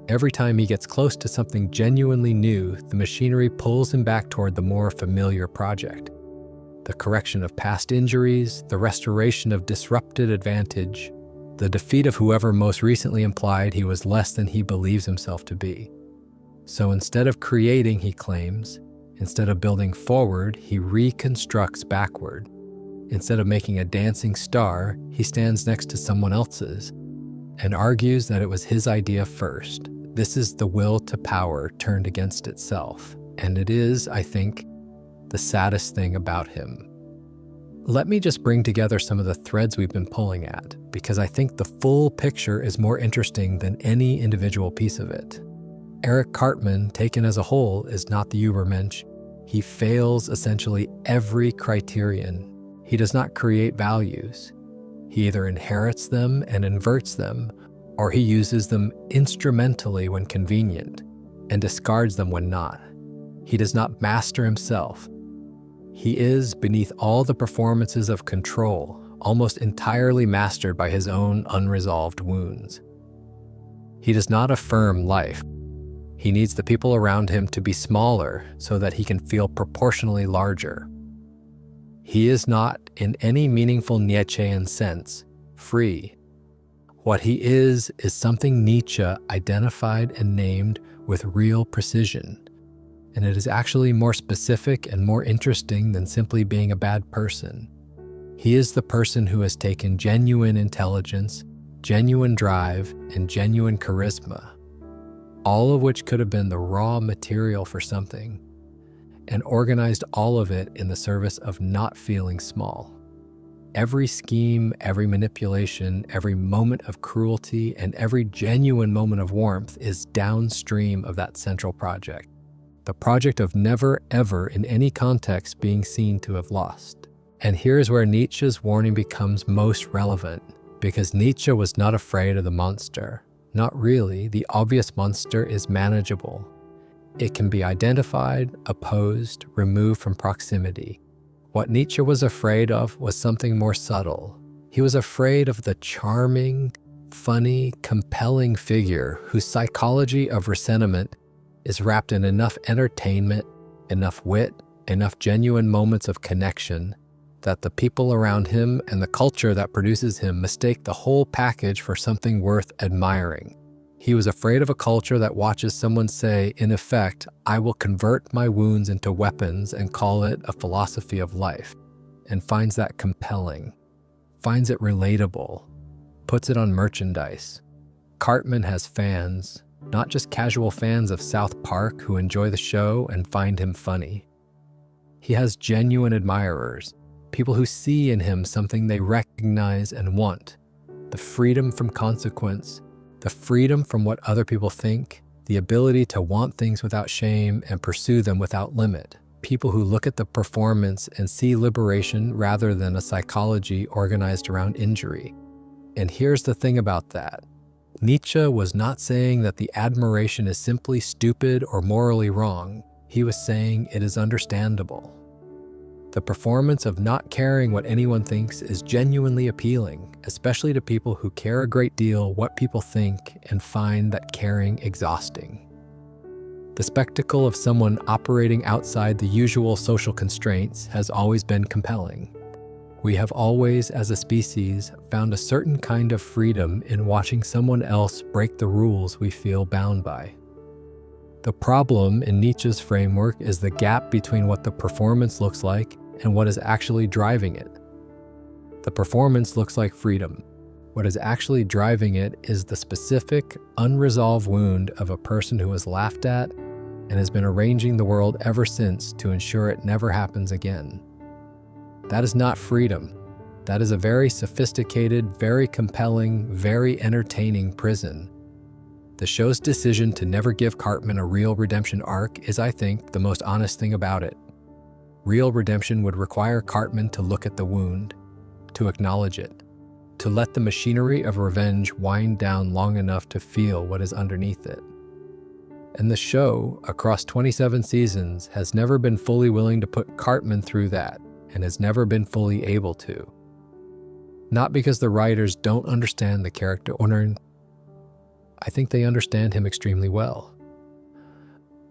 Every time he gets close to something genuinely new, the machinery pulls him back toward the more familiar project. The correction of past injuries, the restoration of disrupted advantage, the defeat of whoever most recently implied he was less than he believes himself to be. So instead of creating, he claims, instead of building forward, he reconstructs backward. Instead of making a dancing star, he stands next to someone else's and argues that it was his idea first. This is the will to power turned against itself, and it is, I think, the saddest thing about him. Let me just bring together some of the threads we've been pulling at, because I think the full picture is more interesting than any individual piece of it. Eric Cartman, taken as a whole, is not the Übermensch. He fails essentially every criterion. He does not create values. He either inherits them and inverts them, or he uses them instrumentally when convenient and discards them when not. He does not master himself. He is, beneath all the performances of control, almost entirely mastered by his own unresolved wounds. He does not affirm life. He needs the people around him to be smaller so that he can feel proportionally larger. He is not, in any meaningful Nietzschean sense, free. What he is something Nietzsche identified and named with real precision. And it is actually more specific and more interesting than simply being a bad person. He is the person who has taken genuine intelligence, genuine drive, and genuine charisma, all of which could have been the raw material for something, and organized all of it in the service of not feeling small. Every scheme, every manipulation, every moment of cruelty, and every genuine moment of warmth is downstream of that central project. The project of never, ever, in any context, being seen to have lost. And here's where Nietzsche's warning becomes most relevant, because Nietzsche was not afraid of the monster. Not really. The obvious monster is manageable. It can be identified, opposed, removed from proximity. What Nietzsche was afraid of was something more subtle. He was afraid of the charming, funny, compelling figure whose psychology of resentment is wrapped in enough entertainment, enough wit, enough genuine moments of connection that the people around him and the culture that produces him mistake the whole package for something worth admiring. He was afraid of a culture that watches someone say, in effect, I will convert my wounds into weapons and call it a philosophy of life, and finds that compelling, finds it relatable, puts it on merchandise. Cartman has fans, not just casual fans of South Park who enjoy the show and find him funny. He has genuine admirers, people who see in him something they recognize and want, the freedom from consequence, the freedom from what other people think, the ability to want things without shame and pursue them without limit. People who look at the performance and see liberation rather than a psychology organized around injury. And here's the thing about that. Nietzsche was not saying that the admiration is simply stupid or morally wrong. He was saying it is understandable. The performance of not caring what anyone thinks is genuinely appealing, especially to people who care a great deal what people think and find that caring exhausting. The spectacle of someone operating outside the usual social constraints has always been compelling. We have always, as a species, found a certain kind of freedom in watching someone else break the rules we feel bound by. The problem in Nietzsche's framework is the gap between what the performance looks like and what is actually driving it. The performance looks like freedom. What is actually driving it is the specific, unresolved wound of a person who was laughed at and has been arranging the world ever since to ensure it never happens again. That is not freedom. That is a very sophisticated, very compelling, very entertaining prison. The show's decision to never give Cartman a real redemption arc is, I think, the most honest thing about it. Real redemption would require Cartman to look at the wound, to acknowledge it, to let the machinery of revenge wind down long enough to feel what is underneath it. And the show, across 27 seasons, has never been fully willing to put Cartman through that, and has never been fully able to. Not because the writers don't understand the character owner. I think they understand him extremely well.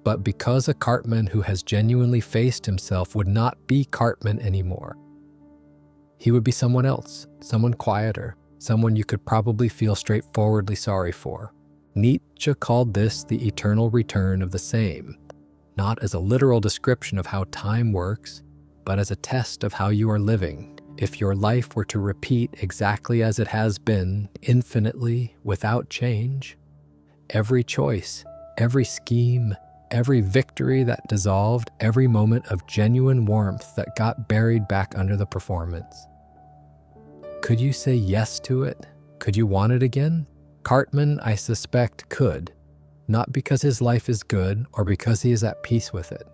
But because a Cartman who has genuinely faced himself would not be Cartman anymore. He would be someone else, someone quieter, someone you could probably feel straightforwardly sorry for. Nietzsche called this the eternal return of the same, not as a literal description of how time works, but as a test of how you are living. If your life were to repeat exactly as it has been, infinitely, without change, every choice, every scheme, every victory that dissolved, every moment of genuine warmth that got buried back under the performance. Could you say yes to it? Could you want it again? Cartman, I suspect, could, not because his life is good or because he is at peace with it,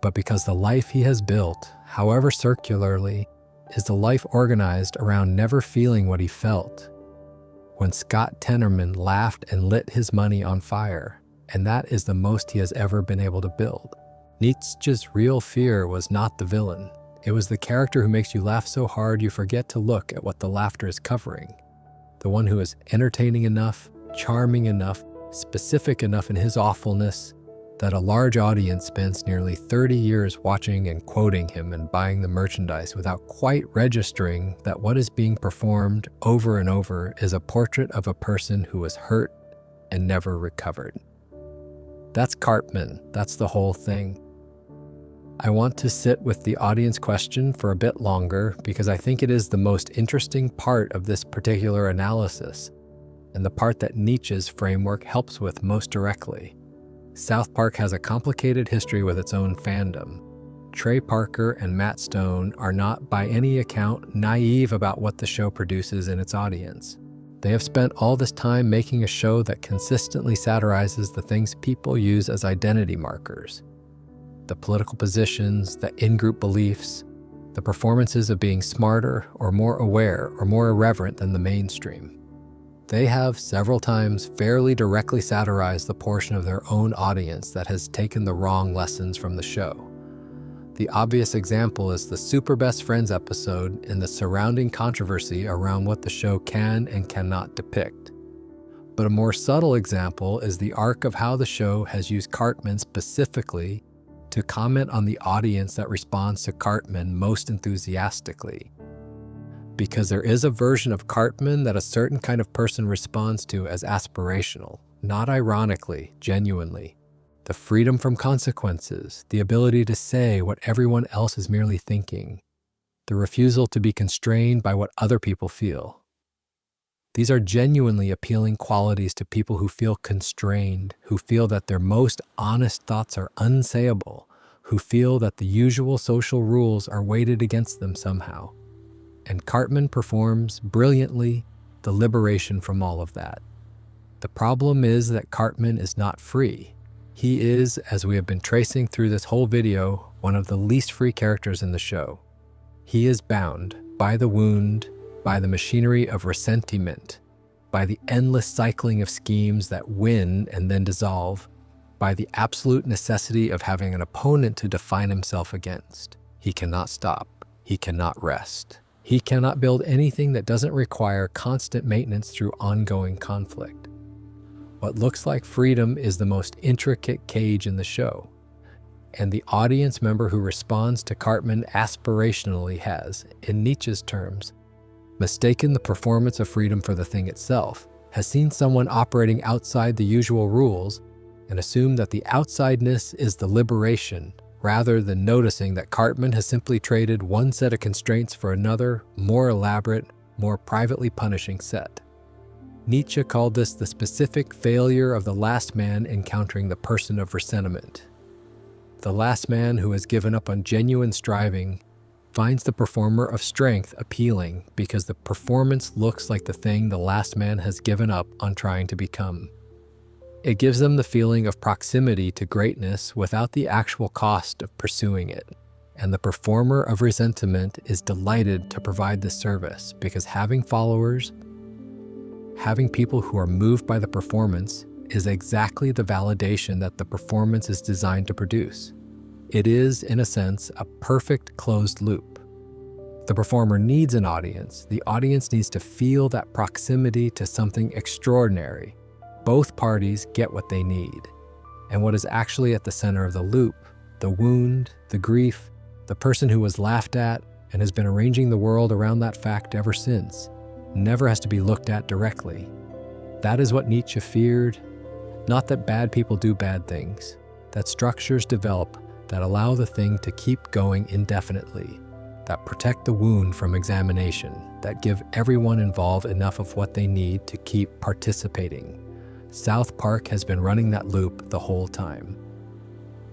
but because the life he has built, however circularly, is the life organized around never feeling what he felt when Scott Tenerman laughed and lit his money on fire, and that is the most he has ever been able to build. Nietzsche's real fear was not the villain. It was the character who makes you laugh so hard you forget to look at what the laughter is covering. The one who is entertaining enough, charming enough, specific enough in his awfulness that a large audience spends nearly 30 years watching and quoting him and buying the merchandise without quite registering that what is being performed over and over is a portrait of a person who was hurt and never recovered. That's Cartman. That's the whole thing. I want to sit with the audience question for a bit longer because I think it is the most interesting part of this particular analysis and the part that Nietzsche's framework helps with most directly. South Park has a complicated history with its own fandom. Trey Parker and Matt Stone are not, by any account, naive about what the show produces in its audience. They have spent all this time making a show that consistently satirizes the things people use as identity markers. The political positions, the in-group beliefs, the performances of being smarter or more aware or more irreverent than the mainstream. They have several times fairly directly satirized the portion of their own audience that has taken the wrong lessons from the show. The obvious example is the Super Best Friends episode and the surrounding controversy around what the show can and cannot depict. But a more subtle example is the arc of how the show has used Cartman specifically to comment on the audience that responds to Cartman most enthusiastically. Because there is a version of Cartman that a certain kind of person responds to as aspirational, not ironically, genuinely. The freedom from consequences, the ability to say what everyone else is merely thinking, the refusal to be constrained by what other people feel. These are genuinely appealing qualities to people who feel constrained, who feel that their most honest thoughts are unsayable, who feel that the usual social rules are weighted against them somehow. And Cartman performs brilliantly the liberation from all of that. The problem is that Cartman is not free. He is, as we have been tracing through this whole video, one of the least free characters in the show. He is bound by the wound, by the machinery of ressentiment, by the endless cycling of schemes that win and then dissolve, by the absolute necessity of having an opponent to define himself against. He cannot stop. He cannot rest. He cannot build anything that doesn't require constant maintenance through ongoing conflict. What looks like freedom is the most intricate cage in the show, and the audience member who responds to Cartman aspirationally has, in Nietzsche's terms, mistaken the performance of freedom for the thing itself, has seen someone operating outside the usual rules, and assumed that the outsideness is the liberation, rather than noticing that Cartman has simply traded one set of constraints for another, more elaborate, more privately punishing set. Nietzsche called this the specific failure of the last man encountering the person of resentment. The last man who has given up on genuine striving finds the performer of strength appealing because the performance looks like the thing the last man has given up on trying to become. It gives them the feeling of proximity to greatness without the actual cost of pursuing it. And the performer of resentment is delighted to provide this service because having followers, having people who are moved by the performance, is exactly the validation that the performance is designed to produce. It is, in a sense, a perfect closed loop. The performer needs an audience. The audience needs to feel that proximity to something extraordinary. Both parties get what they need. And what is actually at the center of the loop, the wound, the grief, the person who was laughed at and has been arranging the world around that fact ever since, never has to be looked at directly. That is what Nietzsche feared. Not that bad people do bad things, that structures develop that allow the thing to keep going indefinitely, that protect the wound from examination, that give everyone involved enough of what they need to keep participating. South Park has been running that loop the whole time.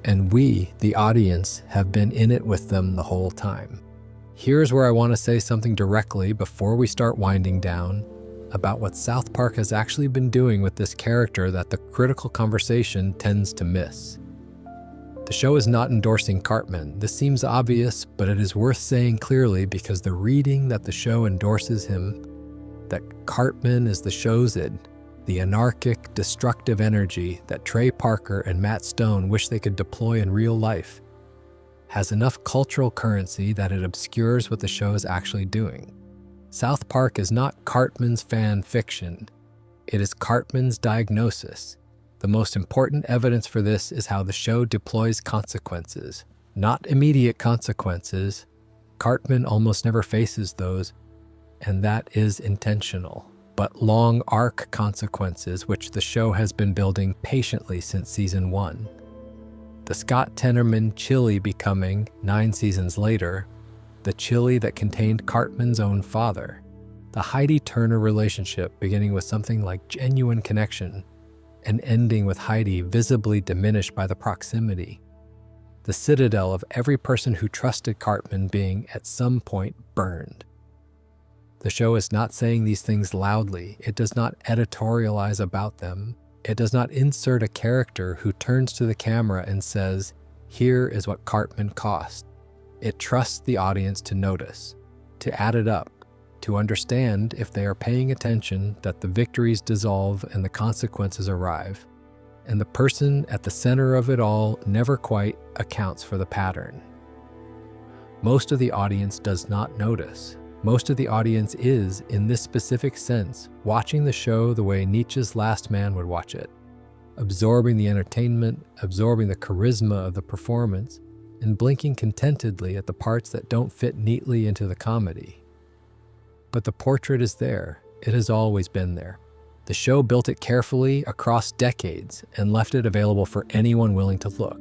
And we, the audience, have been in it with them the whole time. Here's where I want to say something directly before we start winding down about what South Park has actually been doing with this character that the critical conversation tends to miss. The show is not endorsing Cartman. This seems obvious, but it is worth saying clearly because the reading that the show endorses him, that Cartman is the show's id, the anarchic, destructive energy that Trey Parker and Matt Stone wish they could deploy in real life, has enough cultural currency that it obscures what the show is actually doing. South Park is not Cartman's fan fiction. It is Cartman's diagnosis. The most important evidence for this is how the show deploys consequences, not immediate consequences. Cartman almost never faces those, and that is intentional, but long arc consequences which the show has been building patiently since season 1. The Scott Tenerman chili becoming, 9 seasons later, the chili that contained Cartman's own father. The Heidi Turner relationship beginning with something like genuine connection and ending with Heidi visibly diminished by the proximity. The citadel of every person who trusted Cartman being at some point burned. The show is not saying these things loudly. It does not editorialize about them. It does not insert a character who turns to the camera and says, "Here is what Cartman cost." It trusts the audience to notice, to add it up, to understand, if they are paying attention, that the victories dissolve and the consequences arrive. And the person at the center of it all never quite accounts for the pattern. Most of the audience does not notice. Most of the audience is, in this specific sense, watching the show the way Nietzsche's Last Man would watch it, absorbing the entertainment, absorbing the charisma of the performance, and blinking contentedly at the parts that don't fit neatly into the comedy. But the portrait is there. It has always been there. The show built it carefully across decades and left it available for anyone willing to look.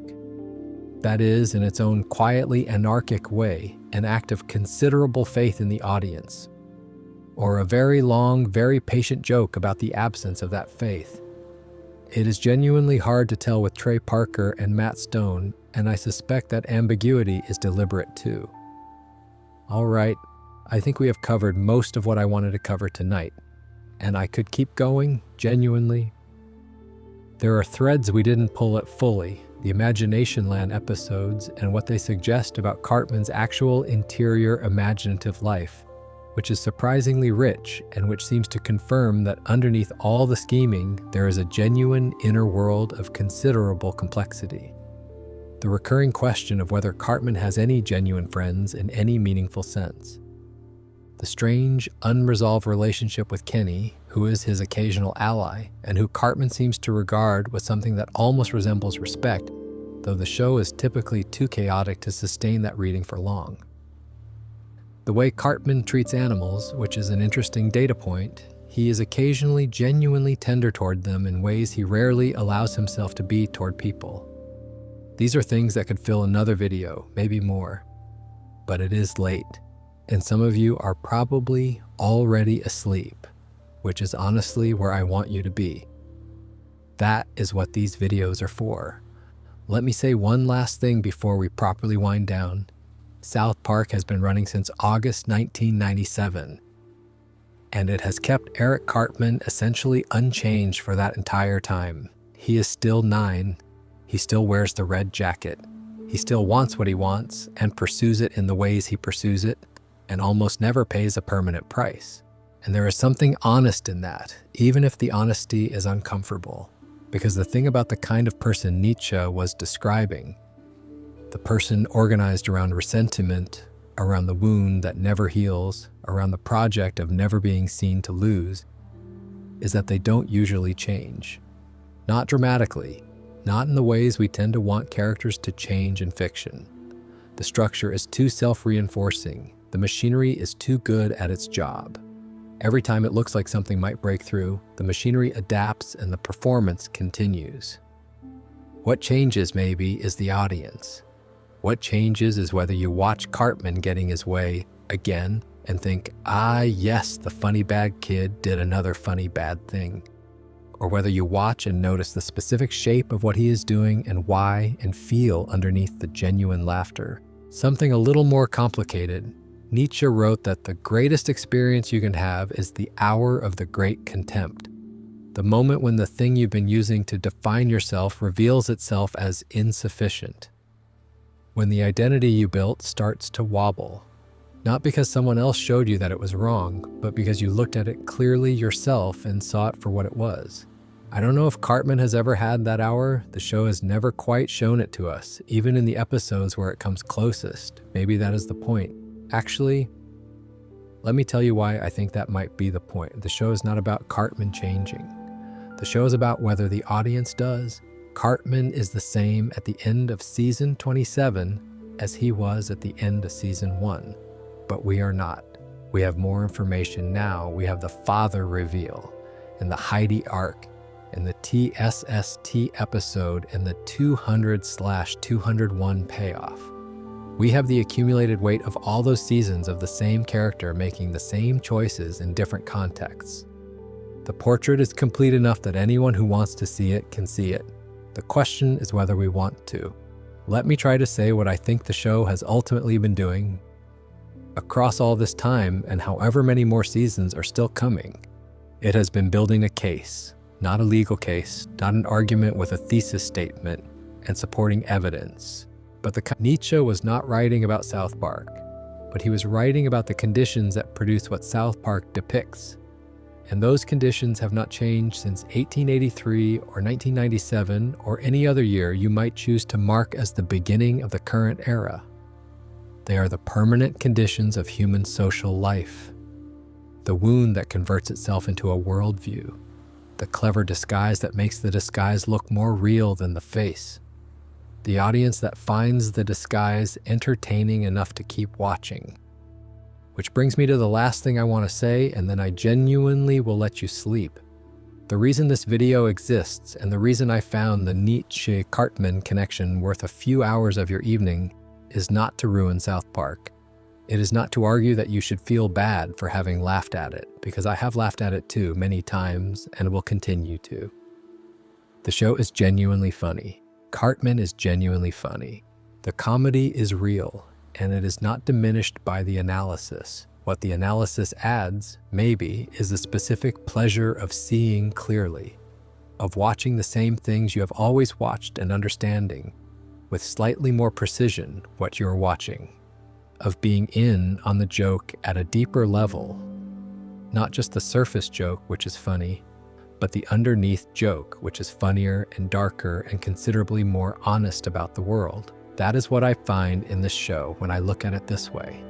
That is, in its own quietly anarchic way, an act of considerable faith in the audience, or a very long, very patient joke about the absence of that faith. It is genuinely hard to tell with Trey Parker and Matt Stone, and I suspect that ambiguity is deliberate too. All right, I think we have covered most of what I wanted to cover tonight, and I could keep going, genuinely. There are threads we didn't pull at fully, the Imagination Land episodes and what they suggest about Cartman's actual interior imaginative life, which is surprisingly rich and which seems to confirm that underneath all the scheming, there is a genuine inner world of considerable complexity. The recurring question of whether Cartman has any genuine friends in any meaningful sense. The strange, unresolved relationship with Kenny, who is his occasional ally, and who Cartman seems to regard with something that almost resembles respect, though the show is typically too chaotic to sustain that reading for long. The way Cartman treats animals, which is an interesting data point, he is occasionally genuinely tender toward them in ways he rarely allows himself to be toward people. These are things that could fill another video, maybe more. But it is late, and some of you are probably already asleep, which is honestly where I want you to be. That is what these videos are for. Let me say one last thing before we properly wind down. South Park has been running since August 1997, and it has kept Eric Cartman essentially unchanged for that entire time. He is still 9. He still wears the red jacket. He still wants what he wants and pursues it in the ways he pursues it, and almost never pays a permanent price. And there is something honest in that, even if the honesty is uncomfortable. Because the thing about the kind of person Nietzsche was describing, the person organized around resentment, around the wound that never heals, around the project of never being seen to lose, is that they don't usually change. Not dramatically, not in the ways we tend to want characters to change in fiction. The structure is too self-reinforcing. The machinery is too good at its job. Every time it looks like something might break through, the machinery adapts and the performance continues. What changes, maybe, is the audience. What changes is whether you watch Cartman getting his way again and think, ah, yes, the funny bad kid did another funny bad thing. Or whether you watch and notice the specific shape of what he is doing and why, and feel underneath the genuine laughter. Something a little more complicated. Nietzsche wrote that the greatest experience you can have is the hour of the great contempt. The moment when the thing you've been using to define yourself reveals itself as insufficient. When the identity you built starts to wobble. Not because someone else showed you that it was wrong, but because you looked at it clearly yourself and saw it for what it was. I don't know if Cartman has ever had that hour. The show has never quite shown it to us, even in the episodes where it comes closest. Maybe that is the point. Actually, let me tell you why I think that might be the point. The show is not about Cartman changing. The show is about whether the audience does. Cartman is the same at the end of season 27 as he was at the end of season 1. But we are not. We have more information now. We have the father reveal, and the Heidi arc, and the TSST episode, and the 200/201 payoff. We have the accumulated weight of all those seasons of the same character making the same choices in different contexts. The portrait is complete enough that anyone who wants to see it can see it. The question is whether we want to. Let me try to say what I think the show has ultimately been doing across all this time, and however many more seasons are still coming. It has been building a case, not a legal case, not an argument with a thesis statement and supporting evidence. But Nietzsche was not writing about South Park, but he was writing about the conditions that produce what South Park depicts. And those conditions have not changed since 1883 or 1997 or any other year you might choose to mark as the beginning of the current era. They are the permanent conditions of human social life. The wound that converts itself into a worldview. The clever disguise that makes the disguise look more real than the face. The audience that finds the disguise entertaining enough to keep watching. Which brings me to the last thing I want to say, and then I genuinely will let you sleep. The reason this video exists, and the reason I found the Nietzsche-Cartman connection worth a few hours of your evening, is not to ruin South Park. It is not to argue that you should feel bad for having laughed at it, because I have laughed at it too many times and will continue to. The show is genuinely funny. Cartman is genuinely funny. The comedy is real, and it is not diminished by the analysis. What the analysis adds, maybe, is the specific pleasure of seeing clearly, of watching the same things you have always watched and understanding, with slightly more precision what you're watching, of being in on the joke at a deeper level, not just the surface joke, which is funny, but the underneath joke, which is funnier and darker and considerably more honest about the world. That is what I find in this show when I look at it this way.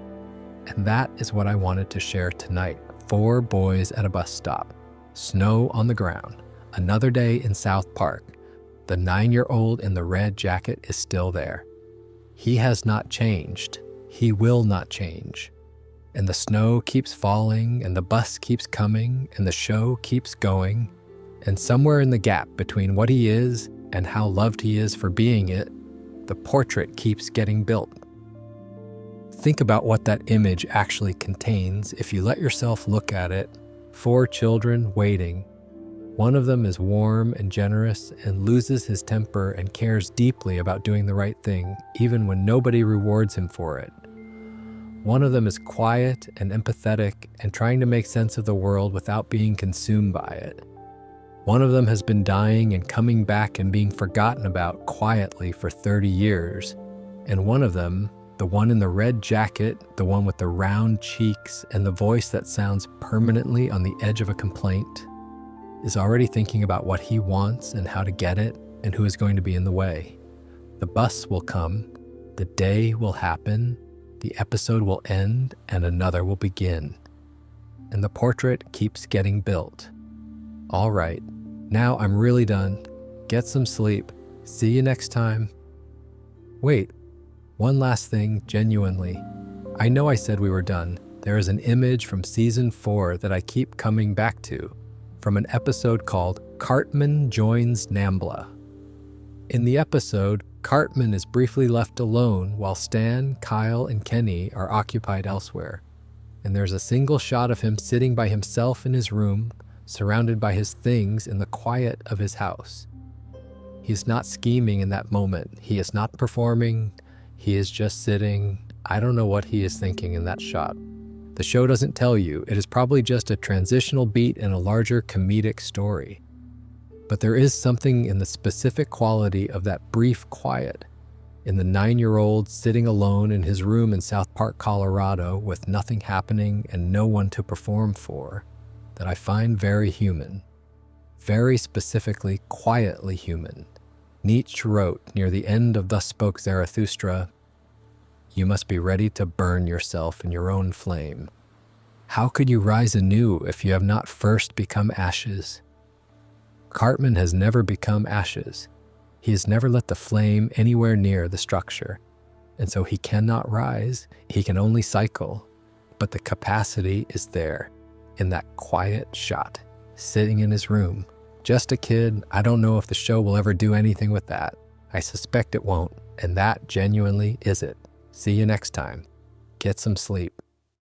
And that is what I wanted to share tonight. 4 boys at a bus stop, snow on the ground, another day in South Park. The 9-year-old in the red jacket is still there. He has not changed. He will not change. And the snow keeps falling, and the bus keeps coming, and the show keeps going. And somewhere in the gap between what he is and how loved he is for being it, the portrait keeps getting built. Think about what that image actually contains if you let yourself look at it. 4 children waiting. One of them is warm and generous and loses his temper and cares deeply about doing the right thing, even when nobody rewards him for it. One of them is quiet and empathetic and trying to make sense of the world without being consumed by it. One of them has been dying and coming back and being forgotten about quietly for 30 years. And one of them, the one in the red jacket, the one with the round cheeks and the voice that sounds permanently on the edge of a complaint, is already thinking about what he wants and how to get it and who is going to be in the way. The bus will come, the day will happen, the episode will end, and another will begin. And the portrait keeps getting built. All right, now I'm really done. Get some sleep. See you next time. Wait, one last thing, genuinely. I know I said we were done, There is an image from season 4 that I keep coming back to, from an episode called Cartman Joins Nambla. In the episode, Cartman is briefly left alone while Stan, Kyle, and Kenny are occupied elsewhere. And there's a single shot of him sitting by himself in his room, surrounded by his things in the quiet of his house. He is not scheming in that moment. He is not performing. He is just sitting. I don't know what he is thinking in that shot. The show doesn't tell you. It is probably just a transitional beat in a larger comedic story. But there is something in the specific quality of that brief quiet, in the 9-year-old sitting alone in his room in South Park, Colorado, with nothing happening and no one to perform for, that I find very human. Very specifically, quietly human. Nietzsche wrote near the end of Thus Spoke Zarathustra, "You must be ready to burn yourself in your own flame. How could you rise anew if you have not first become ashes?" Cartman has never become ashes. He has never let the flame anywhere near the structure, and so he cannot rise. He can only cycle, but the capacity is there in that quiet shot, sitting in his room. Just a kid. I don't know if the show will ever do anything with that. I suspect it won't, and that genuinely is it. See you next time. Get some sleep.